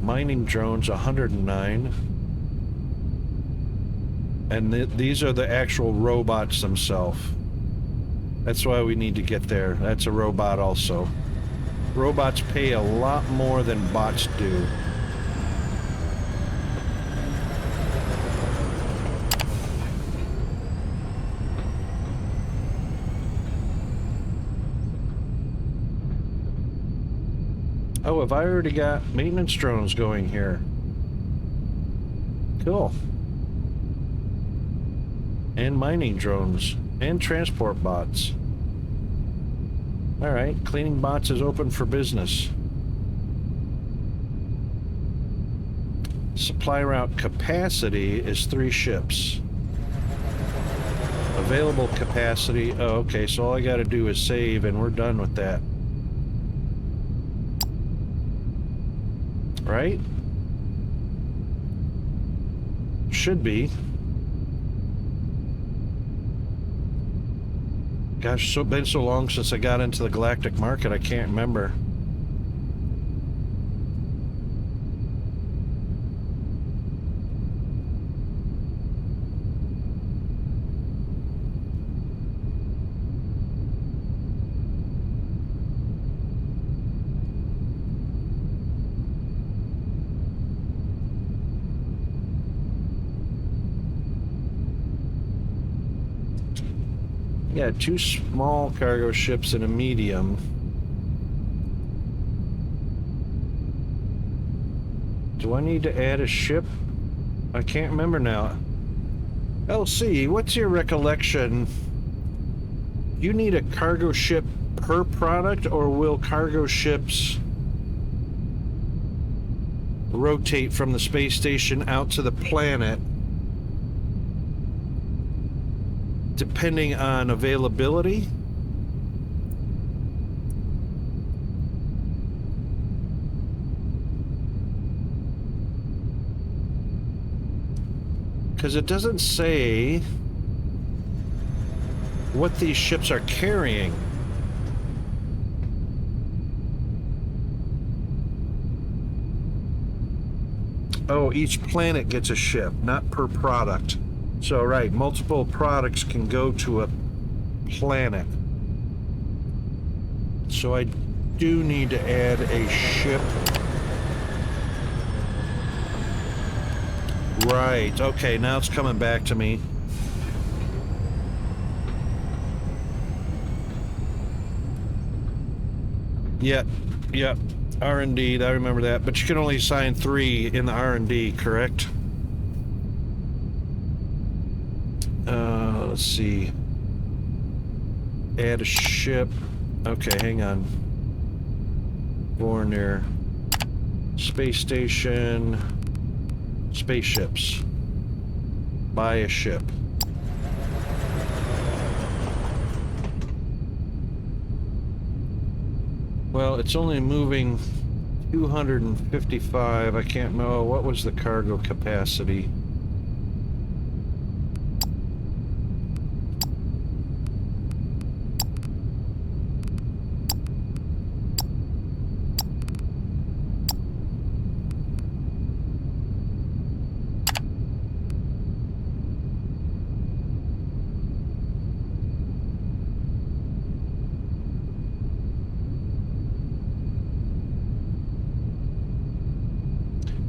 Mining drones 109. And these are the actual robots themselves. That's why we need to get there. That's a robot also. Robots pay a lot more than bots do. Oh, have I already got maintenance drones going here? Cool. And mining drones. And transport bots. Alright, cleaning bots is open for business. Supply route capacity is 3 ships. Available capacity, oh okay, so all I gotta do is save and we're done with that. Right? Should be. Gosh, been so long since I got into the galactic market, I can't remember. Yeah, 2 small cargo ships and a medium. Do I need to add a ship? I can't remember now. LC, what's your recollection? You need a cargo ship per product, or will cargo ships rotate from the space station out to the planet depending on availability? Because it doesn't say what these ships are carrying. Oh, each planet gets a ship, not per product. So, right, multiple products can go to a planet. So I do need to add a ship. Right, okay, now it's coming back to me. Yep, R&D, I remember that. But you can only assign 3 in the R&D, correct? Let's see. Add a ship. Okay, hang on. Vornir. Space station. Spaceships. Buy a ship. Well, it's only moving 255. I can't know. What was the cargo capacity?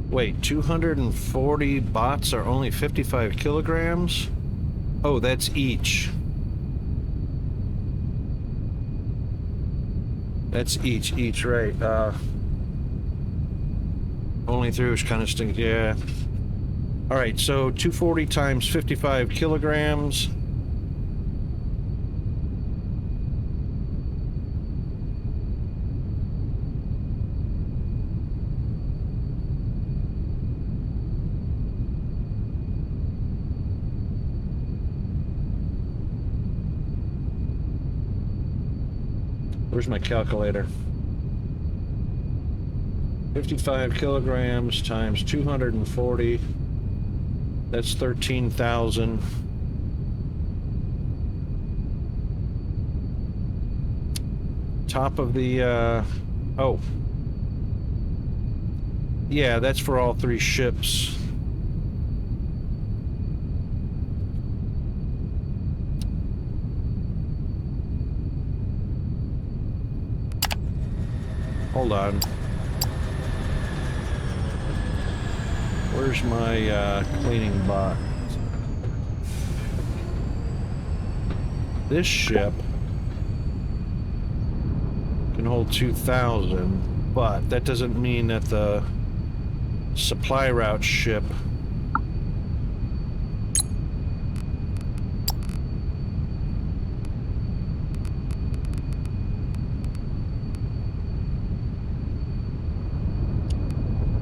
Wait, 240 bots are only 55 kilograms? Oh, that's each. That's each, right. Only through is kind of stink, yeah. Alright, so 240 times 55 kilograms. Where's my calculator? 55 kilograms times 240. That's 13,000. Top of the, oh. Yeah, that's for all 3 ships. Hold on. Where's my cleaning bot? This ship can hold 2,000, but that doesn't mean that the supply route ship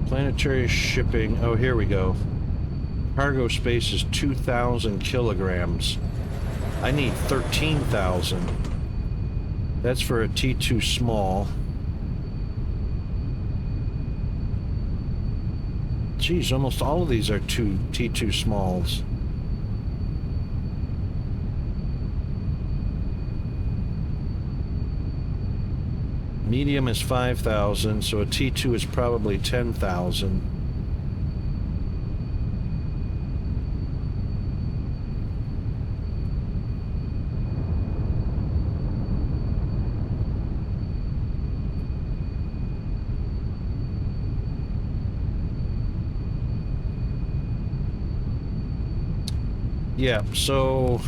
planetary shipping. Oh, here we go. Cargo space is 2,000 kilograms. I need 13,000. That's for a T2 small. Geez, almost all of these are T2 smalls. Medium is 5,000, so a T2 is probably 10,000. Yeah, so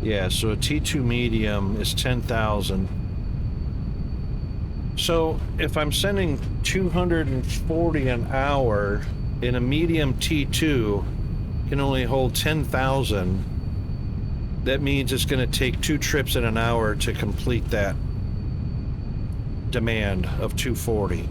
Yeah, so a T2 medium is 10,000. So if I'm sending 240 an hour in a medium T2 can only hold 10,000, that means it's going to take 2 trips in an hour to complete that demand of 240.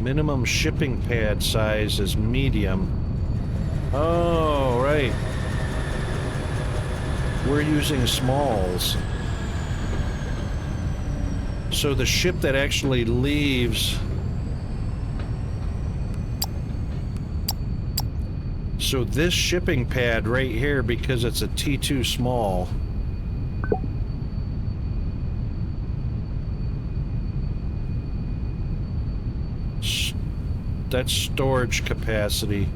Minimum shipping pad size is medium. Oh, right. We're using smalls. So the ship that actually leaves... So this shipping pad right here, because it's a T2 small... That's storage capacity.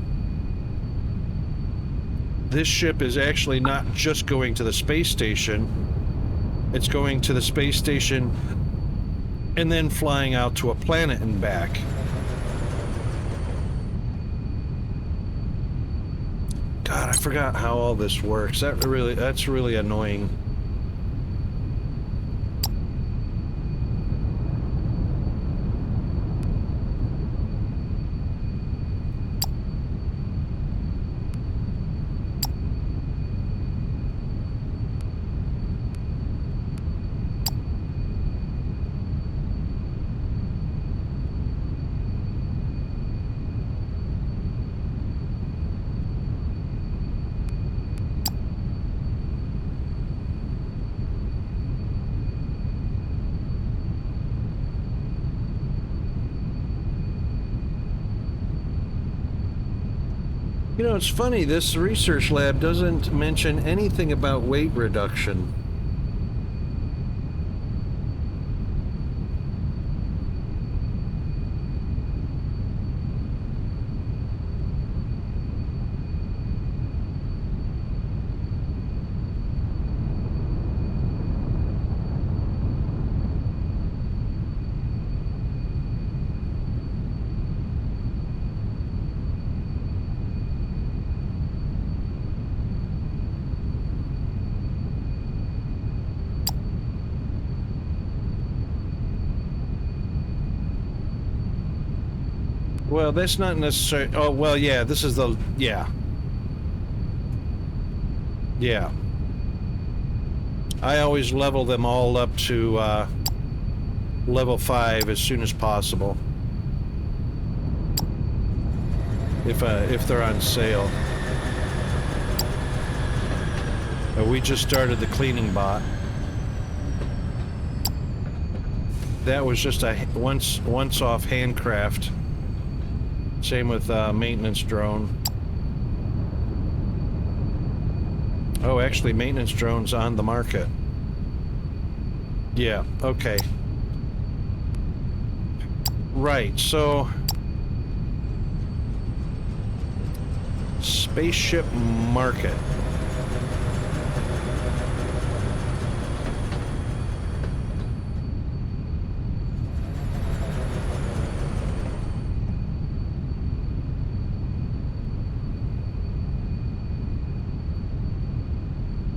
This ship is actually not just going to the space station. It's going to the space station and then flying out to a planet and back. God, I forgot how all this works. That's really annoying. You know, it's funny, this research lab doesn't mention anything about weight reduction. Well, that's not necessarily... Oh, well, yeah, this is the... Yeah. Yeah. I always level them all up to level 5 as soon as possible. If they're on sale. We just started the cleaning bot. That was just a once-off handcraft. Same with maintenance drone. Oh, actually, maintenance drone's on the market. Yeah, okay. Right, so... Spaceship market.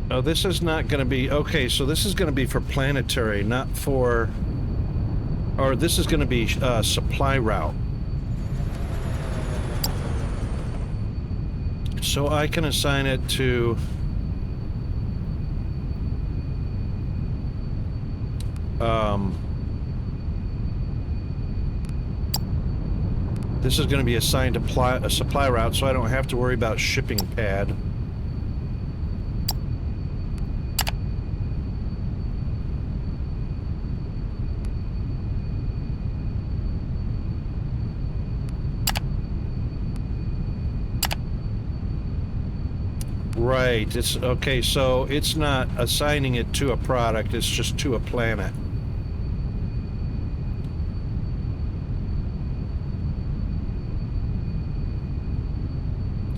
Oh, this is not going to be... Okay, so this is going to be for planetary, not for... Or this is going to be supply route. So I can assign it to... This is going to be assigned to a supply route, so I don't have to worry about shipping pad. Right, it's okay, so it's not assigning it to a product, it's just to a planet.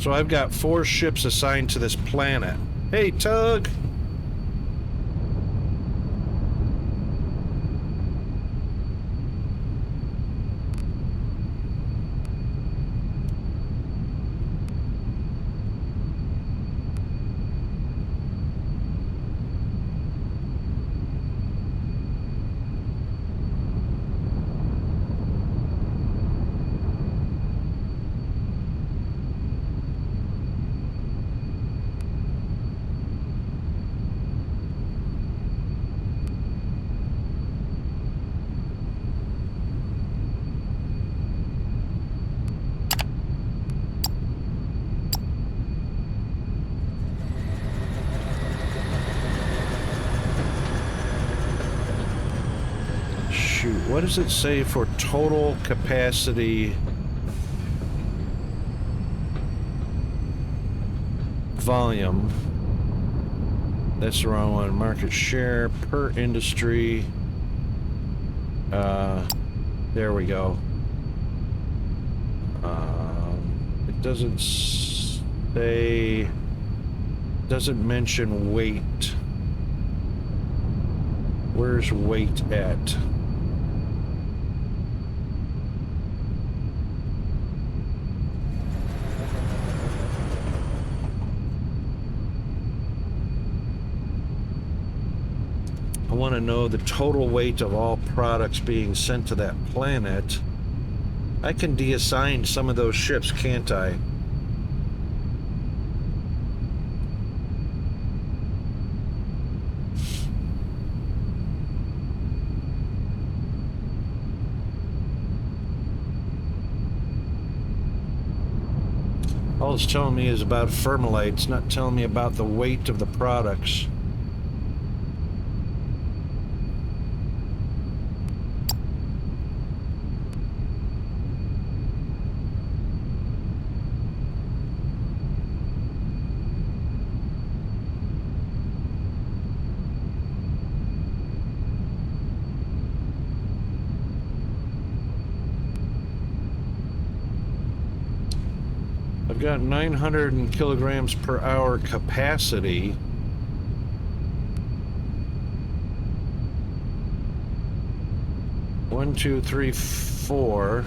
So I've got 4 ships assigned to this planet. Hey, Tug! Shoot, what does it say for total capacity volume? That's the wrong one. Market share per industry. There we go. It doesn't say, doesn't mention weight. Where's weight at? I want to know the total weight of all products being sent to that planet. I can deassign some of those ships, can't I? All it's telling me is about Fermalite. It's not telling me about the weight of the products. I've got 900 kilograms per hour capacity. One, two, three, four.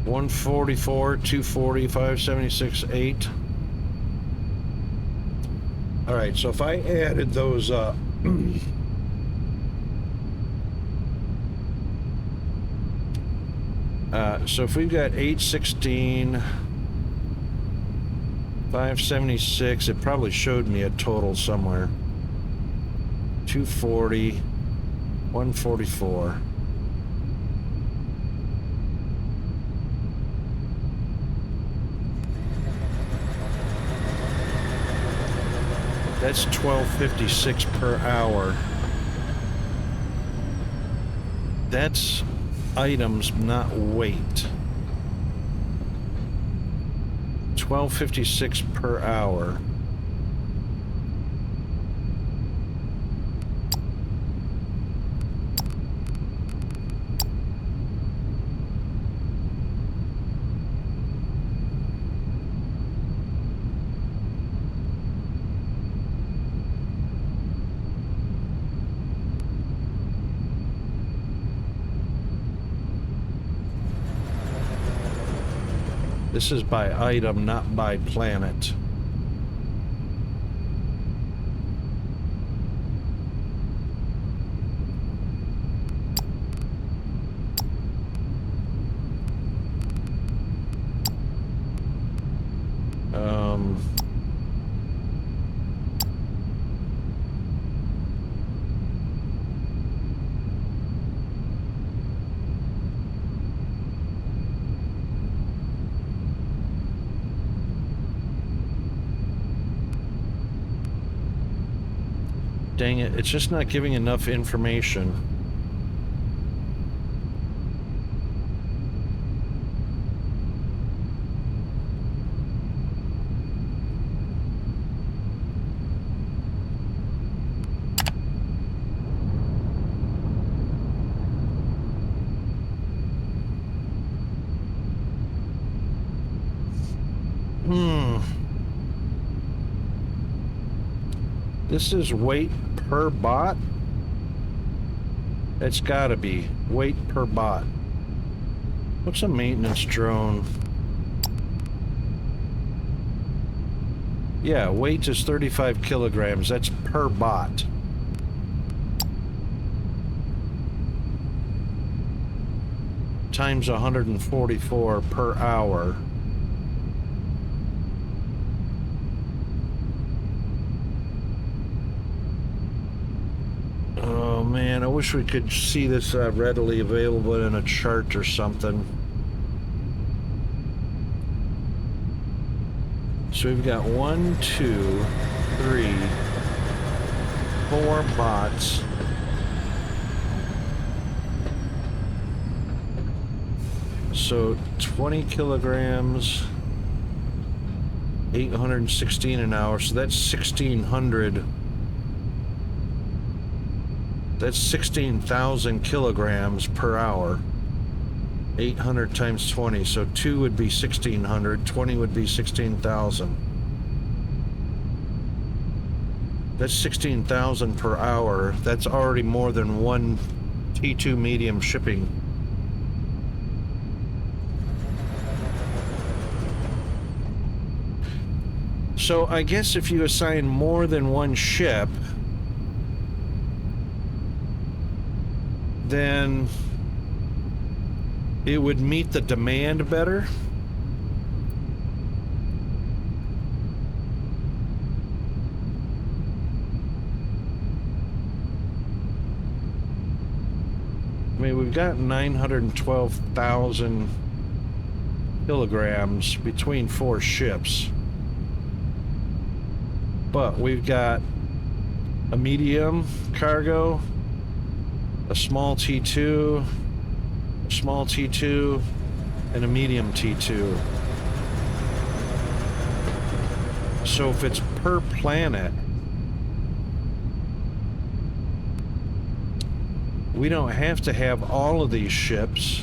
144, 240, 576, 8. All right, so if I added those up, so if we've got 816, 576, it probably showed me a total somewhere. 240, 144. That's 1256 per hour. That's items, not weight. 1256 per hour. This is by item, not by planet. Dang it, it's just not giving enough information. This is weight per bot? It's gotta be weight per bot. What's a maintenance drone? Yeah, weight is 35 kilograms. That's per bot. Times 144 per hour. Oh man, I wish we could see this readily available in a chart or something. So we've got 1, 2, 3, 4 bots. So 20 kilograms, 816 an hour. So that's 1,600. That's 16,000 kilograms per hour. 800 times 20. So 2 would be 1,600. 20 would be 16,000. That's 16,000 per hour. That's already more than one T2 medium shipping. So I guess if you assign more than one ship, then it would meet the demand better. I mean, we've got 912,000 kilograms between 4 ships. But we've got a medium cargo, a small T2, a small T2, and a medium T2. So if it's per planet, we don't have to have all of these ships.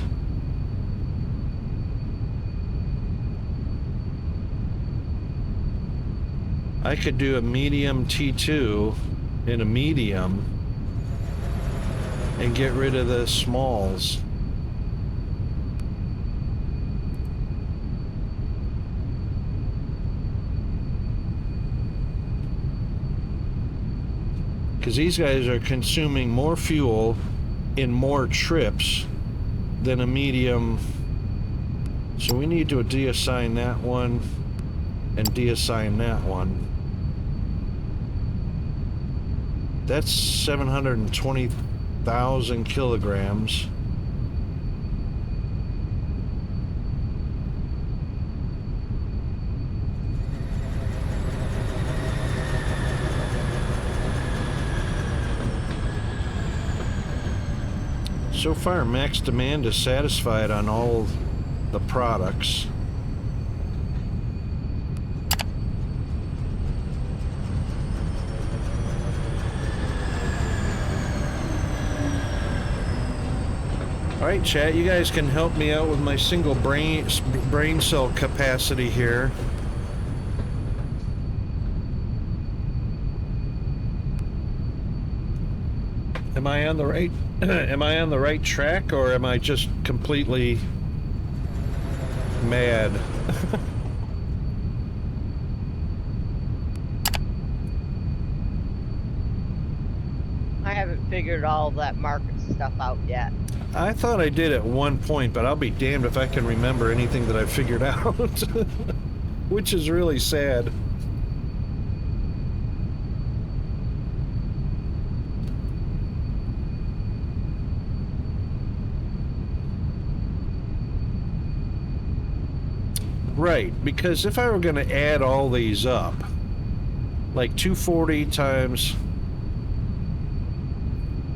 I could do a medium T2 in a medium and get rid of the smalls. Because these guys are consuming more fuel in more trips than a medium. So we need to deassign that one and deassign that one. That's 720,000 kilograms. So far, max demand is satisfied on all the products. Alright, chat, you guys can help me out with my single brain cell capacity here. Am I on the right am I on the right track, or am I just completely mad? I haven't figured all that market stuff out yet. I thought I did at one point, but I'll be damned if I can remember anything that I figured out. Which is really sad. Right, because if I were going to add all these up, like 240 times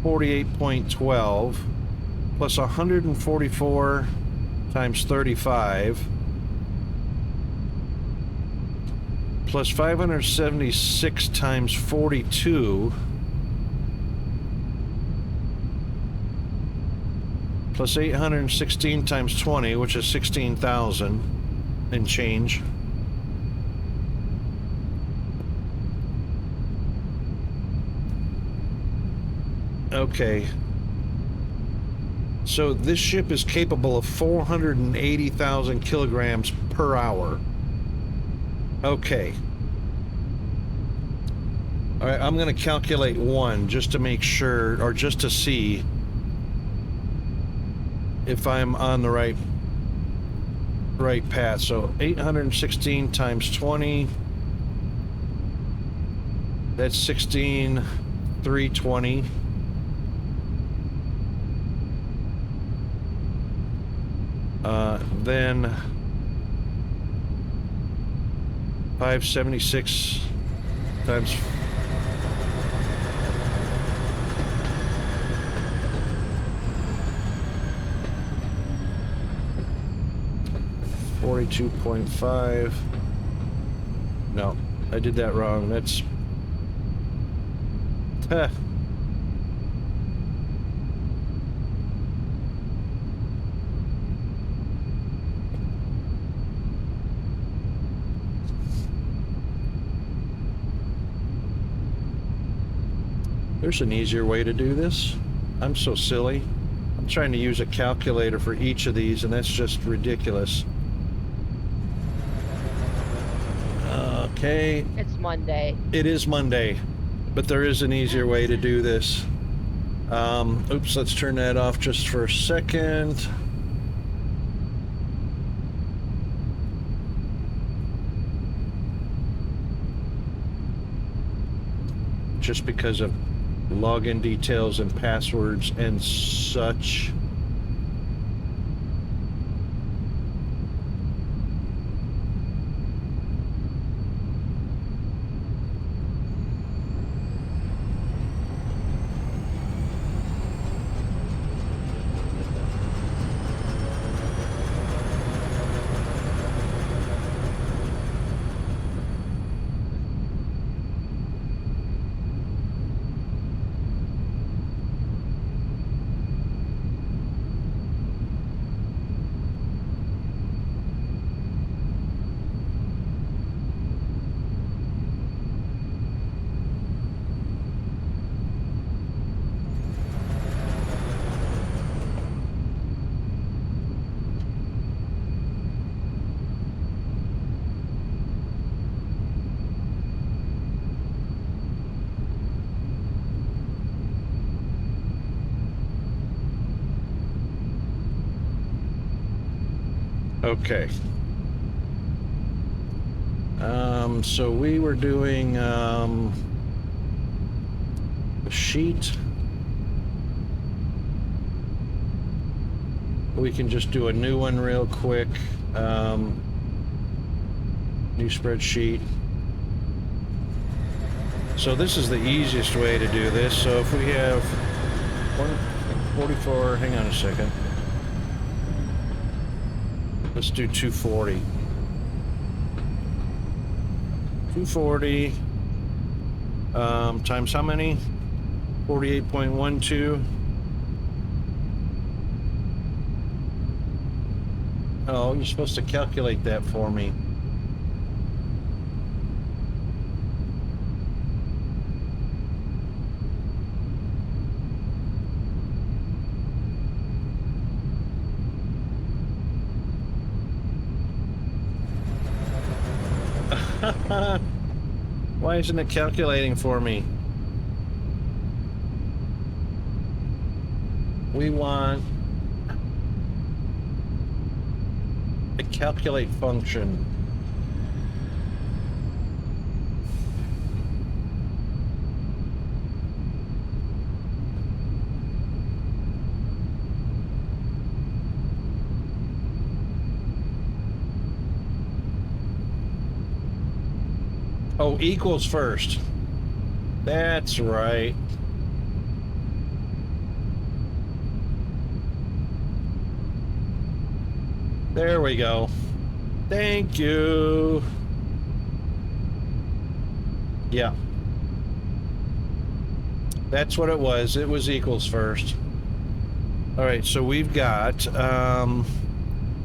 48.12 plus 144 times 35 plus 576 times 42 plus 816 times 20, which is 16,000 and change. Okay. So this ship is capable of 480,000 kilograms per hour. Okay. All right, I'm going to calculate one just to make sure, or just to see if I'm on the right path. So 816 times 20. That's 16,320. Then 576 times 42.5. No, I did that wrong. That's There's an easier way to do this. I'm so silly. I'm trying to use a calculator for each of these, and that's just ridiculous. Okay. It's Monday. It is Monday, but there is an easier way to do this. Oops, let's turn that off just for a second. Just because of login details and passwords and such. Okay. So we were doing a sheet. We can just do a new one real quick. New spreadsheet. So this is the easiest way to do this. So if we have 144, hang on a second. Let's do 240. 240 times how many? 48.12. Oh, you're supposed to calculate that for me. Why isn't it calculating for me? We want a calculate function. Oh, equals first. That's right. There we go. Thank you. Yeah. That's what it was. It was equals first. All right, so we've got,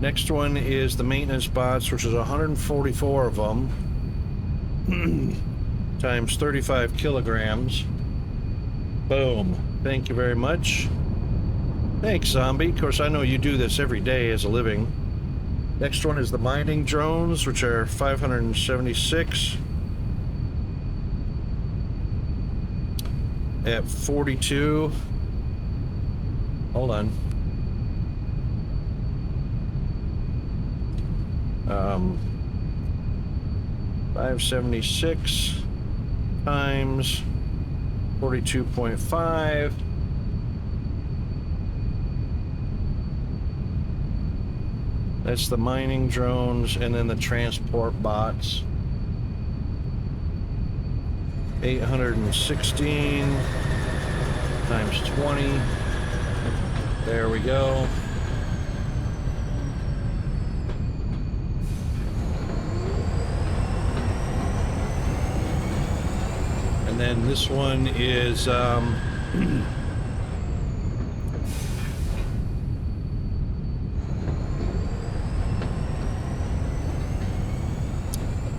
next one is the maintenance bots, which is 144 of them. Times 35 kilograms. Boom. Thank you very much. Thanks, Zombie. Of course, I know you do this every day as a living. Next one is the mining drones, which are 576 at 42. Hold on. 576 times 42.5. That's the mining drones, and then the transport bots. 816 times 20. There we go. And then this one is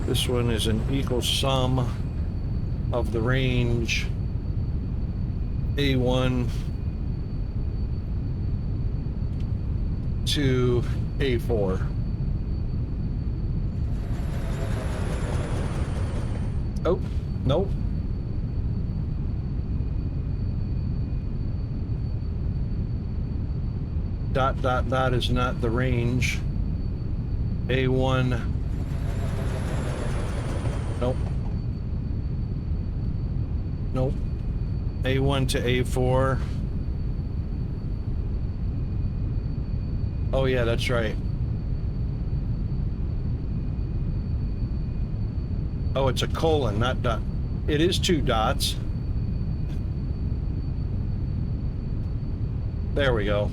this one is an equal sum of the range A1 to A4. Oh, nope. Dot, dot, dot is not the range. A1. Nope. Nope. A1 to A4. Oh yeah, that's right. Oh, it's a colon, not dot. It is 2 dots. There we go.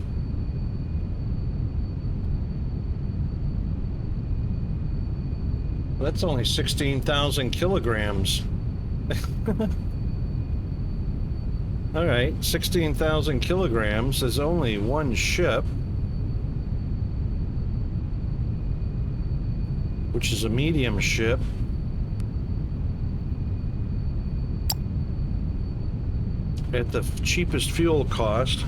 That's only 16,000 kilograms. All right, 16,000 kilograms is only one ship, which is a medium ship. At the cheapest fuel cost.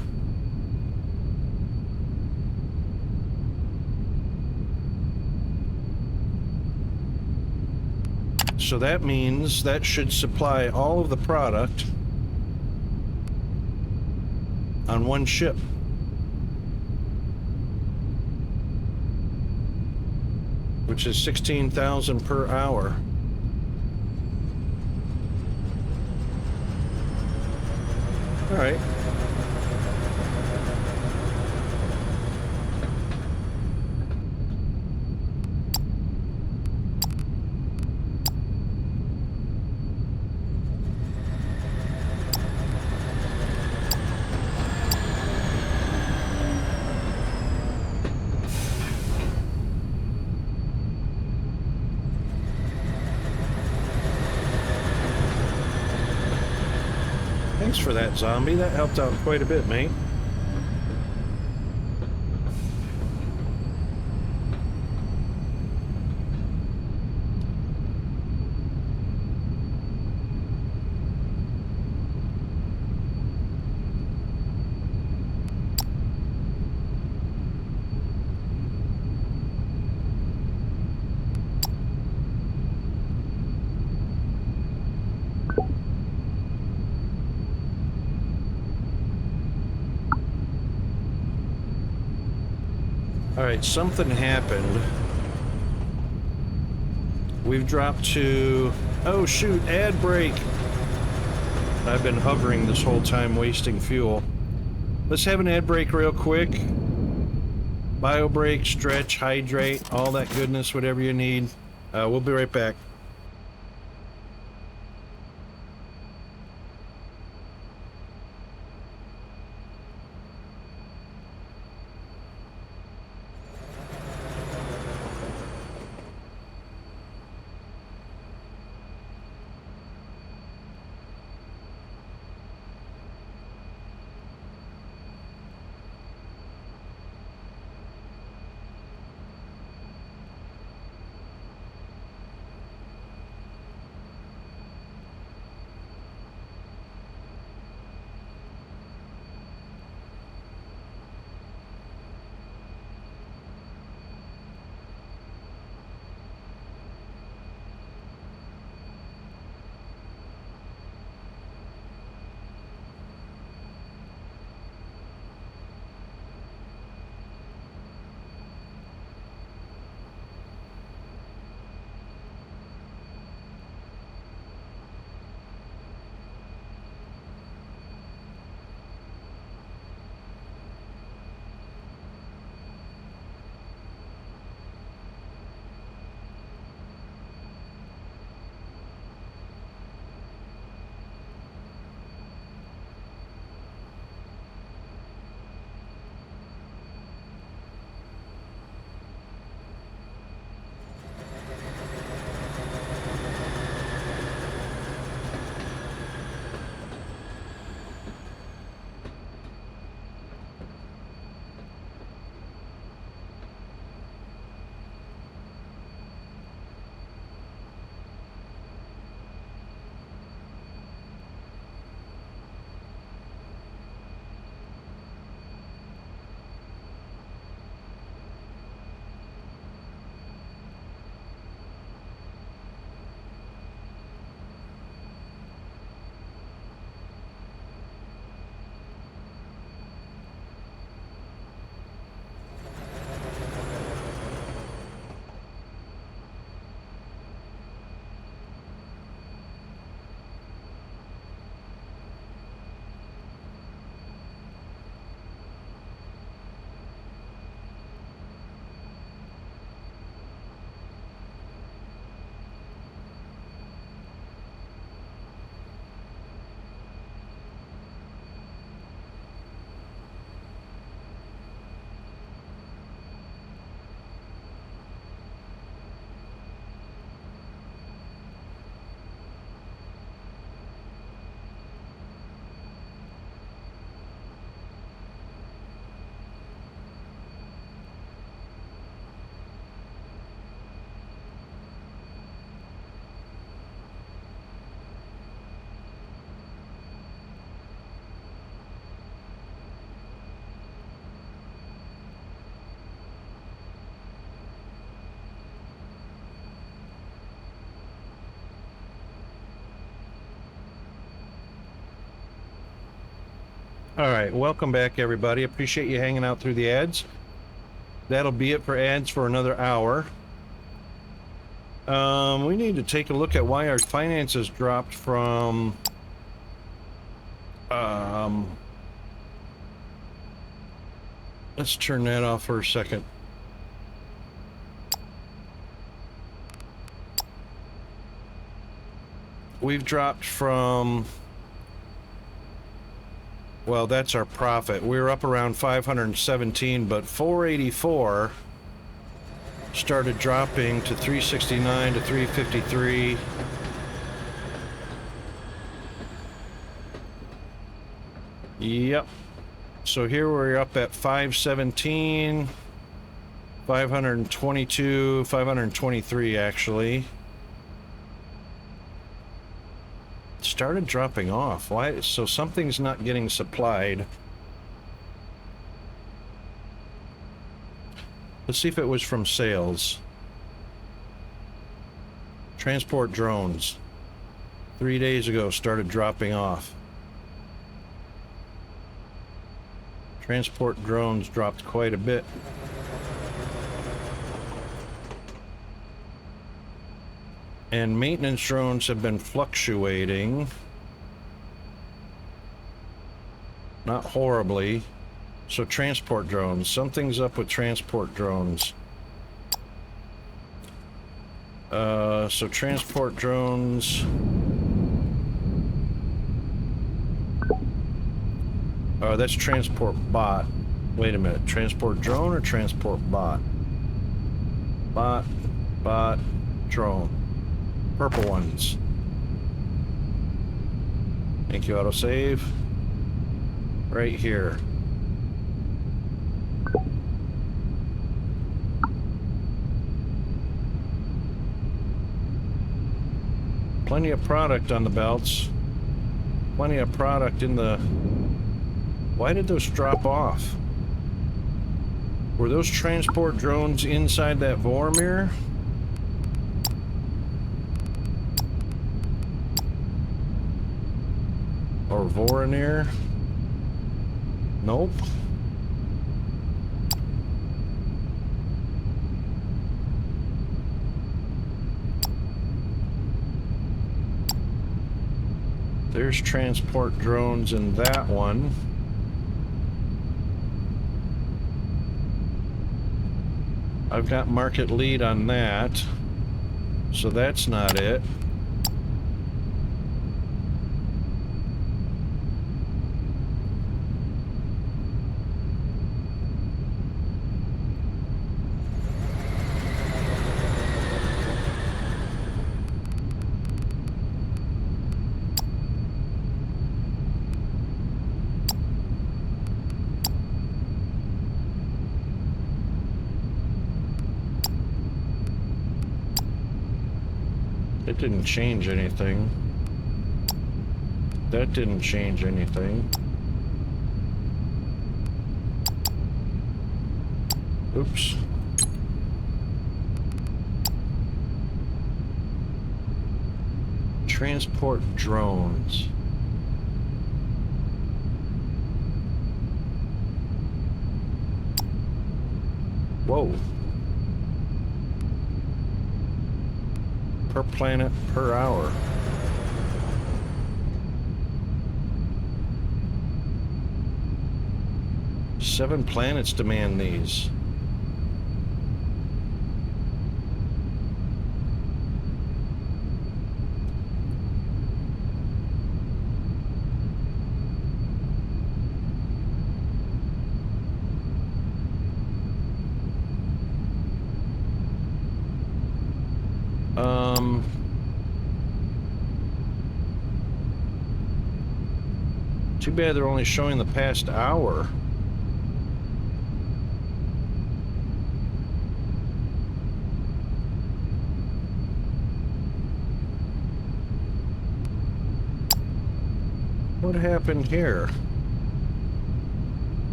So that means that should supply all of the product on one ship. Which is 16,000 per hour. All right. Thanks for that, Zombie. That helped out quite a bit, mate. All right, something happened. We've dropped to... Oh, shoot, ad break. I've been hovering this whole time, wasting fuel. Let's have an ad break real quick. Bio break, stretch, hydrate, all that goodness, whatever you need. We'll be right back. All right, welcome back, everybody. Appreciate you hanging out through the ads. That'll be it for ads for another hour. We need to take a look at why our finances dropped from let's turn that off for a second. We've dropped from, well, that's our profit. We were up around 517, but 484 started dropping to 369 to 353. Yep. So here we're up at 517, 522, 523 actually. Started dropping off. Why? So something's not getting supplied. Let's see if it was from sales. Transport drones. 3 days ago started dropping off. Transport drones dropped quite a bit. And maintenance drones have been fluctuating. Not horribly. So transport drones. Something's up with transport drones. So transport drones. Oh, that's transport bot. Wait a minute. Transport drone or transport bot? Bot, drone. Purple ones. Thank you, autosave. Right here. Plenty of product on the belts. Plenty of product in the... Why did those drop off? Were those transport drones inside that Vormir? Or Voronir? Nope. There's transport drones in that one. I've got market lead on that, so that's not it. It didn't change anything. That didn't change anything. Oops. Transport drones. Whoa. Per planet per hour. Seven planets demand these. Too bad they're only showing the past hour. What happened here?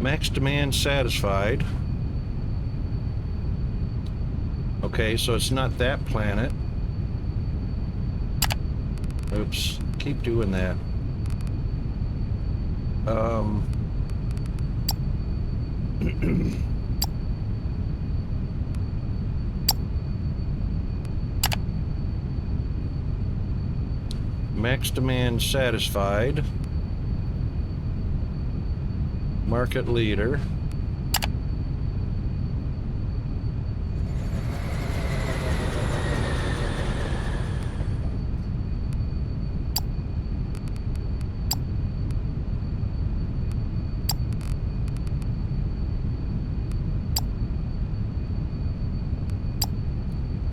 Max demand satisfied. Okay, so it's not that planet. Oops, keep doing that. Max demand satisfied. Market leader.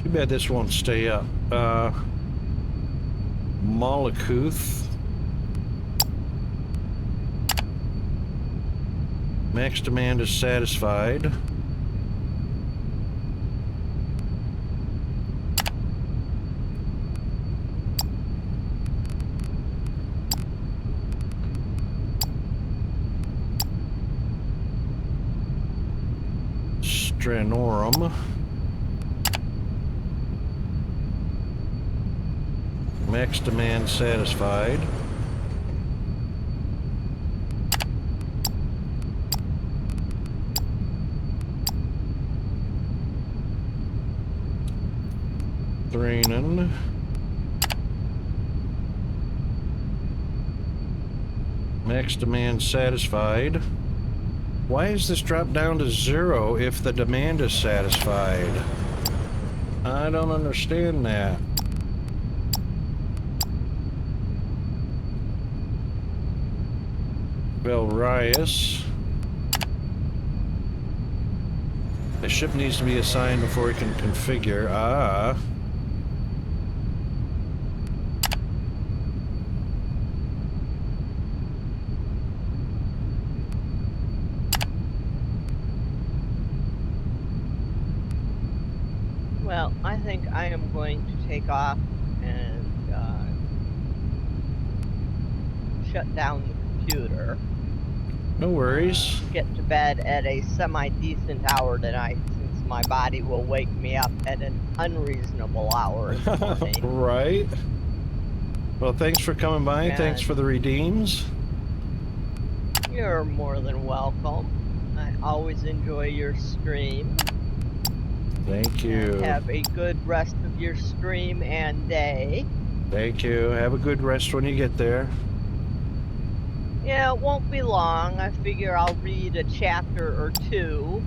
Too bad this won't stay up. Malekuth. Max demand is satisfied. Stranorum. Max demand satisfied. Thranen. Max demand satisfied. Why is this dropped down to 0 if the demand is satisfied? I don't understand that. Belrius. The ship needs to be assigned before it can configure. Ah. Well, I think I am going to take off and shut down the computer. No worries. Get to bed at a semi-decent hour tonight, since my body will wake me up at an unreasonable hour in the morning. Right. Well, thanks for coming by. And thanks for the redeems. You're more than welcome. I always enjoy your stream. Thank you. And have a good rest of your stream and day. Thank you. Have a good rest when you get there. Yeah, it won't be long. I figure I'll read a chapter or two,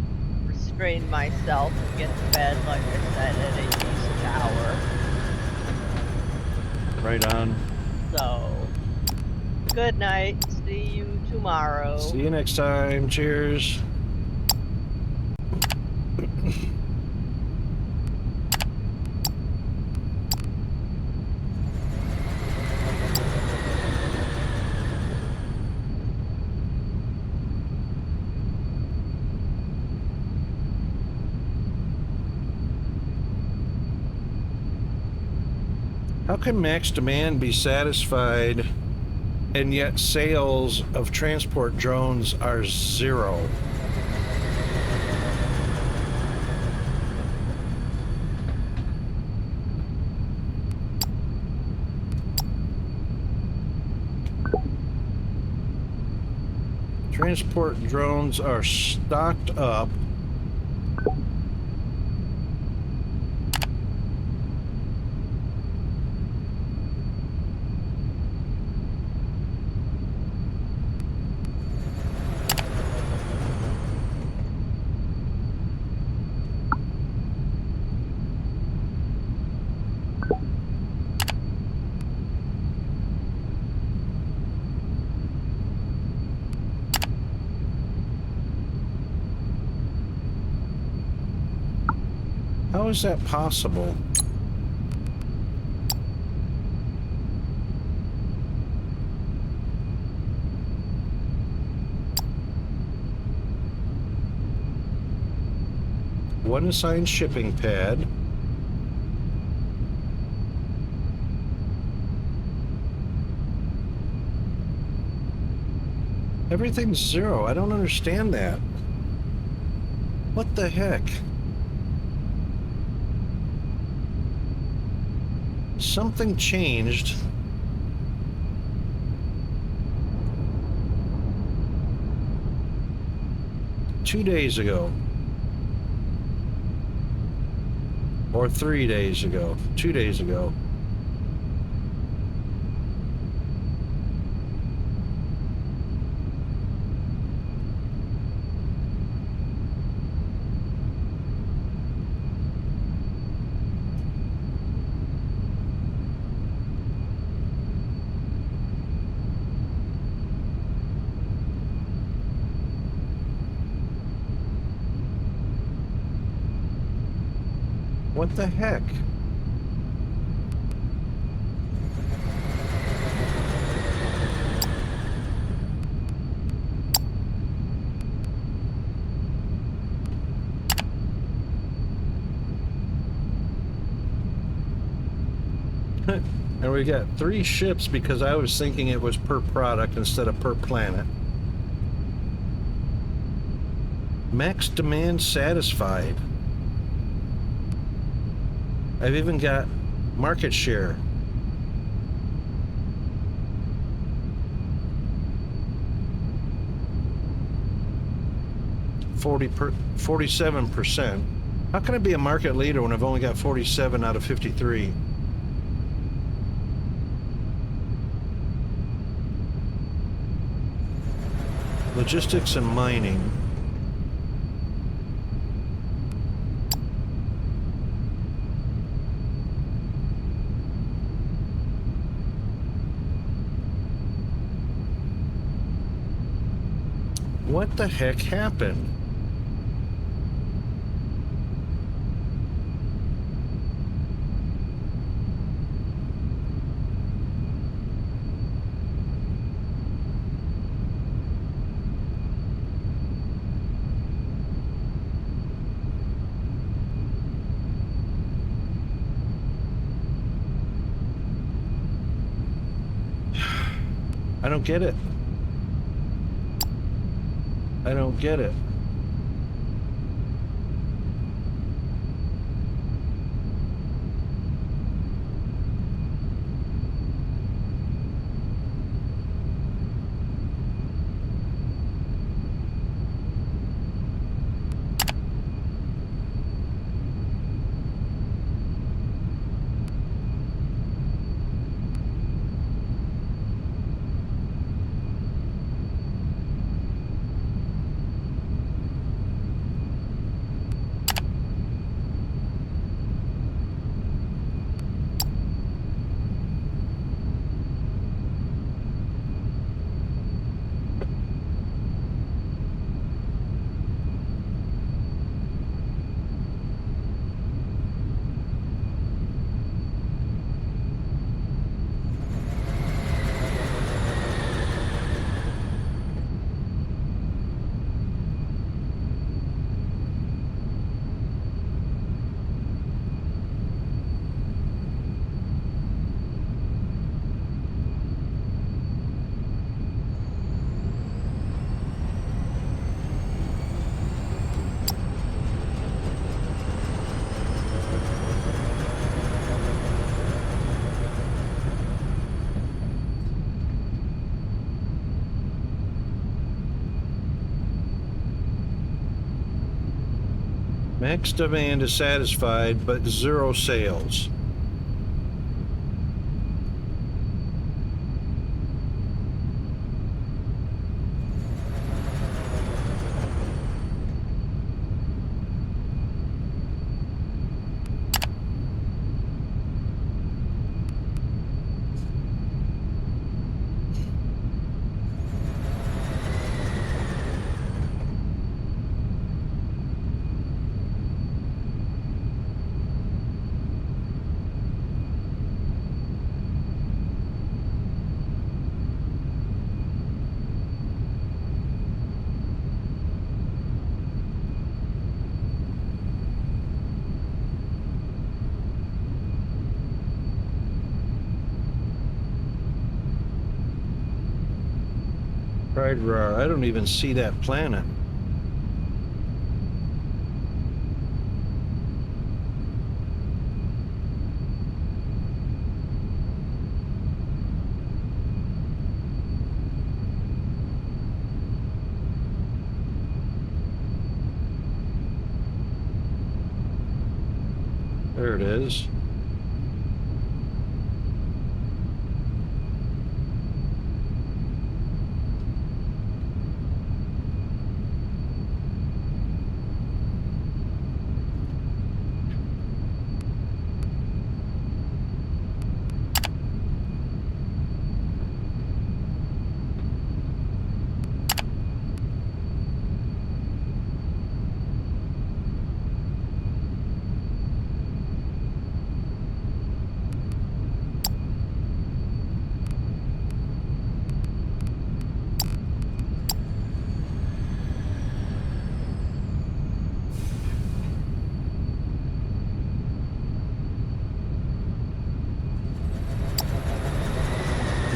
restrain myself, and get to bed, like I said, at a decent hour. Right on. So, good night. See you tomorrow. See you next time. Cheers. How can max demand be satisfied and yet sales of transport drones are 0? Transport drones are stocked up. How is that possible? One assigned shipping pad. Everything's zero. I don't understand that. What the heck? Something changed. Two days ago. Or 3 days ago. 2 days ago. What the heck? And we got 3 ships because I was thinking it was per product instead of per planet. Max demand satisfied. I've even got market share. $47. How can I be a market leader when I've only got 47 out of 53? Logistics and mining. What the heck happened? I don't get it. I don't get it. Max demand is satisfied, but 0 sales. Rar. I don't even see that planet. There it is.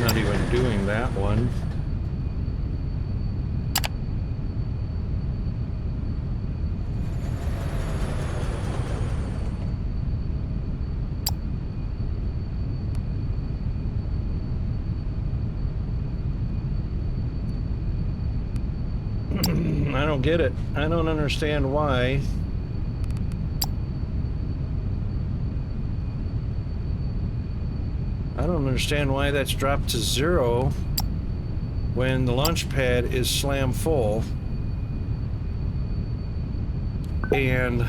Not even doing that one. I don't get it. I don't understand why. I don't understand why that's dropped to 0 when the launch pad is slam full. And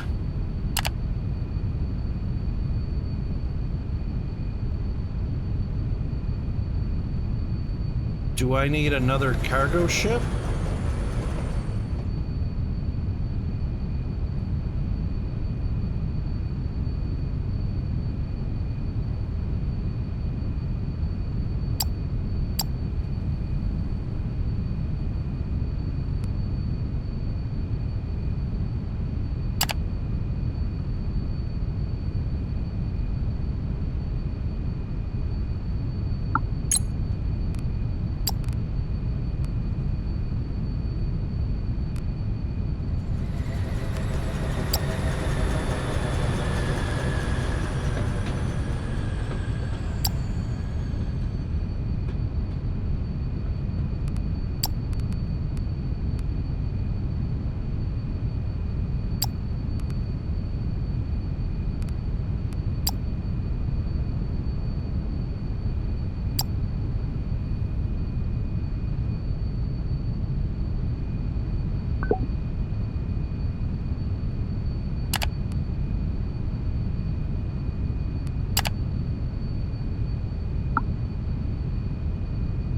do I need another cargo ship?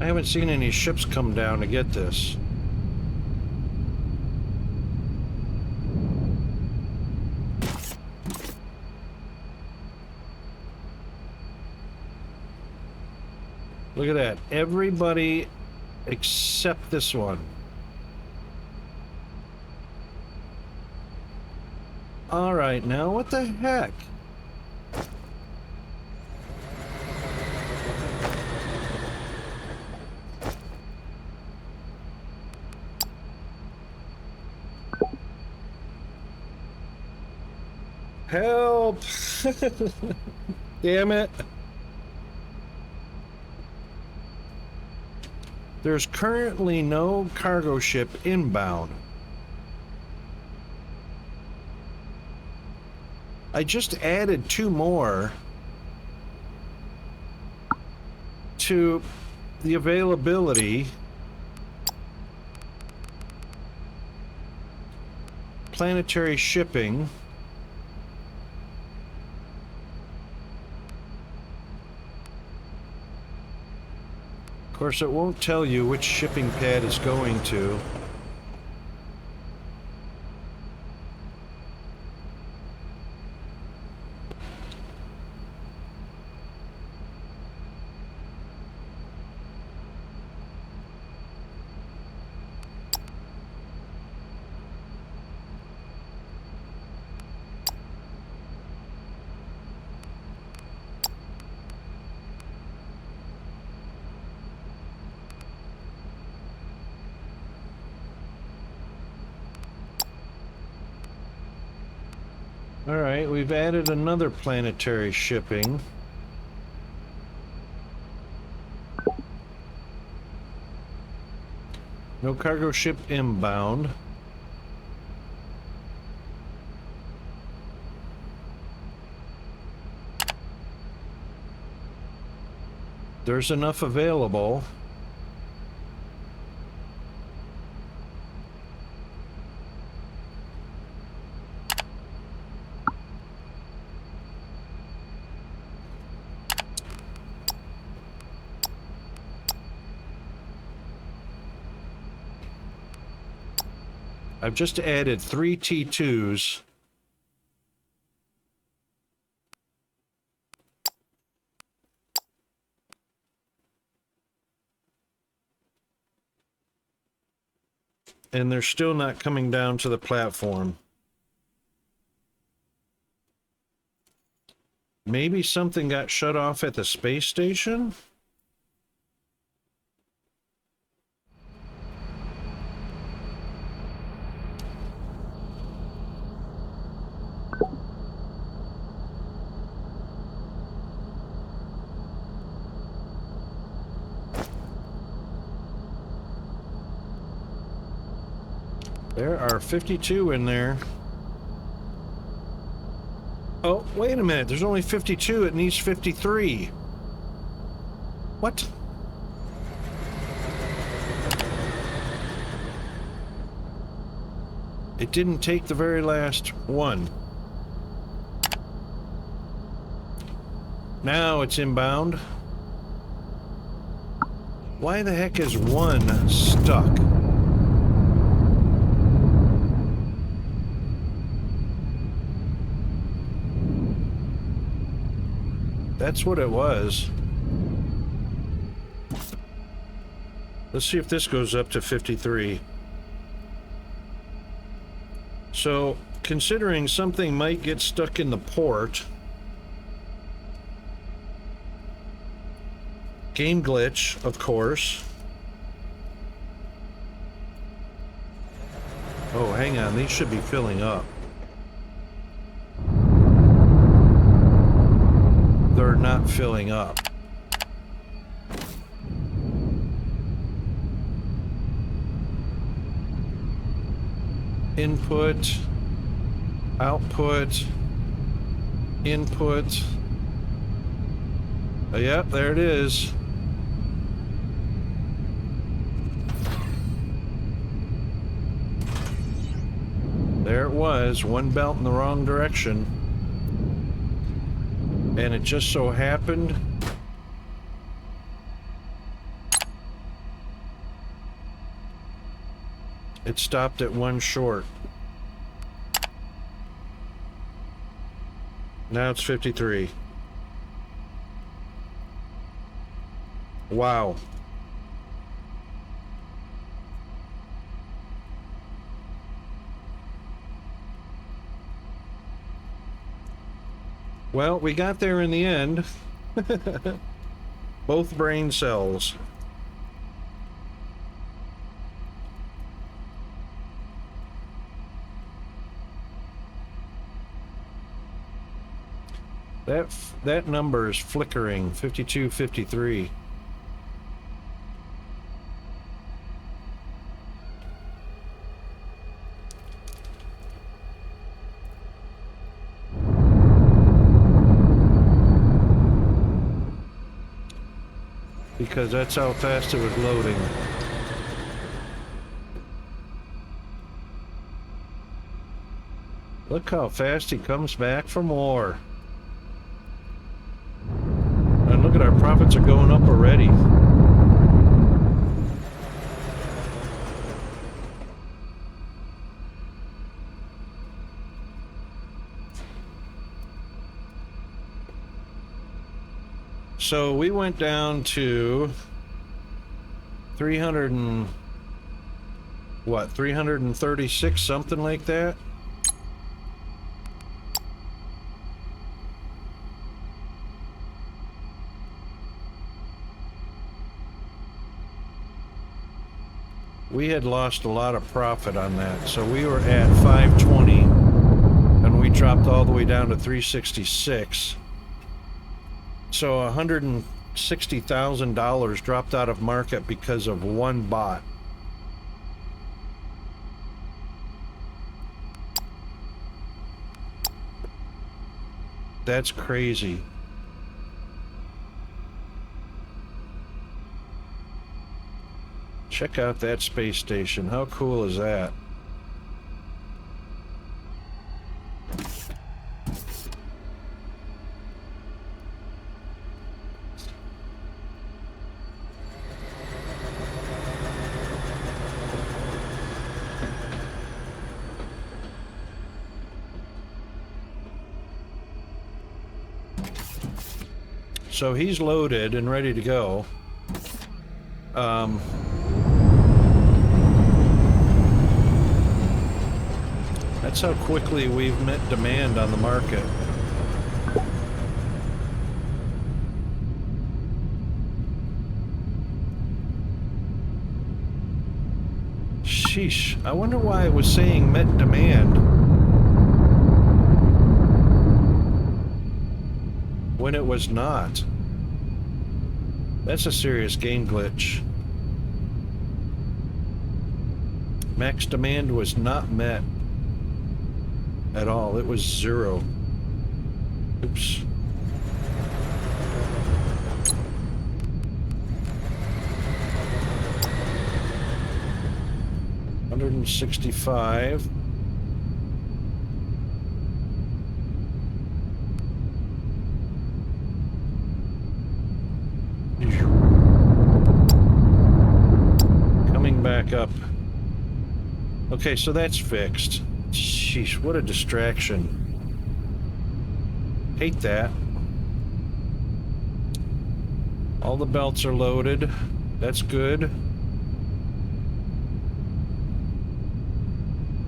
I haven't seen any ships come down to get this. Look at that. Everybody except this one. All right, now what the heck? Help! Damn it. There's currently no cargo ship inbound. I just added 2 more to the availability. Planetary shipping. Of course, it won't tell you which shipping pad it's going to. Alright, we've added another planetary shipping. No cargo ship inbound. There's enough available. I've just added 3 T2s. And they're still not coming down to the platform. Maybe something got shut off at the space station? There are 52 in there. Oh, wait a minute. There's only 52. It needs 53. What? It didn't take the very last one. Now it's inbound. Why the heck is one stuck? That's what it was. Let's see if this goes up to 53. So, considering something might get stuck in the port, game glitch, of course. Oh, hang on, these should be filling up. They're not filling up. Input, output, input. Oh, yep, there it is. There it was, one belt in the wrong direction. And it just so happened it stopped at one short. Now it's 53. Wow. Well, we got there in the end. Both brain cells. That number is flickering, 52, 53. Because that's how fast it was loading. Look how fast he comes back for more. And look at our profits are going up already. So we went down to 336, something like that. We had lost a lot of profit on that, so we were at 520 and we dropped all the way down to 366. So $160,000 dropped out of market because of one bot. That's crazy. Check out that space station. How cool is that? So he's loaded and ready to go. That's how quickly we've met demand on the market. Sheesh, I wonder why it was saying met demand when it was not. That's a serious game glitch. Max demand was not met at all. It was 0. Oops. $165. Coming back up. Okay, so that's fixed. Sheesh, what a distraction. Hate that. All the belts are loaded. That's good.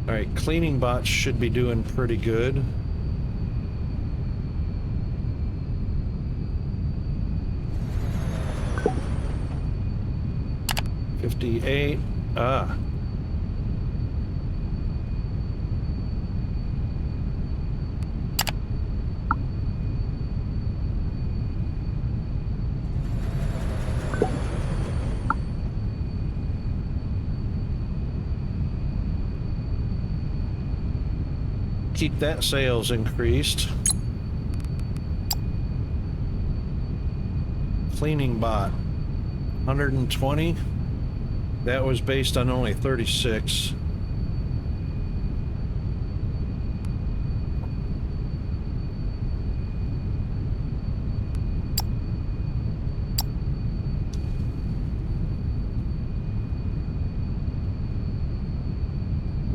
Alright, cleaning bots should be doing pretty good. $58. Ah. Keep that sales increased. Cleaning bot, 120. That was based on only 36.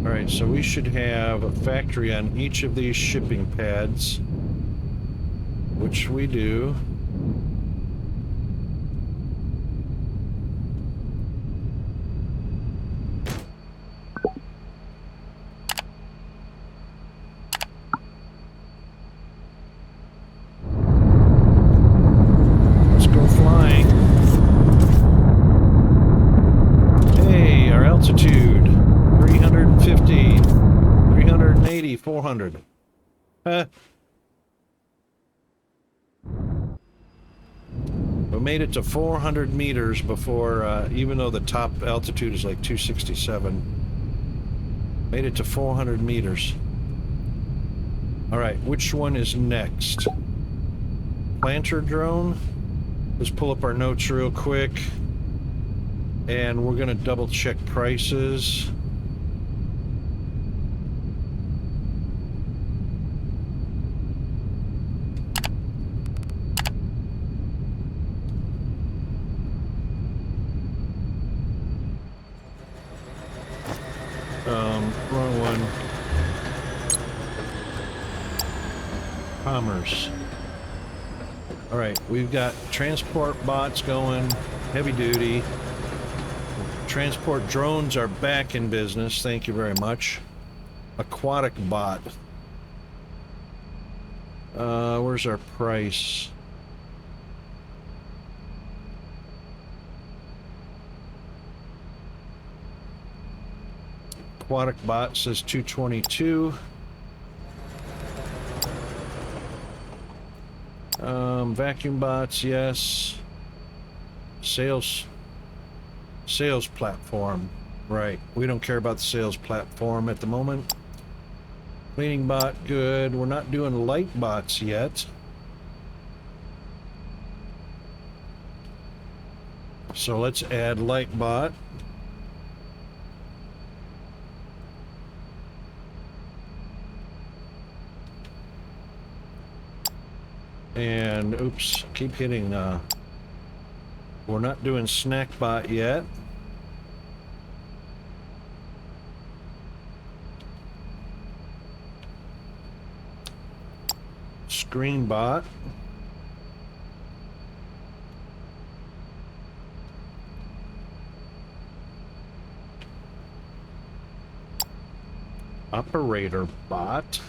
Alright, so we should have a factory on each of these shipping pads, which we do. Let's go flying. Hey, our altitude. 350, 380, 400. We made it to 400 meters before, even though the top altitude is like 267. Made it to 400 meters. Alright, which one is next? Planter drone. Let's pull up our notes real quick. And we're gonna double check prices. Wrong one. Commerce. Alright, we've got transport bots going, heavy duty. Transport drones are back in business, thank you very much. Aquatic bot. Where's our price? Aquatic bot says 222. Vacuum bots, yes. Sales platform. Right. We don't care about the sales platform at the moment. Cleaning bot, good. We're not doing light bots yet. So let's add light bot. And oops, keep hitting we're not doing snack bot yet. Screen bot. Operator bot.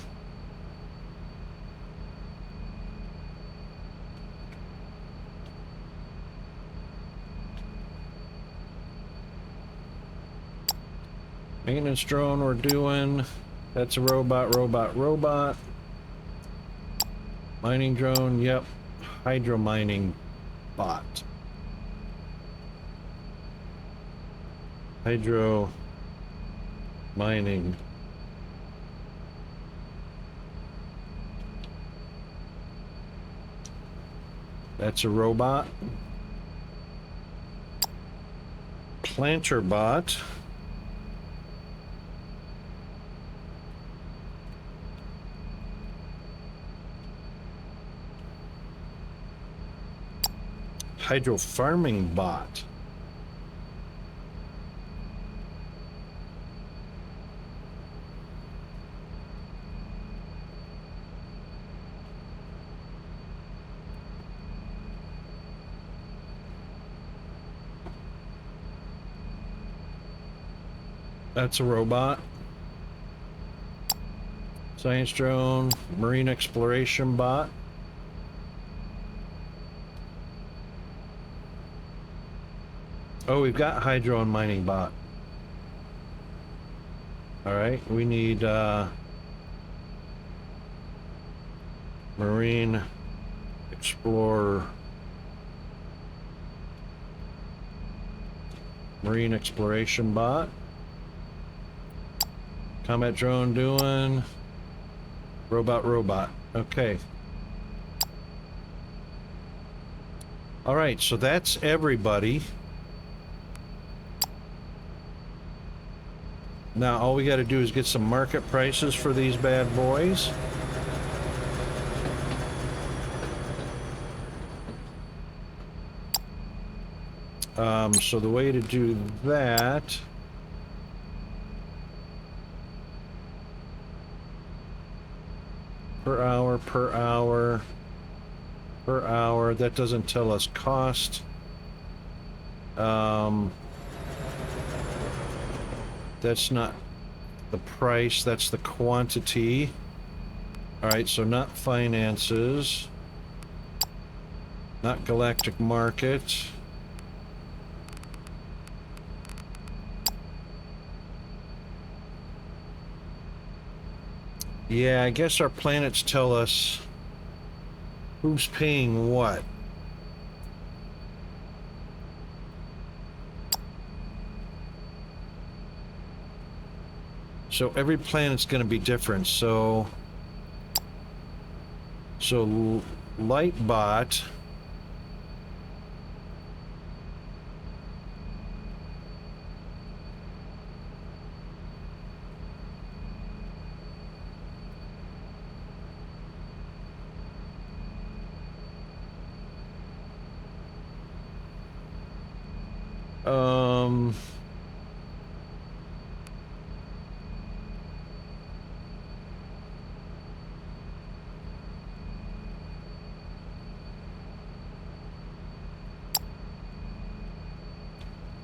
Maintenance drone we're doing. That's a robot. Mining drone, yep. Hydro mining bot. Hydro mining. That's a robot. Planter bot. Hydro farming bot. That's a robot. Science drone, marine exploration bot. Oh, we've got hydro and mining bot. All right, we need marine explorer. Marine exploration bot. Combat drone doing. Robot. Okay. All right, so that's everybody. Now all we got to do is get some market prices for these bad boys. So the way to do that, per hour, that doesn't tell us cost. That's not the price, that's the quantity. All right, so not finances, not galactic market. Yeah, I guess our planets tell us who's paying what. So every planet's going to be different. So Lightbot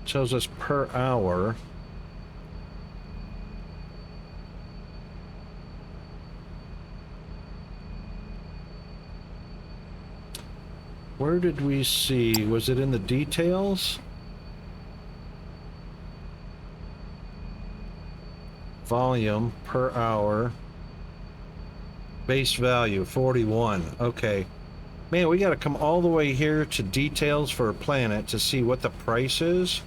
tells us per hour. Where did we see? Was it in the details? Volume per hour. Base value 41. Okay. Man, we got to come all the way here to details for a planet to see what the price is.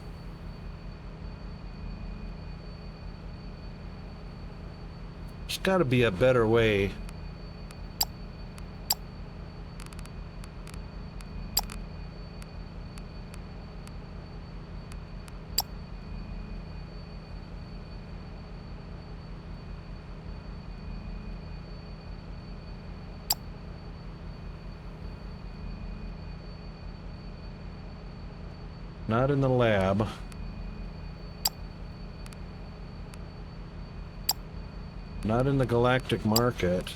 There's got to be a better way. Not in the lab. Not in the galactic market.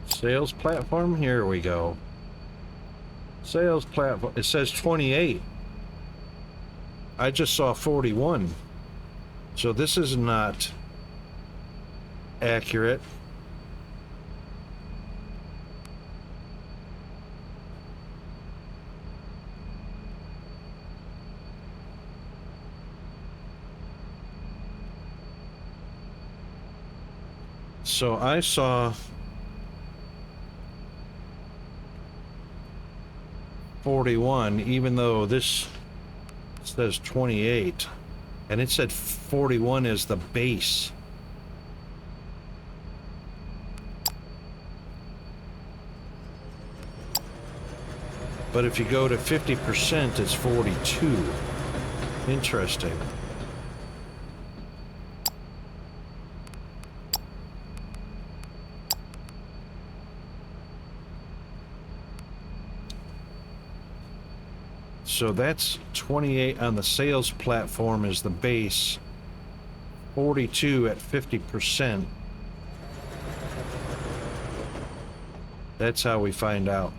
Sales platform, here we go. Sales platform, it says 28. I just saw 41. So this is not accurate. So I saw 41, even though this says 28, and it said 41 is the base. But if you go to 50%, it's 42. Interesting. So that's 28 on the sales platform is the base, 42 at 50%. That's how we find out.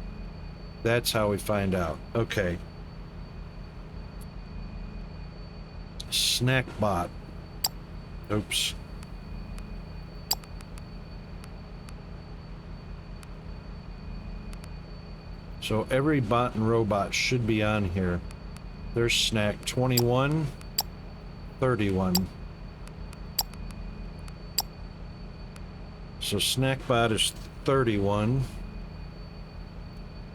That's how we find out. Okay. Snack bot. Oops. So every bot and robot should be on here. There's snack 21, 31. So snackbot is 31,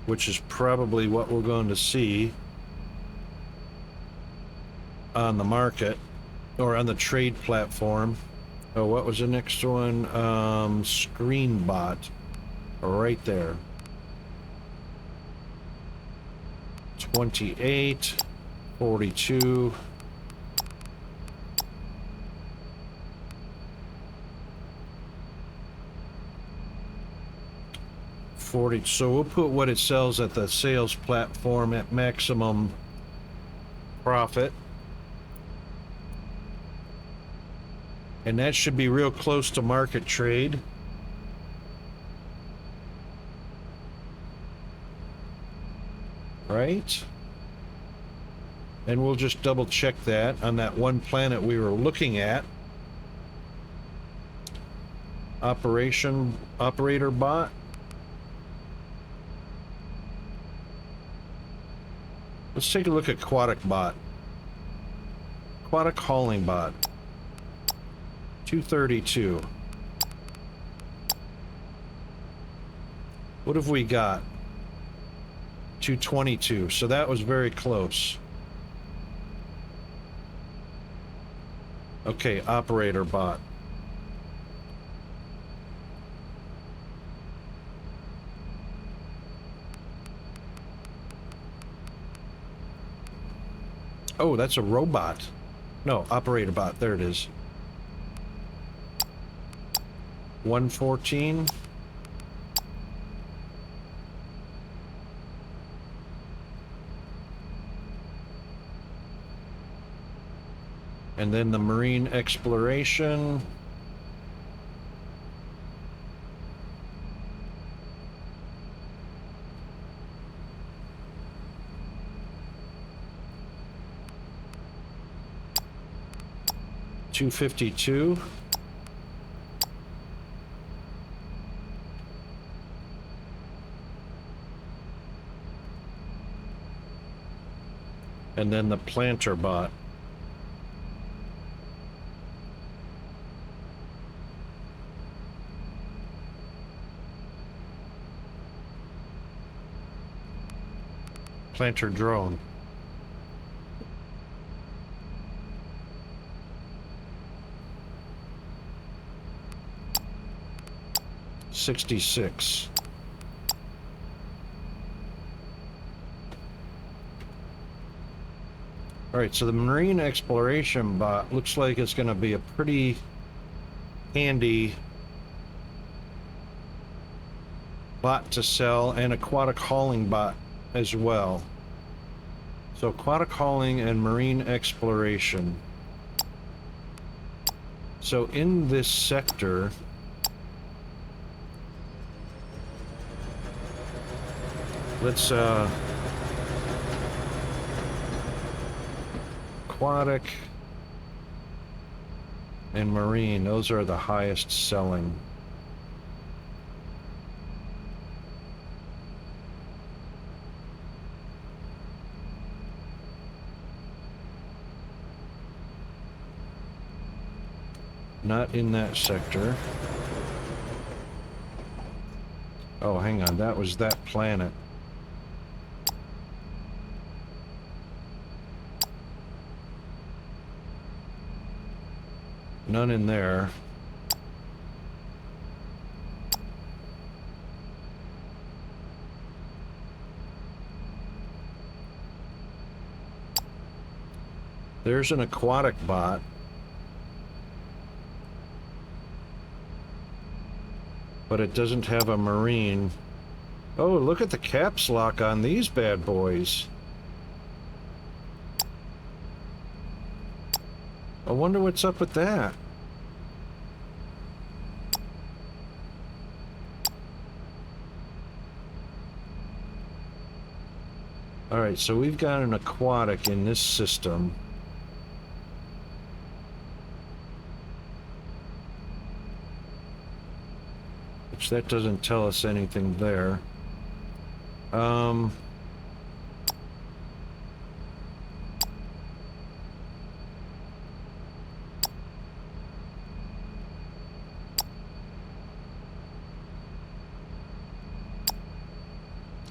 which is probably what we're going to see on the market or on the trade platform. Oh, what was the next one? Screenbot, right there. 28, 42. So we'll put what it sells at the sales platform at maximum profit. And that should be real close to market trade. Right? And we'll just double check that on that one planet we were looking at. Operator bot. Let's take a look at aquatic bot. Aquatic hauling bot. 232. What have we got? 222. So that was very close. Okay, operator bot. Oh, that's a robot. No, operator bot. There it is. 114. And then the marine exploration. $252. And then the planter bot. planter drone. $66. Alright, so the marine exploration bot looks like it's going to be a pretty handy bot to sell, and aquatic hauling bot as well. So aquatic hauling and marine exploration. So in this sector, let's aquatic and marine, those are the highest selling. Not in that sector. Oh, hang on, that was that planet. None in there. There's an aquatic bot. But it doesn't have a marine. Oh, look at the caps lock on these bad boys. I wonder what's up with that. Alright, so we've got an aquatic in this system. Which that doesn't tell us anything there.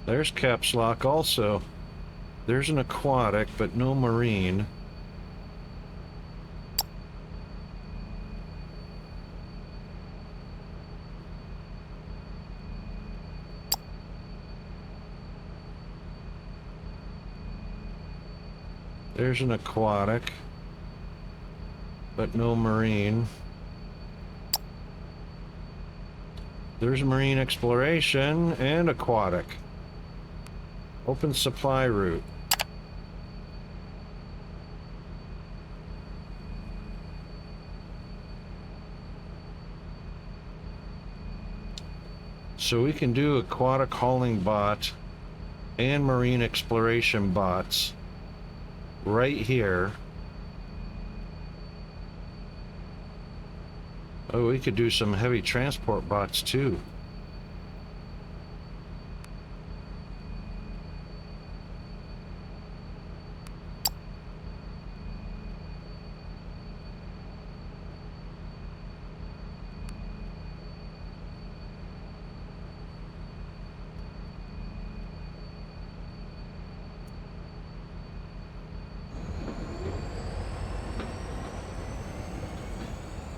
There's caps lock also. There's an aquatic, but no marine. There's an aquatic, but no marine. There's marine exploration and aquatic. Open supply route. So we can do aquatic hauling bot and marine exploration bots right here. Oh, we could do some heavy transport bots too.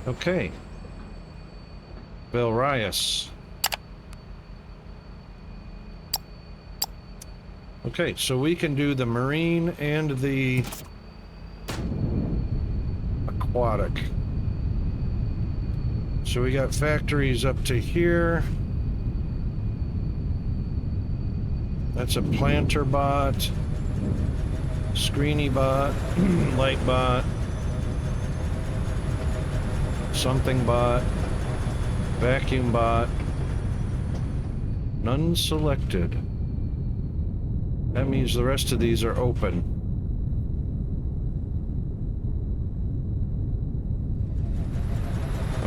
Okay. Blerps. Okay, so we can do the marine and the aquatic. So we got factories up to here. That's a planter bot, screeny bot, light bot, something bot, vacuum bot, none selected. That means the rest of these are open.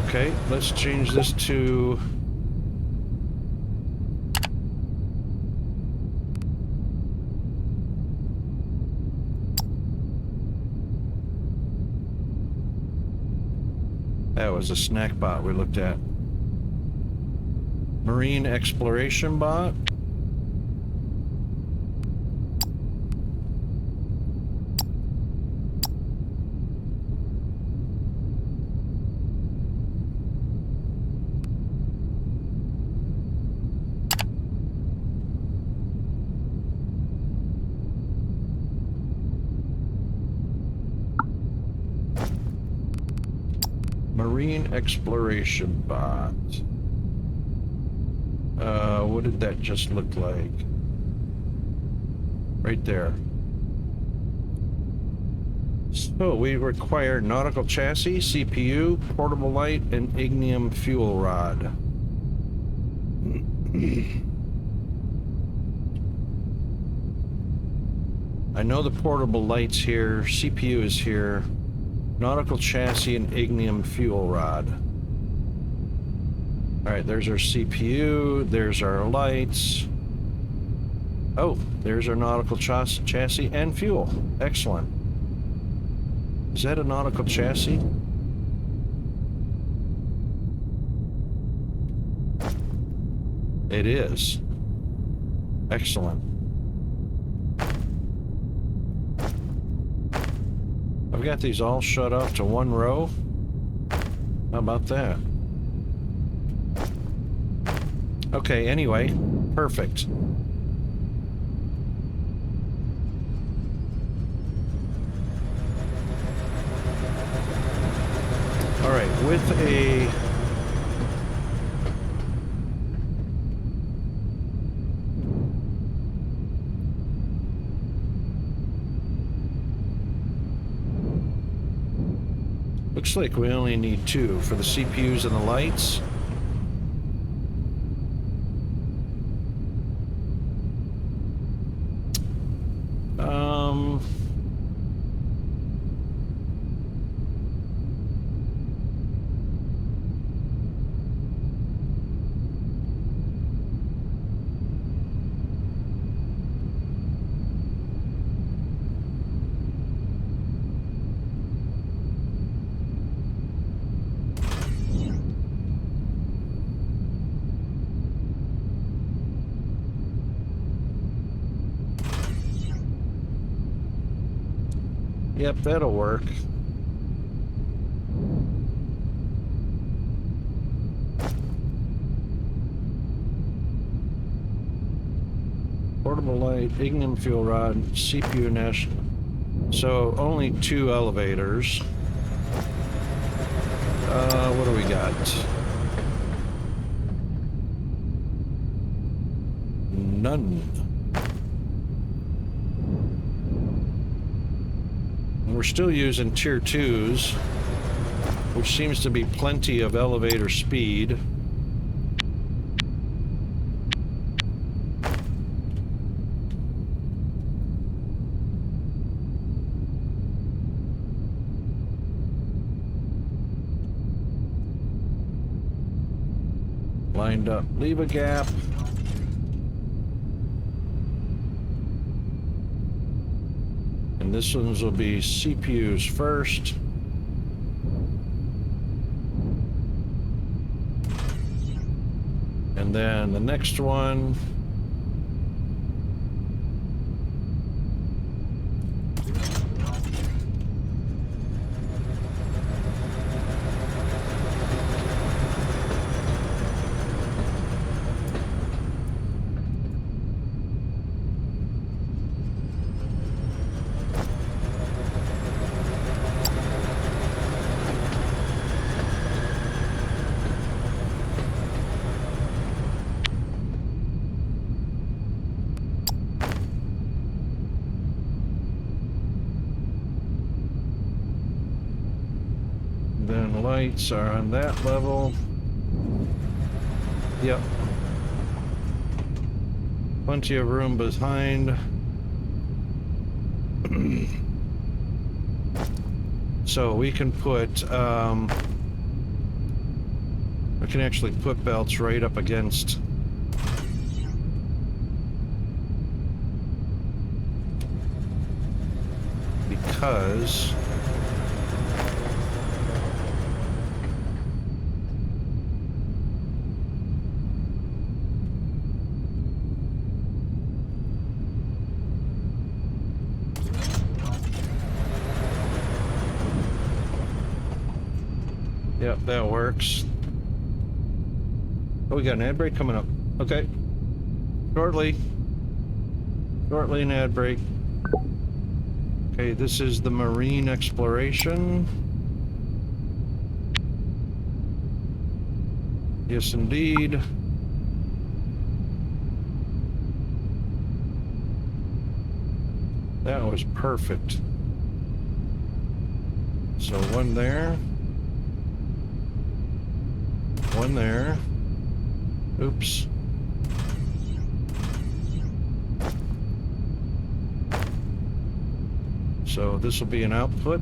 Okay, let's change this to that was a snack bot we looked at. Marine exploration bot. Marine exploration bot. What did that just look like? Right there. So we require nautical chassis, CPU, portable light, and ignium fuel rod. I know the portable light's here, CPU is here, nautical chassis and ignium fuel rod. Alright, there's our CPU, there's our lights. Oh, there's our nautical chassis and fuel. Excellent. Is that a nautical chassis? It is. Excellent. I've got these all shut up to one row. How about that? Okay, anyway, perfect. All right, with a looks like we only need 2 for the CPUs and the lights. Yep, that'll work. Portable light, ignium fuel rod, CPU national. So only 2 elevators. What do we got? None. We're still using tier 2s, which seems to be plenty of elevator speed. Lined up, leave a gap. And this one's will be CPUs first. And then the next one. Then lights are on that level. Yep. Plenty of room behind. So we can put, we can actually put belts right up against because yep, that works. Oh, we got an ad break coming up. Okay. Shortly an ad break. Okay, this is the marine exploration. Yes, indeed. That was perfect. So one there. One there. Oops. So this will be an output.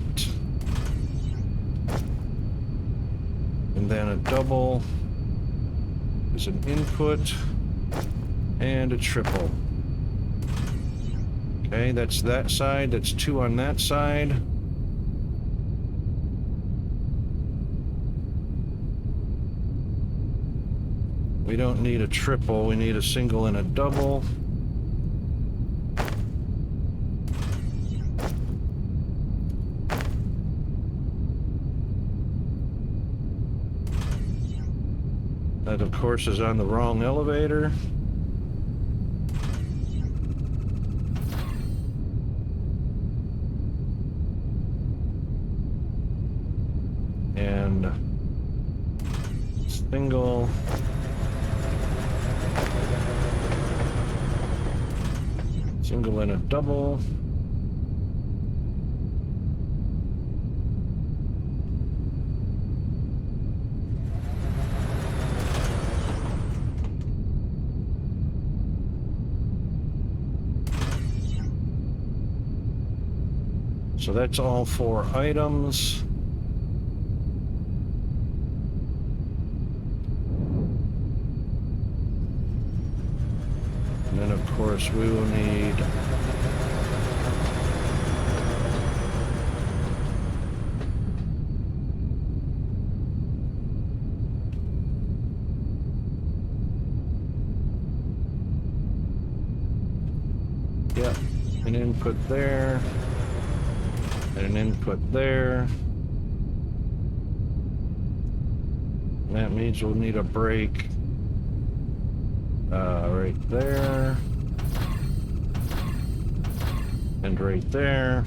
And then a double is an input. And a triple. Okay, that's that side. That's 2 on that side. We don't need a triple, we need a single and a double. That, of course, is on the wrong elevator. And single. Single and a double. So that's all 4 items. And then, of course, we will need an input there, and an input there. And that means we'll need a break right there, and right there.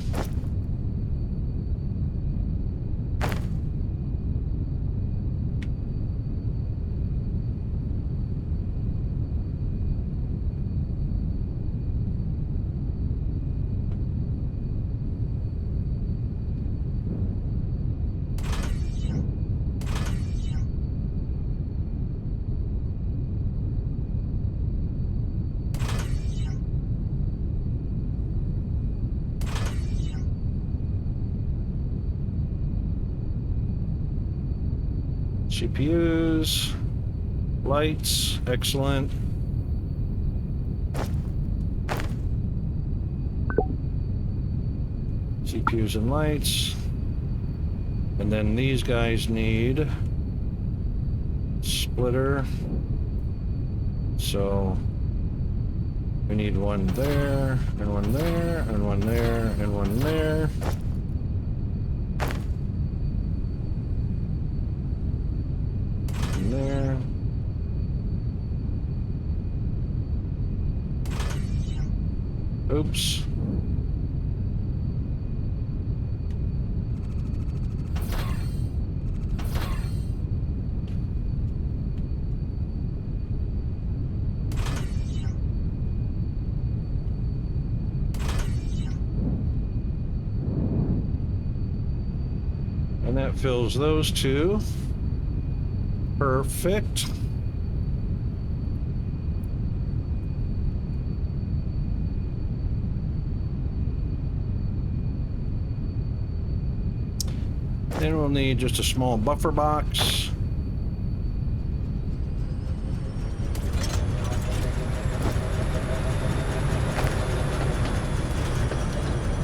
CPUs, lights, excellent. CPUs and lights. And then these guys need splitter. So we need one there, and one there, and one there, and one there. There. Oops. And that fills those 2. Perfect. Then we'll need just a small buffer box.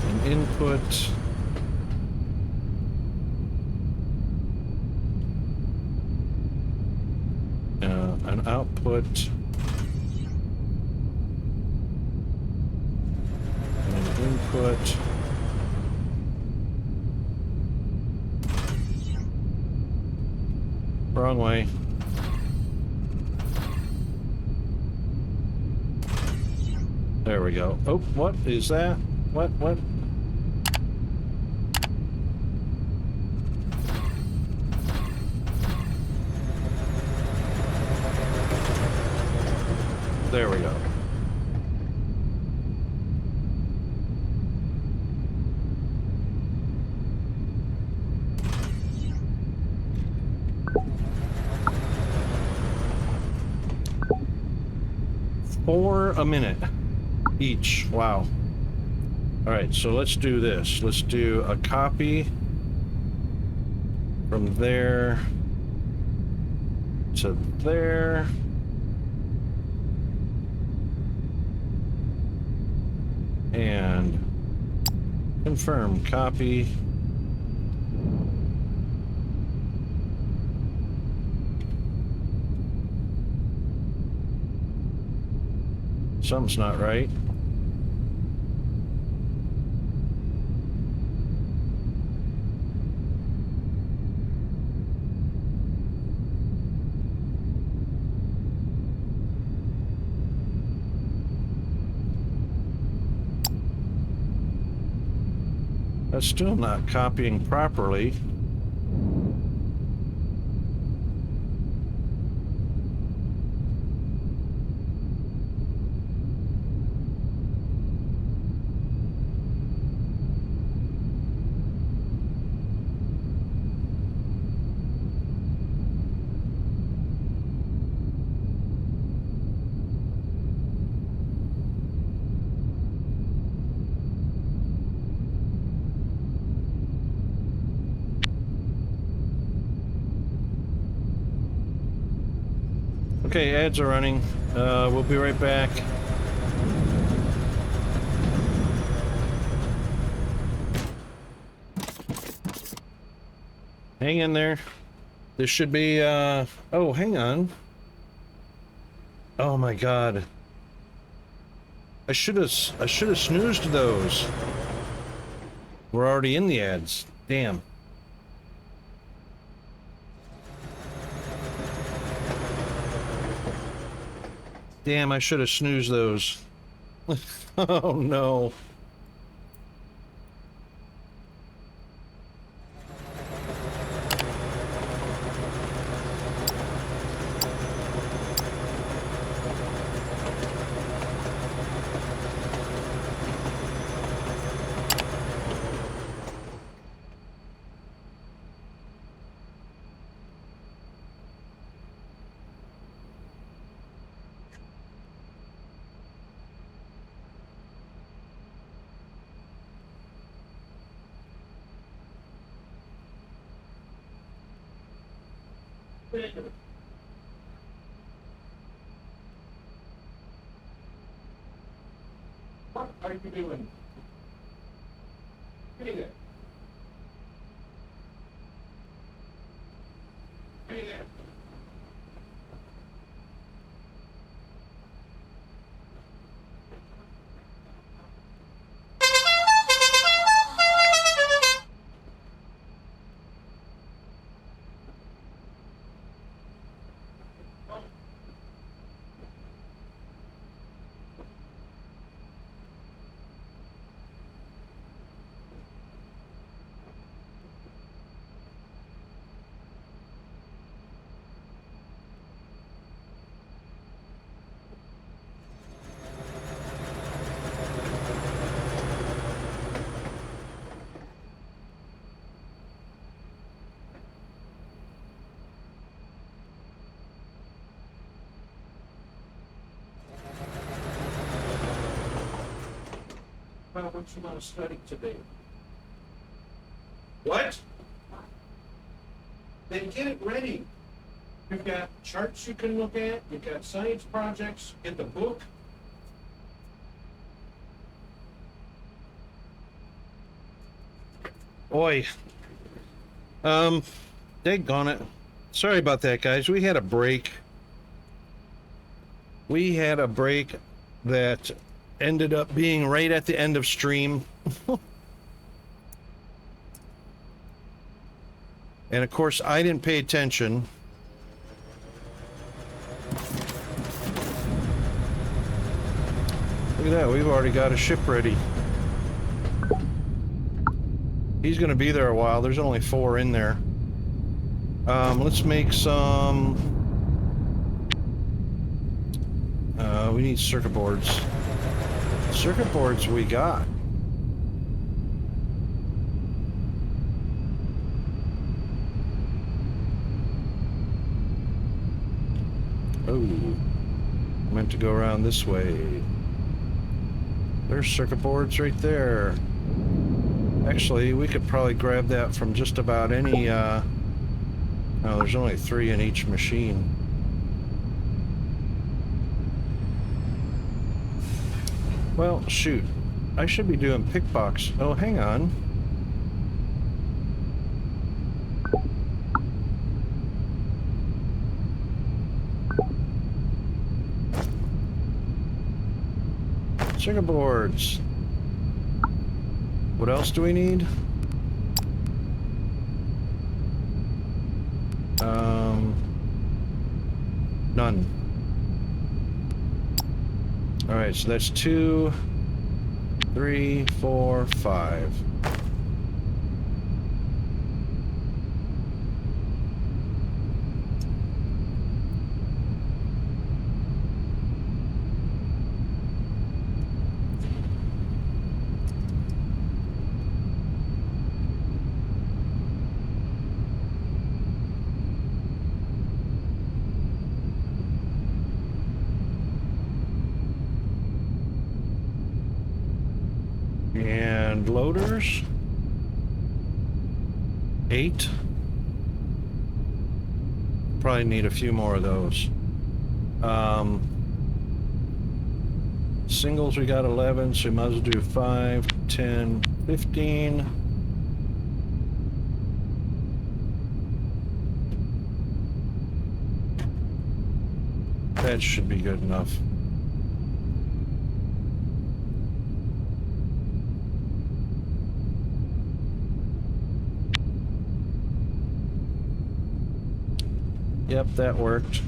An input. An output. And an input. Wrong way. There we go. Oh, what is that? What? There we go. For a minute each. Wow. All right, so let's do this. Let's do a copy from there to there. And confirm copy. Something's not right. That's still not copying properly. Okay, ads are running. We'll be right back. Hang in there. This should be, oh, hang on. Oh my God. I should have snoozed those. We're already in the ads. Damn. Damn, I should have snoozed those. Oh no. What are you doing? Get in there. Get in there. About what you want to study today. What? Then get it ready. You've got charts you can look at, you've got science projects, get the book. Boy. Daggone it. Sorry about that, guys. We had a break. We had a break that ended up being right at the end of stream. And of course, I didn't pay attention. Look at that, we've already got a ship ready. He's gonna be there a while. There's only 4 in there. Let's make some We need circuit boards. Circuit boards we got. Oh, I meant to go around this way. There's circuit boards right there. Actually, we could probably grab that from just about any, no, there's only 3 in each machine. Well, shoot. I should be doing pick box. Oh, hang on. Circuit boards. What else do we need? None. All right, so that's 2, 3, 4, 5. And loaders, 8. Probably need a few more of those. Singles we got 11, so we might as well do 5, 10, 15. That should be good enough. Yep, that worked.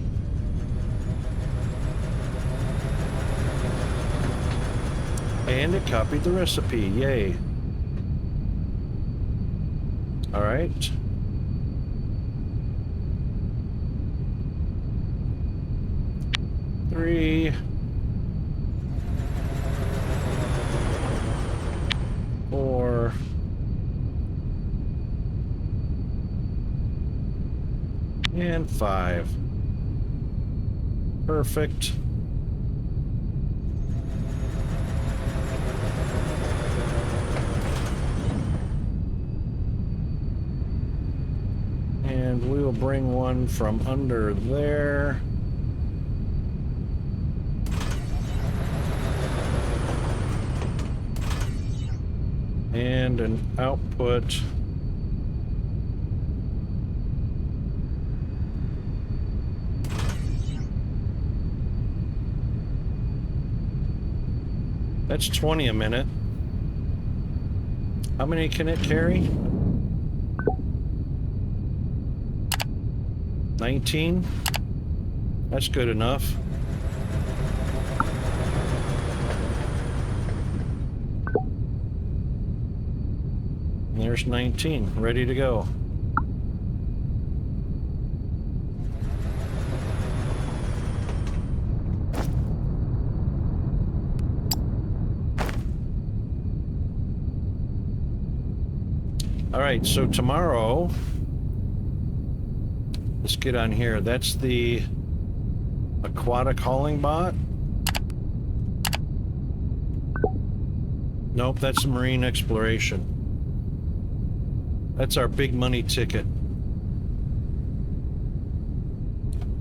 And it copied the recipe. Yay. All right. Three. 4. And 5. Perfect. And we will bring one from under there. And an output. That's 20 a minute. How many can it carry? 19? That's good enough. And there's 19, ready to go. All right, so tomorrow, let's get on here. That's the aquatic hauling bot. Nope, that's the marine exploration. That's our big money ticket.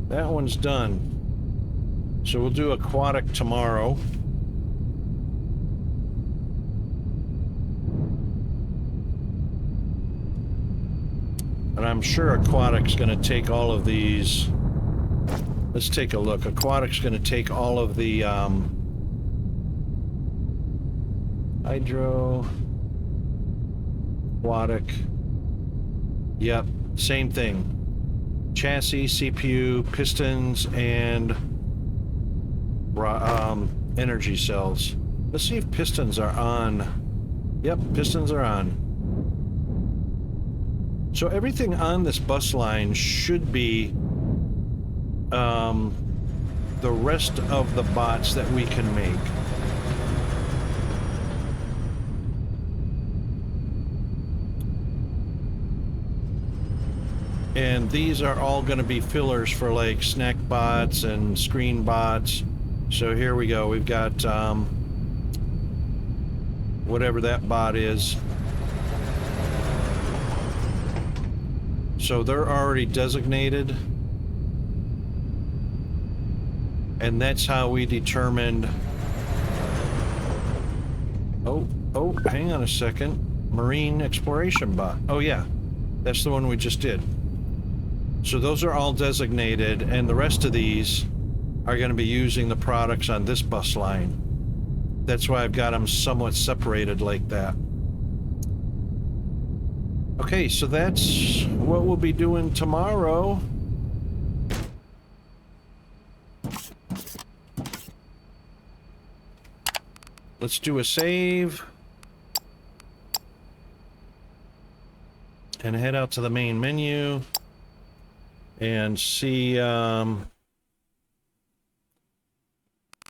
That one's done. So we'll do aquatic tomorrow. And I'm sure aquatic's going to take all of these. Let's take a look. Aquatic's going to take all of the hydro, aquatic. Yep, same thing. Chassis, CPU, pistons, and energy cells. Let's see if pistons are on. Yep, pistons are on. So everything on this bus line should be the rest of the bots that we can make. And these are all going to be fillers for like snack bots and screen bots. So here we go. We've got whatever that bot is. So they're already designated. And that's how we determined. Oh, hang on a second. Marine exploration bot. Oh yeah, that's the one we just did. So those are all designated, and the rest of these are going to be using the products on this bus line. That's why I've got them somewhat separated like that. Okay, so that's what we'll be doing tomorrow. Let's do a save. And head out to the main menu. And see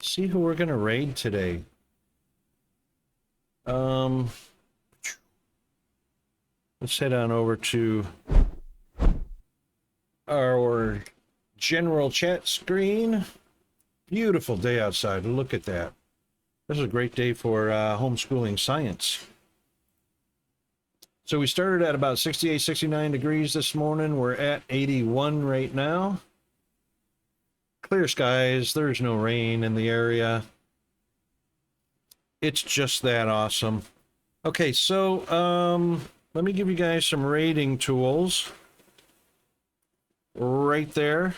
see who we're going to raid today. Let's head on over to our general chat screen. Beautiful day outside. Look at that. This is a great day for homeschooling science. So we started at about 68, 69 degrees this morning. We're at 81 right now. Clear skies. There's no rain in the area. It's just that awesome. Okay, so let me give you guys some rating tools. Right there.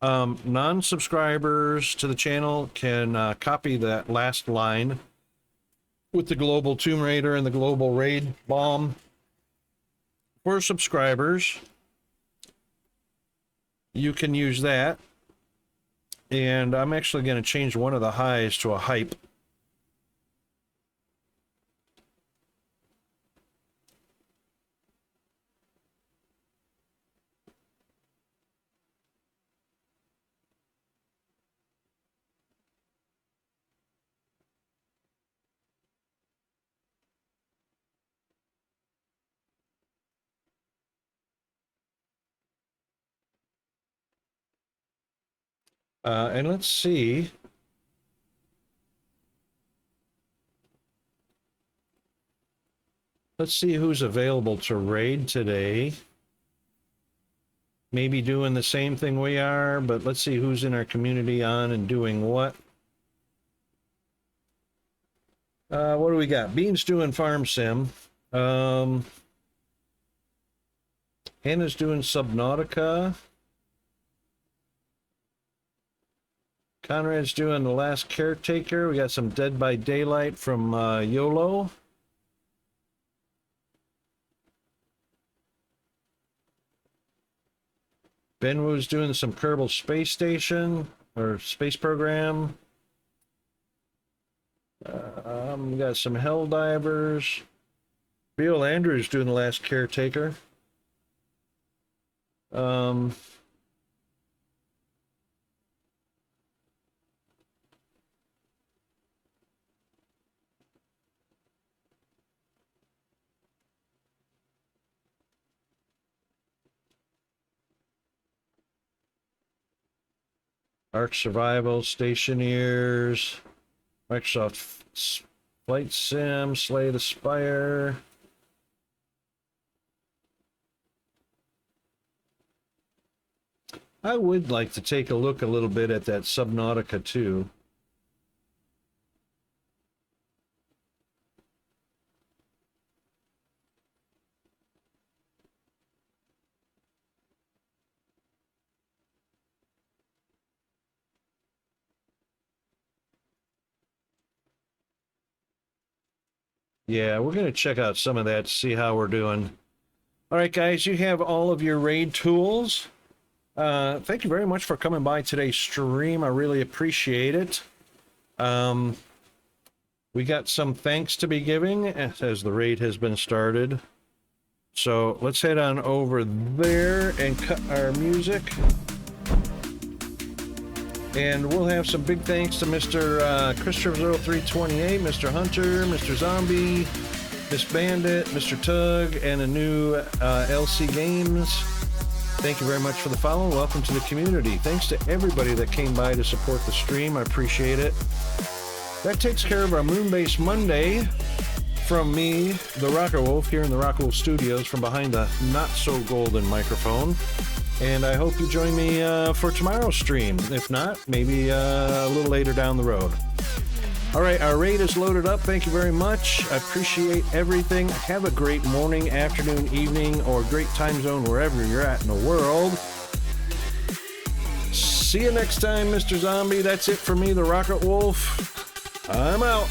Non-subscribers to the channel can copy that last line with the global Tomb Raider and the global raid bomb. For subscribers, you can use that. And I'm actually going to change one of the highs to a hype. And let's see. Let's see who's available to raid today. Maybe doing the same thing we are, but let's see who's in our community on and doing what. What do we got? Bean's doing Farm Sim. Hannah's doing Subnautica. Conrad's doing The Last Caretaker. We got some Dead by Daylight from YOLO. Benwoo's doing some Kerbal Space Station, or Space Program. We got some Helldivers. Bill Andrews doing The Last Caretaker. Ark Survival, Stationeers, Microsoft Flight Sim, Slay the Spire. I would like to take a look a little bit at that Subnautica too. Yeah, we're going to check out some of that to see how we're doing. All right, guys, you have all of your raid tools. Thank you very much for coming by today's stream. I really appreciate it. We got some thanks to be giving as the raid has been started. So let's head on over there and cut our music. And we'll have some big thanks to Mr. Christopher0328, Mr. Hunter, Mr. Zombie, Miss Bandit, Mr. Tug, and a new LC Games. Thank you very much for the follow. Welcome to the community. Thanks to everybody that came by to support the stream. I appreciate it. That takes care of our Moonbase Monday from me, the Rocker Wolf, here in the Rocker Wolf Studios from behind the not-so-golden microphone. And I hope you join me for tomorrow's stream. If not, maybe a little later down the road. All right, our raid is loaded up. Thank you very much. I appreciate everything. Have a great morning, afternoon, evening, or great time zone wherever you're at in the world. See you next time, Mr. Zombie. That's it for me, the Rocket Wolf. I'm out.